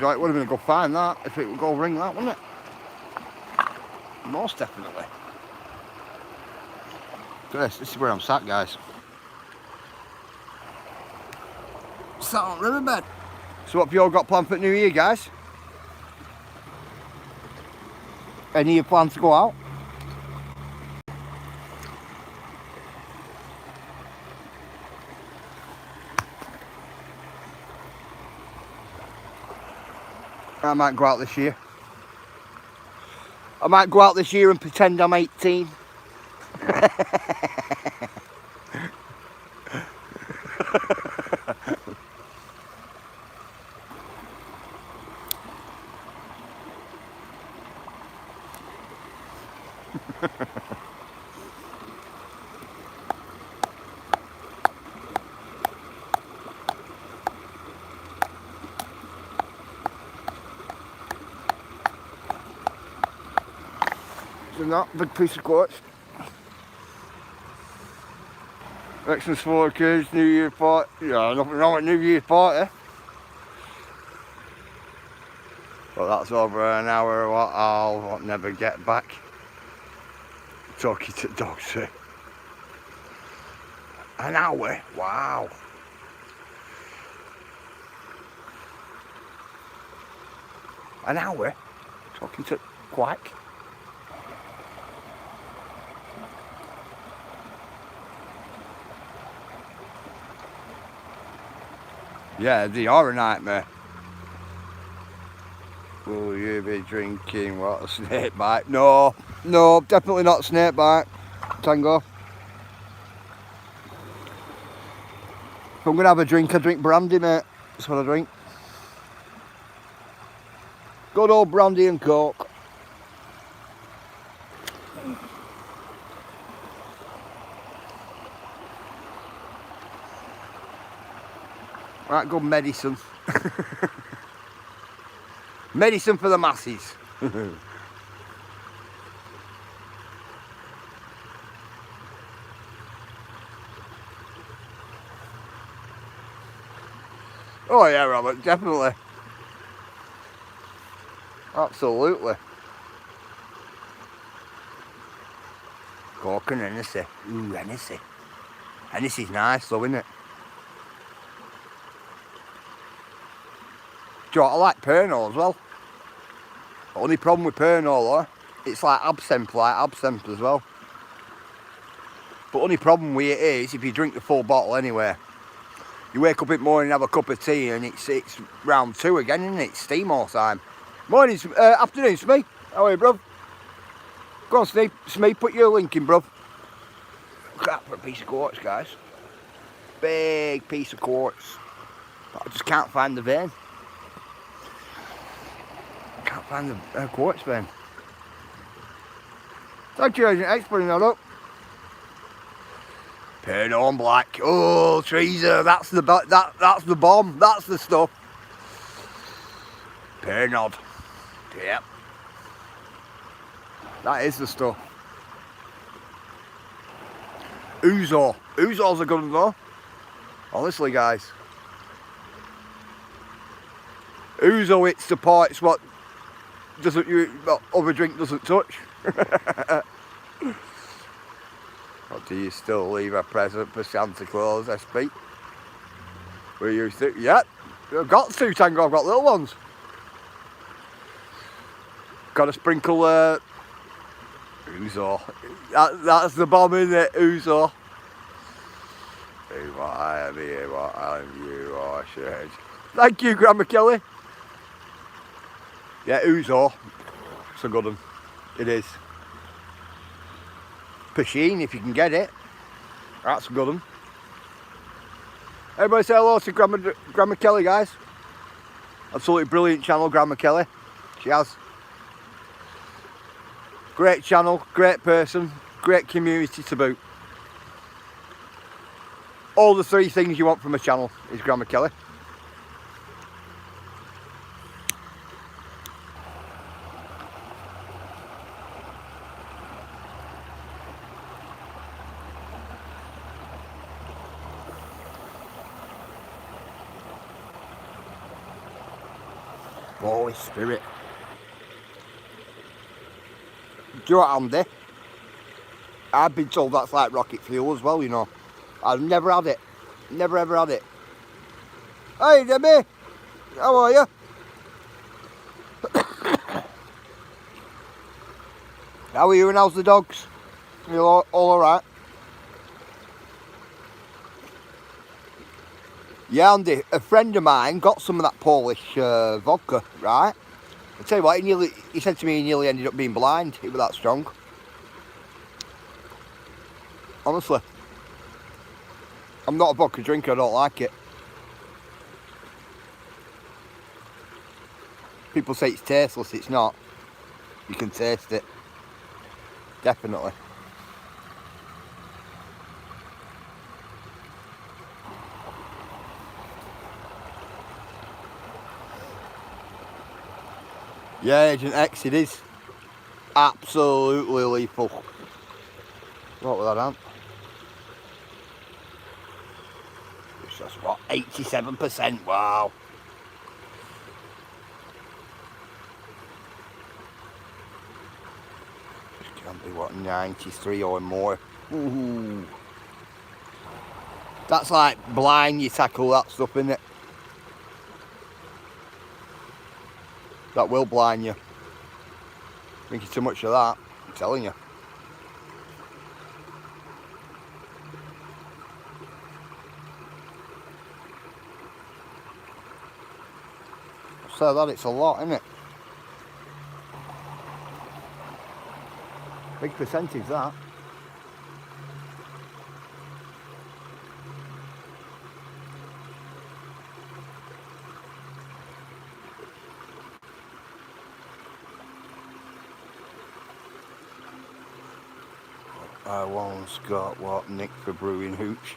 Right, would have been a good find that if it would go ring that, wouldn't it? Most definitely. This is where I'm sat, guys. Sat on riverbed. So what have you all got planned for New Year, guys? Any of you plan to go out? I might go out this year. I might go out this year and pretend I'm 18. So that big piece of quartz. Xmas for kids, New Year party. Yeah, nothing wrong with New Year's party. But that's over an hour what I'll never get back. Talking to dogs. An hour? Wow. An hour? Talking to quack. Yeah, they are a nightmare. Will you be drinking what, a snake bite? No, no, definitely not snake bite. Tango. If I'm gonna have a drink, I drink brandy, mate. That's what I drink. Good old brandy and coke. Right, good medicine. Medicine for the masses. Oh yeah, Robert, definitely. Absolutely. Coke and Hennessy. Ooh, Hennessy. Hennessy's nice though, isn't it? Do you know what, I like Pernod as well. The only problem with Pernod though, it's like absinthe as well. But only problem with it is, if you drink the full bottle anyway, you wake up in the morning and have a cup of tea and it's round 2 again, isn't it? It's steam all time. Morning, afternoon, Smee. How are you, bruv? Go on, Steve. Smee, put your link in, bruv. Look at that for a piece of quartz, guys. Big piece of quartz. But I just can't find the vein. Can't find the quartz vein. Thank you, Agent X, putting that up. Pernod Black. Oh, Teresa, that's the bomb. That's the stuff. Pernod. Yep. That is the stuff. Ouzo. Ouzo's a good one though. Honestly, guys. Ouzo, it's the part. It's what other drink doesn't touch. Or do you still leave a present for Santa Claus, SP? We used to. Yep. I've got 2 Tango. I've got little ones. Got to sprinkle Ouzo. That's the bomb, isn't it? Ouzo. What I am here, what I am you are shared. Thank you, Grandma Kelly. Yeah, Ouzo. It's a good one. It is. Pasheen, if you can get it. That's a good one. Everybody say hello to Grandma Kelly, guys. Absolutely brilliant channel, Grandma Kelly. She has. Great channel, great person, great community to boot. All the 3 things you want from a channel is Grandma Kelly. Holy Spirit. you know what, Andy? I've been told that's like rocket fuel as well, you know. I've never had it. Never ever had it. Hey, Debbie! How are you? How are you and how's the dogs? You all alright? Yeah, Andy, a friend of mine got some of that Polish vodka, right? I tell you what, he said to me he nearly ended up being blind. It was that strong. Honestly. I'm not a vodka drinker, I don't like it. People say it's tasteless, it's not. You can taste it. Definitely. Yeah, Agent X, it is. Absolutely lethal. What was that, Ant? It's just what, 87%, wow. It can be what, 93 or more. Ooh. That's like blind, you tackle that stuff, isn't it? That will blind you. Drinking too much of that, I'm telling you. So that it's a lot, isn't it? Big percentage that. I once got what Nick for brewing hooch.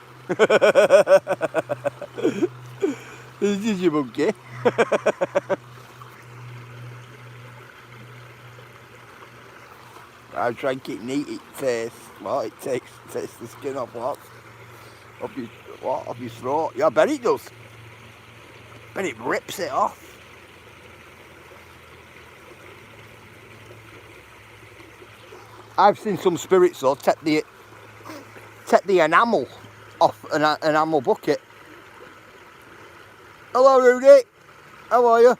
This is your monkey. I drank it neat, it tastes, well, it takes the skin off what? Off your throat. Yeah, I bet it does. Bet it rips it off. I've seen some spirits though take the enamel off an enamel bucket. Hello Rudy, how are you?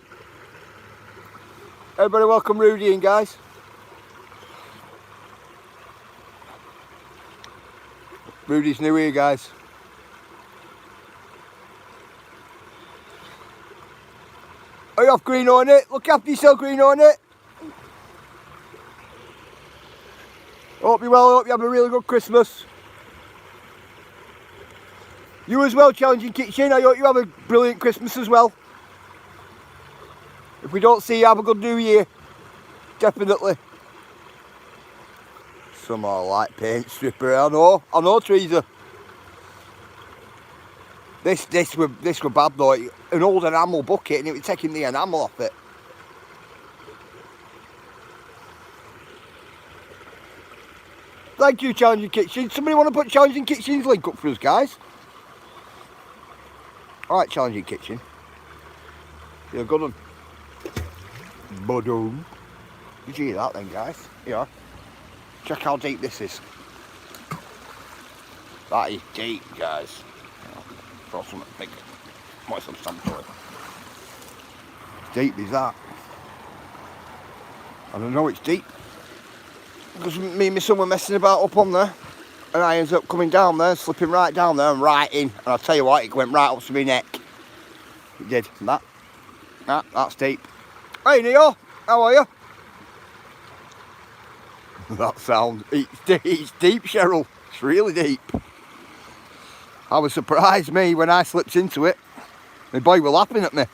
Everybody welcome Rudy in, guys. Rudy's new here, guys. Are you off green on it? Look after yourself, green on it. Hope you're well, hope you have a really good Christmas. You as well, Challenging Kitchen. I hope you have a brilliant Christmas as well. If we don't see you, have a good New Year. Definitely. Some more light paint stripper. I know, Teresa. This were bad though. An old enamel bucket, and it was taking the enamel off it. Thank you, Challenging Kitchen. Somebody want to put Challenging Kitchen's link up for us, guys? Alright, Challenging Kitchen. You're a good one. Boom. Did you hear that then, guys? Yeah. Check how deep this is. That is deep, guys. Throw something big. Might some sand to it. Deep is that? I don't know, it's deep. Because me and my son were messing about up on there, and I ended up coming down there, slipping right down there and right in. And I'll tell you what, it went right up to my neck. It did. That's deep. Hey Neil, how are you? That sound, it's deep, Cheryl. It's really deep. I was surprised, me, when I slipped into it. My boy were laughing at me.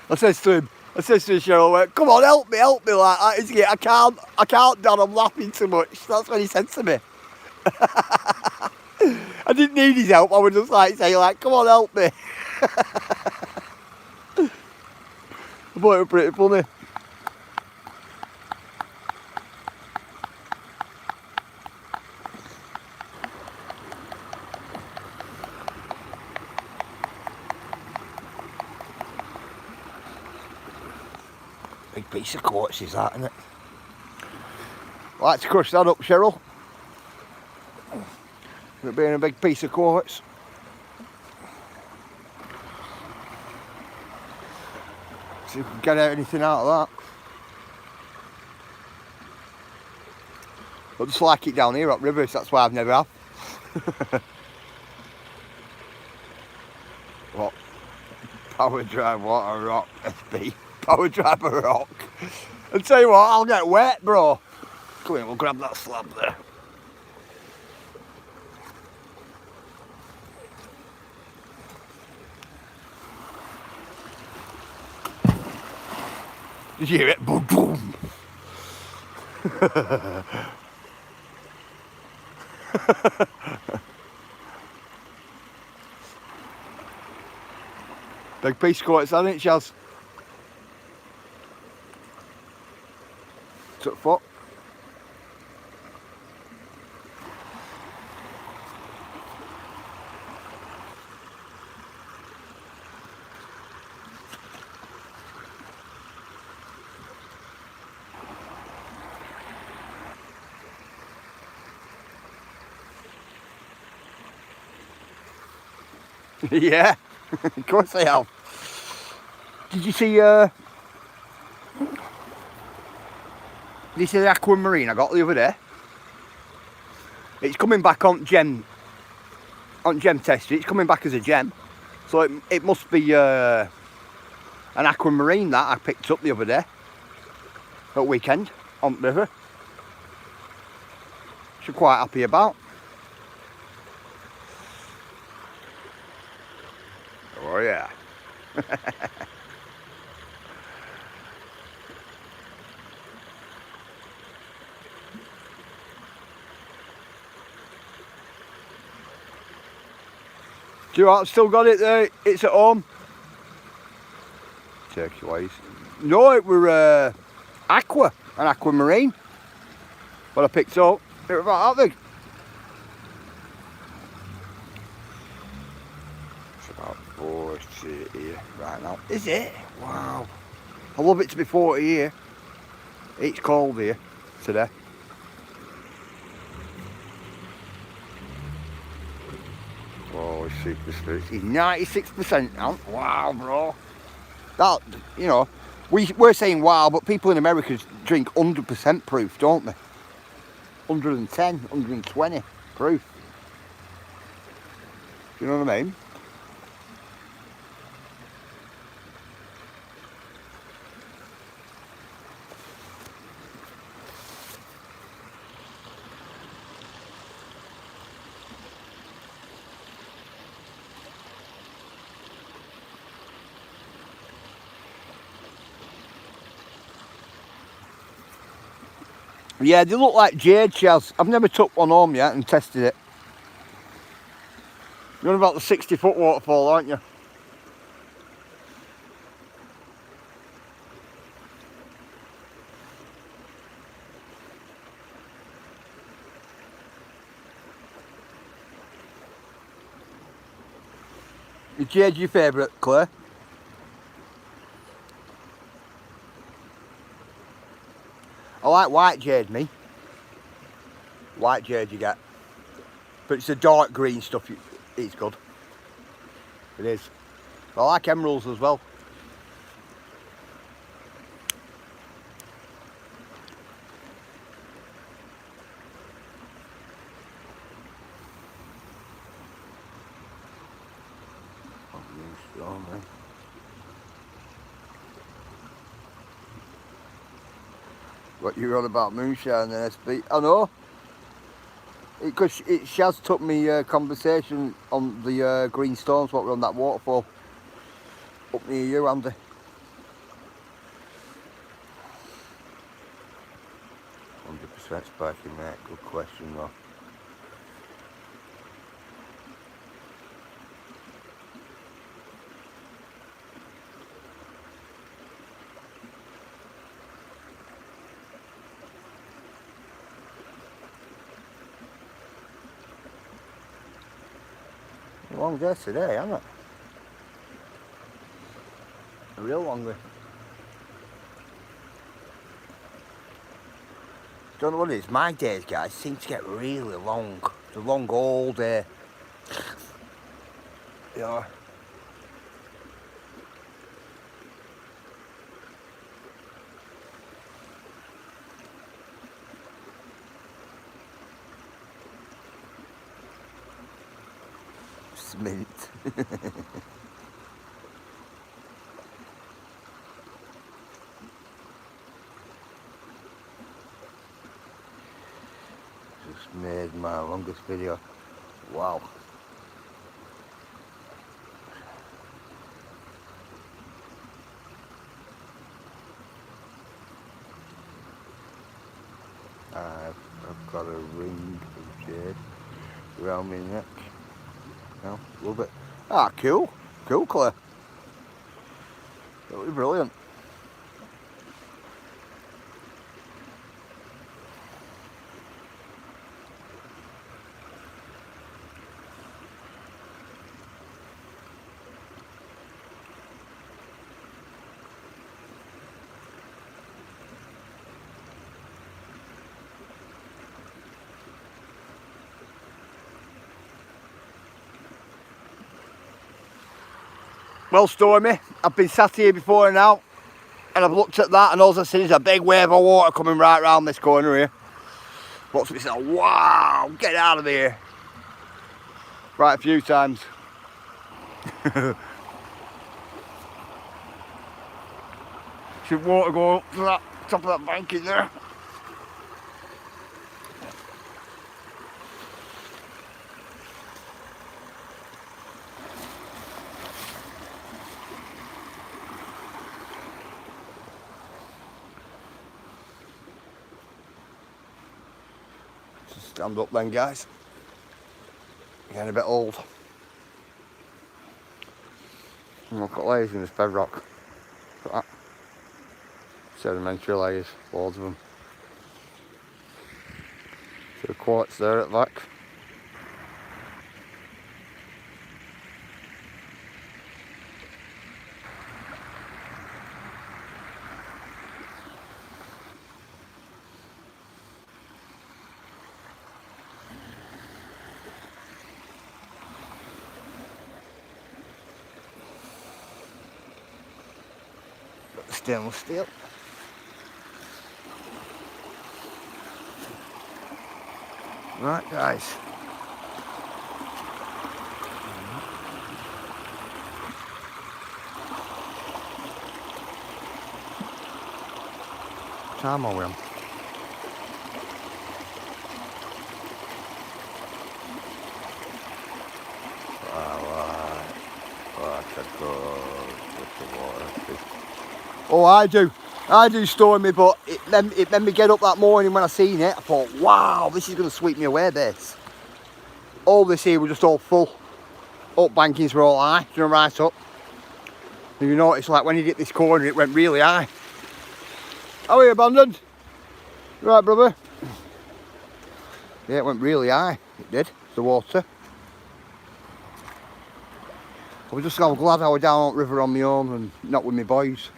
I says to Cheryl, come on, help me like that. I can't, Dad, I'm laughing too much. That's what he said to me. I didn't need his help, I would just like say, like, come on, help me. I thought it was pretty funny. Big piece of quartz is that, isn't it? Like to crush that up, Cheryl. It being a big piece of quartz. See if we can get anything out of that. But just like it down here at Rivers, that's why I've never have. What? Power drive, what a rock, SB. Power drive a rock. And tell you what, I'll get wet, bro. Come in, we'll grab that slab there. Did you hear it? Boom, boom. Big piece of quartz, hasn't it, Chaz? Took foot. Yeah, of course they have. Did you see the aquamarine I got the other day? It's coming back on gem tester. It's coming back as a gem, so it must be an aquamarine that I picked up the other day at weekend on the river. Which I'm quite happy about. Oh yeah. Do you know what? I've still got it there. It's at home. Turquoise. No, it were an aquamarine. What I picked up. It was about that big. It's about 40 here right now. Is it? Wow. I love it to be 40 here. It's cold here today. Oh, super spirits. He's 96% now. Wow, bro. That, you know, we're saying wow, but people in America drink 100% proof, don't they? 110, 120 proof. Do you know what I mean? Yeah, they look like jade shells. I've never took one home yet and tested it. You're on about the 60-foot waterfall, aren't you? Is jade your favourite, Claire? I like white jade, me. White jade you get. But it's the dark green stuff, it's good. It is. I like emeralds as well. What you're on about moonshine and SB? I know. Because Shaz took me conversation on the green stones, what were on that waterfall. Up near you, Andy. %, spiking mate, good question though. A long day today, hasn't it? A real long day. Don't know what it is. My days, guys, seem to get really long. They're long all day. Yeah. Mint. Just made my longest video. Wow. I've got a ring of jade around my neck. No, love it. Ah, cool. Cool colour. That was brilliant. Well, Stormy, I've been sat here before now, and I've looked at that, and all I've seen is a big wave of water coming right round this corner here. What's it say? Wow, get out of here. Right, a few times. Should water go up to that top of that bank in there? Stand up then, guys. Getting a bit old. Look at layers in this bedrock. Look at that. Sedimentary layers, loads of them. So the quartz there at the back. Stainless steel. Right, guys. Time are we on? Oh, I do Stormy, but it made me get up that morning when I seen it. I thought, wow, this is going to sweep me away, this. All this here was just all full. Up bankings were all high, you know, right up. And you notice, like, when you hit this corner, it went really high. How are you, abandoned? You right, brother? Yeah, it went really high. It did, the water. I was just so glad I was down on the river on my own and not with my boys.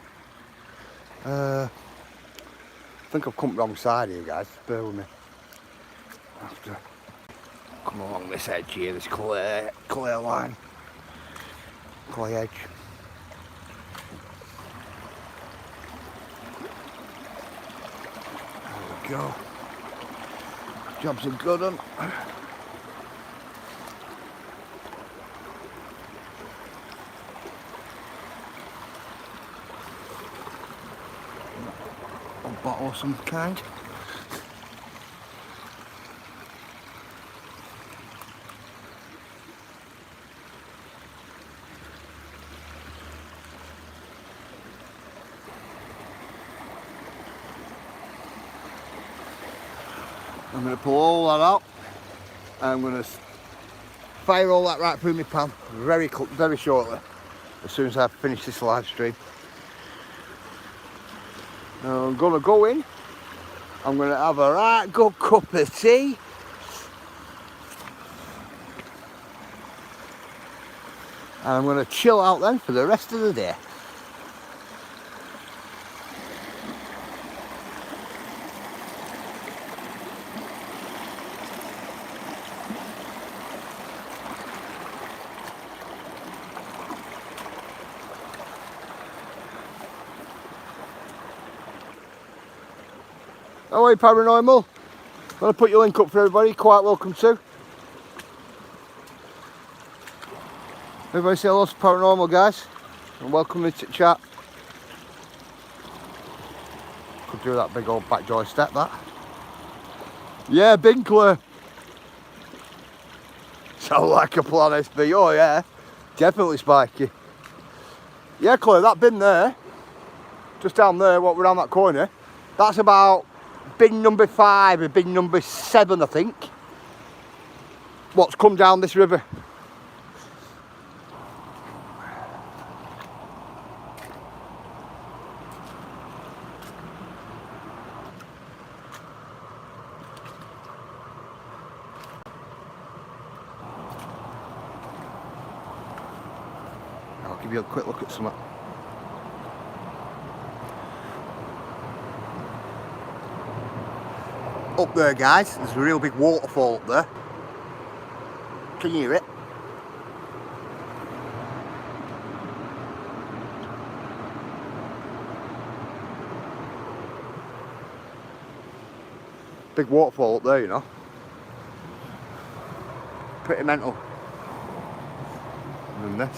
I think I've come wrong side here, guys. Bear with me. I have to come along this edge here, this clear line. Clay edge. There we go. Job's a good one. A bottle of some kind. I'm going to pull all that out. I'm going to fire all that right through my pan very shortly, as soon as I finish this live stream. Now I'm going to go in. I'm going to have a right good cup of tea. And I'm going to chill out then for the rest of the day. How are you, Paranormal? I'm going to put your link up for everybody. Quite welcome to. Everybody say hello to Paranormal, guys. And welcome into the chat. Could do that big old back joy step, that. Yeah, Binkler. Sound like a plan SB. Oh, yeah. Definitely spiky. Yeah, Claire, that bin there, just down there, what we're around that corner, that's about bin number 5 and bin number 7, I think, what's come down this river. I'll give you a quick look at some. Up there, guys, there's a real big waterfall up there. Can you hear it? Big waterfall up there, you know. Pretty mental. And then this.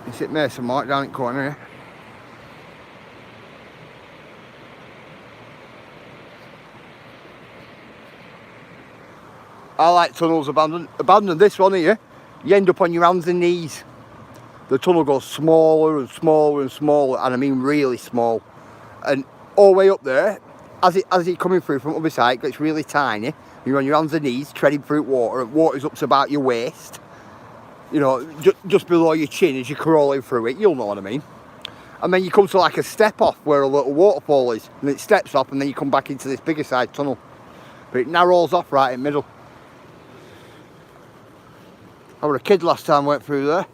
You see Mason Mark down in the corner here. I like tunnels abandoned this one here, you end up on your hands and knees. The tunnel goes smaller and smaller and smaller, and I mean really small. And all the way up there, as it coming through from the other side, it gets really tiny. You're on your hands and knees, treading through water, and water's up to about your waist. You know, just below your chin as you're crawling through it, you'll know what I mean. And then you come to like a step off where a little waterfall is, and it steps off, and then you come back into this bigger side tunnel. But it narrows off right in the middle. I was a kid last time I went through there.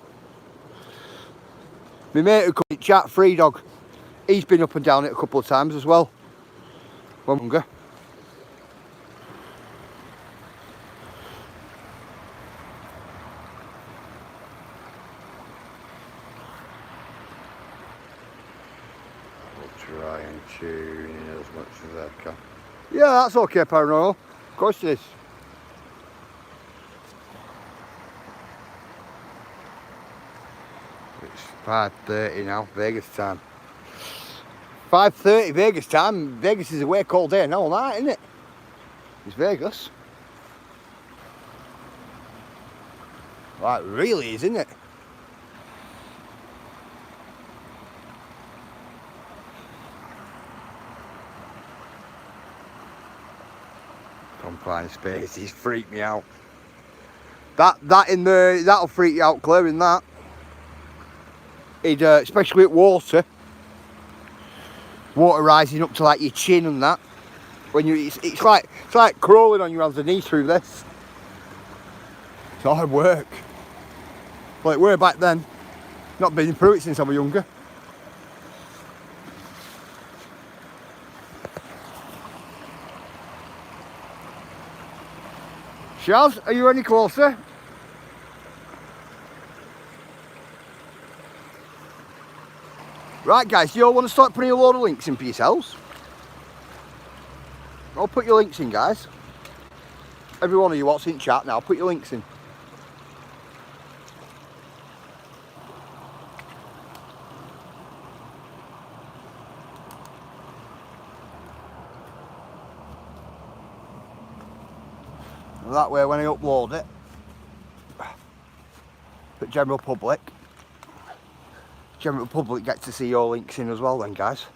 My mate who comes in chat, Free Dog, he's been up and down it a couple of times as well. When younger. I'll try and tune in as much as I can. Yeah, that's okay, Paranormal. Of course it is. It's 5:30 now, Vegas time. 5:30 Vegas time. Vegas is awake all day and all night, isn't it? It's Vegas. Like, really is, isn't it? Confined spaces freak me out. That in there, that'll freak you out, clearing that. Especially with water rising up to like your chin and that. When it's like crawling on your hands and knees through this. It's hard work. Well, it were back then. Not been through it since I was younger. Shaz, are you any closer? Right, guys, you all want to start putting a load of links in for yourselves? I'll put your links in, guys. Every one of you what's in chat now, put your links in. And that way, when I upload it, the general public gets to see your links in as well then, guys.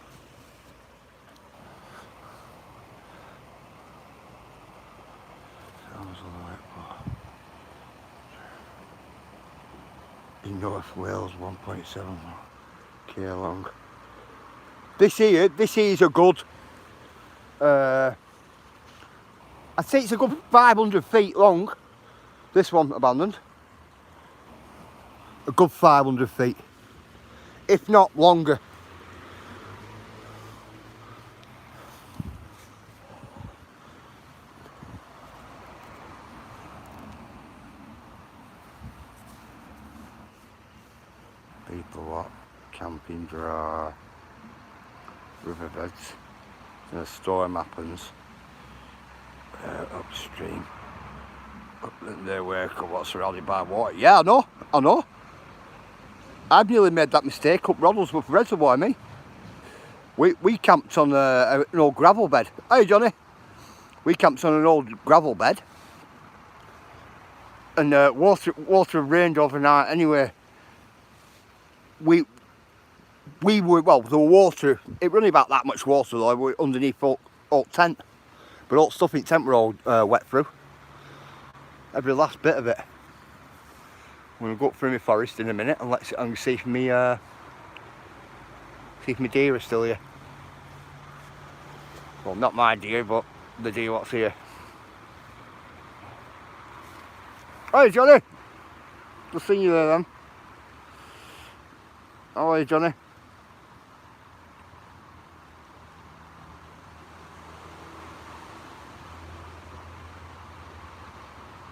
In North Wales, 1.7 k long. This here is a good, I'd say it's a good 500 feet long. This one abandoned. A good 500 feet, if not longer. dry riverbeds. And a storm happens upstream. They work up what's surrounded by water. Yeah, I know. I've nearly made that mistake up Roddlesworth Reservoir, me. We camped on an old gravel bed. Hey, Johnny. We camped on an old gravel bed. And water rained overnight anyway. We were, well, the water, it wasn't about that much water though, we were underneath all tent. But all stuff in tent were all wet through. Every last bit of it. I'm going to go up through my forest in a minute and see if my deer are still here. Well, not my deer, but the deer what's here. Hey, Johnny! Just seen you there then. How are you, Johnny?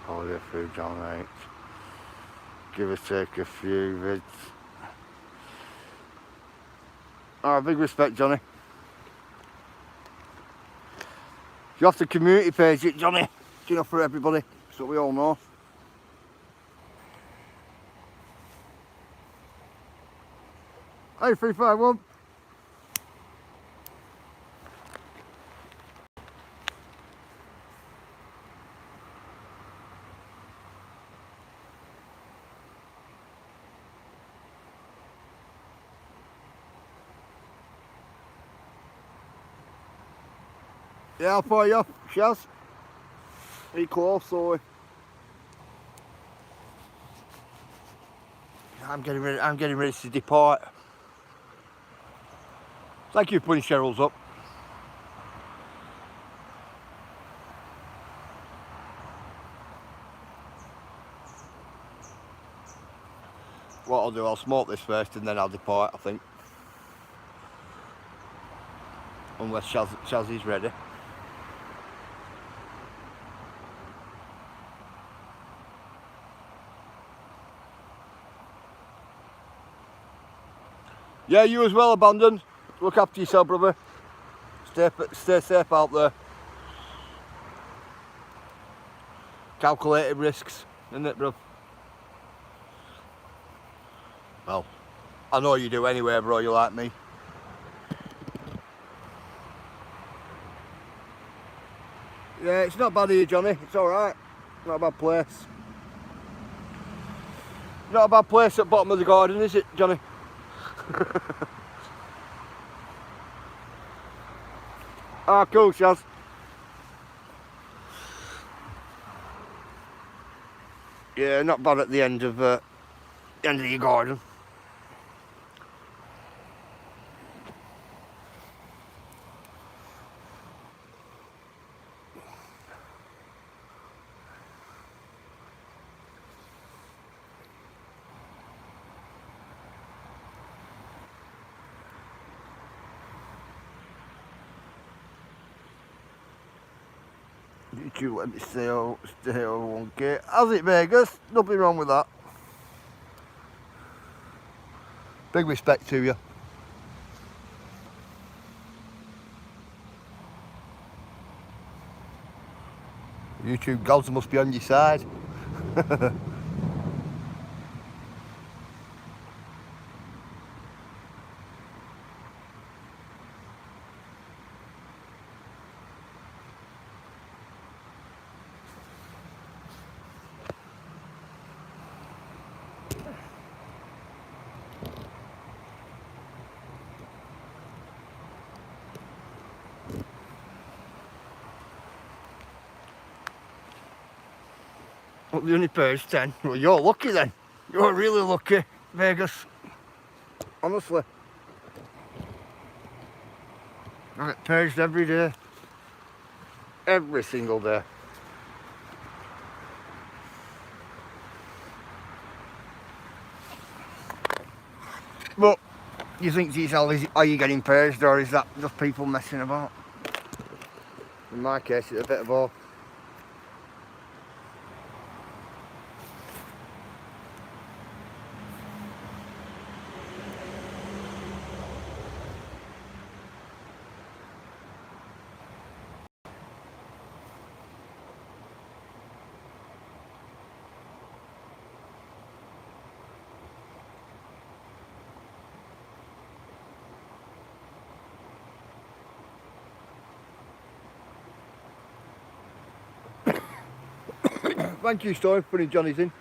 Holiday through John 8. Give or take a few vids. Oh, big respect, Johnny. You have to community page it, Johnny. You know, for everybody, so we all know. Hey, 351. Yeah, I'll follow you. Cheers. Are you close, so I'm getting ready to depart. Thank you for putting Cheryl's up. What I'll do, I'll smoke this first and then I'll depart, I think. Unless Chaz is ready. Yeah, you as well, Abandoned. Look after yourself, brother. Stay safe out there. Calculated risks, isn't it, bro? Well, I know you do anyway, bro. You like me. Yeah, it's not bad here, Johnny. It's alright. Not a bad place. Not a bad place at the bottom of the garden, is it, Johnny? Ah, cool, Chaz. Yeah, not bad at the end of your garden. You let me stay over 1K. How's it, Vegas? Nothing wrong with that. Big respect to you. YouTube gods must be on your side. Up the only page 10. Well, you're lucky then. You're really lucky, Vegas. Honestly. I get paged every day. Every single day. But, you think to yourself, are you getting paged or is that just people messing about? In my case, it's a bit of both. Thank you, Storm, for putting Johnny's in.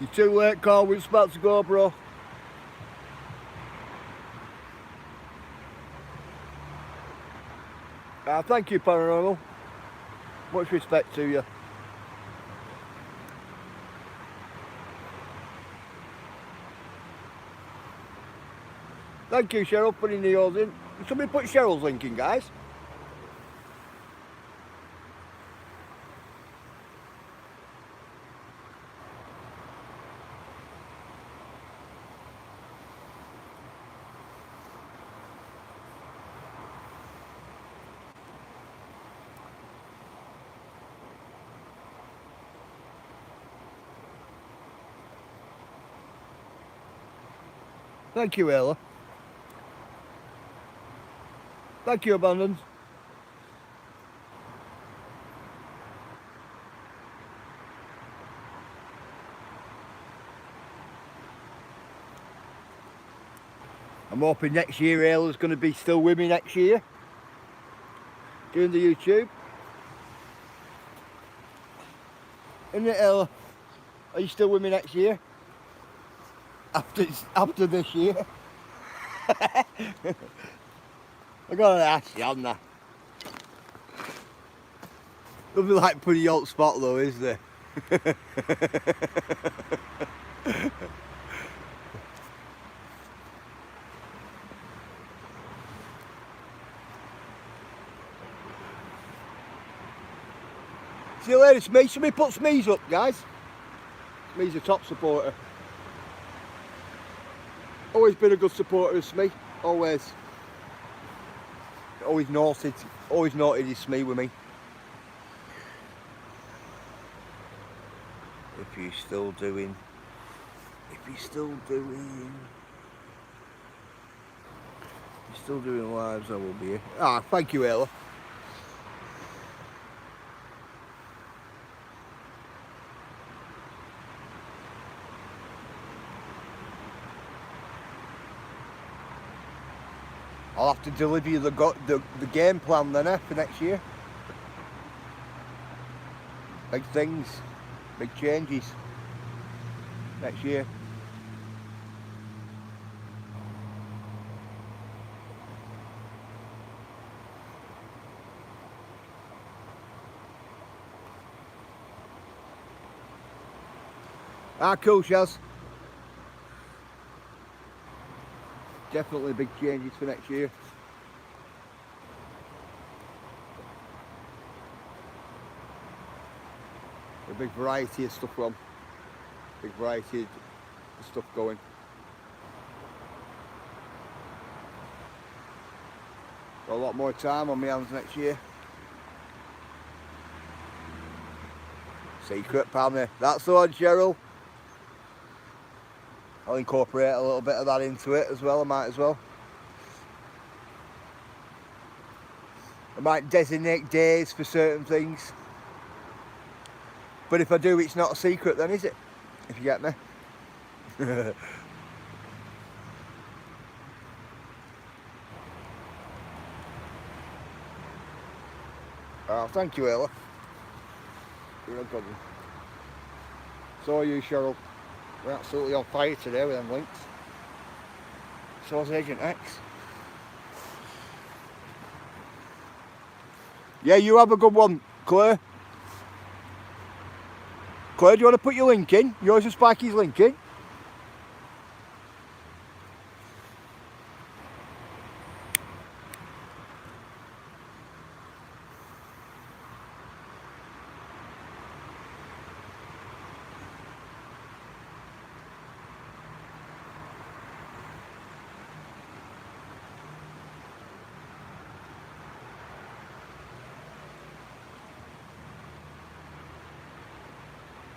You're too late, Carl. We're just about to go, bro. Thank you, Paranormal. Much respect to you. Thank you, Cheryl, for putting yours in. Somebody put Cheryl's link in, guys. Thank you, Ayla. Thank you, Abundance. I'm hoping next year Ayla's going to be still with me next year, doing the YouTube. Isn't it, Ayla? Are you still with me next year? After this year? I gotta ask you, haven't I? Nothing like putting you on the spot though, is there? See you later, Smee. Somebody put Smee's up, guys. Smee's a top supporter. Always been a good supporter of Smee. Always. Always noted his Smee with me. If you're still doing lives, I will be here. Thank you, Ayla. I'll have to deliver you the game plan then, for next year. Big things, big changes next year. Cool, Shaz. Definitely big changes for next year. A big variety of stuff on. Big variety of stuff going. Got a lot more time on my hands next year. Secret, pal. That's the one, Cheryl. I'll incorporate a little bit of that into it as well, I might as well. I might designate days for certain things. But if I do, it's not a secret then, is it? If you get me. Thank you, Ayla. You're a good one. So are you, Cheryl. We're absolutely on fire today with them links. So is Agent X. Yeah, you have a good one, Claire. Claire, do you want to put your link in? Yours and Spikey's link in?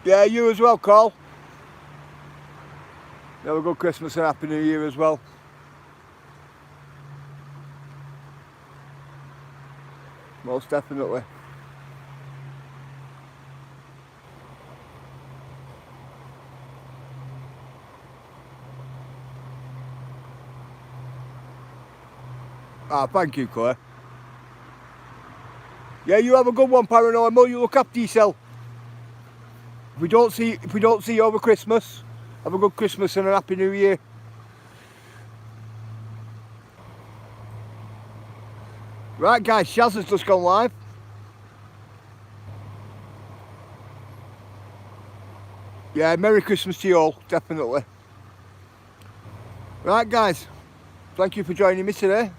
Yeah, you as well, Carl. Have a good Christmas and Happy New Year as well. Most definitely. Ah, thank you, Claire. Yeah, you have a good one, Paranormal. You look after yourself. If we don't see you over Christmas, have a good Christmas and a happy New Year. Right, guys, Shaz has just gone live. Yeah, Merry Christmas to you all, definitely. Right, guys, thank you for joining me today.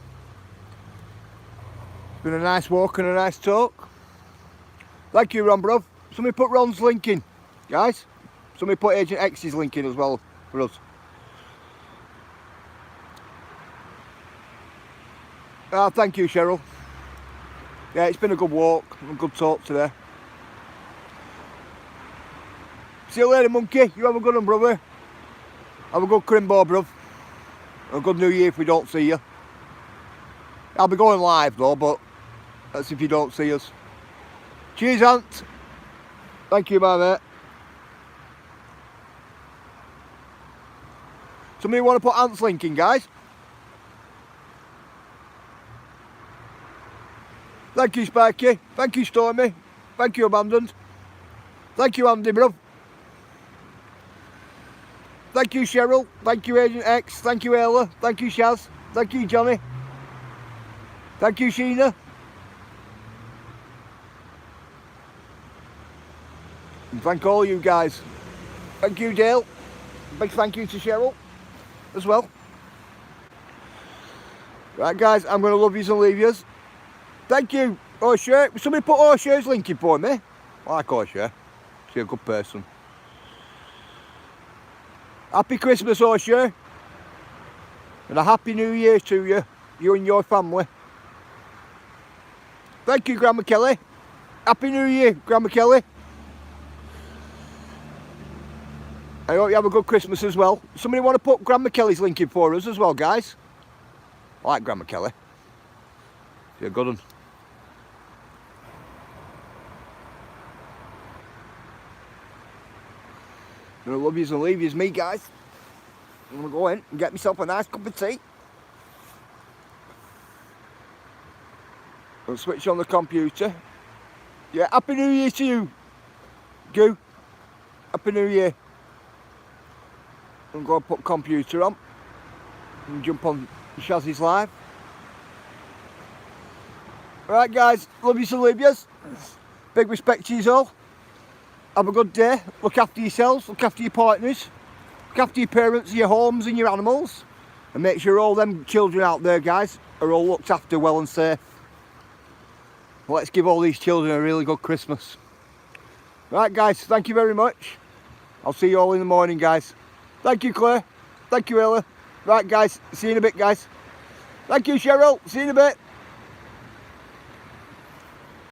It's been a nice walk and a nice talk. Thank you, Ron, bruv. Somebody put Ron's link in, guys. Somebody put Agent X's link in as well for us. Ah, thank you, Cheryl. Yeah, it's been a good walk and a good talk today. See you later, monkey. You have a good one, brother. Have a good Crimbo, bruv. A good New Year if we don't see you. I'll be going live though, but that's if you don't see us. Cheers, Ant. Thank you, my mate. Somebody want to put Ant's link in, guys? Thank you, Sparky. Thank you, Stormy. Thank you, Abandoned. Thank you, Andy, bruv. Thank you, Cheryl. Thank you, Agent X. Thank you, Ayla. Thank you, Shaz. Thank you, Johnny. Thank you, Sheena. And thank all you guys. Thank you, Dale. Big thank you to Cheryl as well. Right, guys, I'm going to love yous and leave yous. Thank you, O'Shea. Somebody put O'Shea's link in for me. I like O'Shea. She's a good person. Happy Christmas, O'Shea. And a happy New Year to you, you and your family. Thank you, Grandma Kelly. Happy New Year, Grandma Kelly. I hope you have a good Christmas as well. Somebody want to put Grandma Kelly's link in for us as well, guys? I like Grandma Kelly. She's a good one. I'm gonna love yous and leave yous, me, guys. I'm gonna go in and get myself a nice cup of tea. I'll switch on the computer. Yeah, Happy New Year to you, Goo. Happy New Year. I'm going to put computer on and jump on Shazzy's live. Right, guys, love yous and leave yous. Big respect to you all. Have a good day. Look after yourselves, look after your partners, look after your parents, your homes and your animals. And make sure all them children out there, guys, are all looked after well and safe. Let's give all these children a really good Christmas. Right, guys, thank you very much. I'll see you all in the morning, guys. Thank you, Claire. Thank you, Ella. Right, guys, see you in a bit, guys. Thank you, Cheryl. See you in a bit.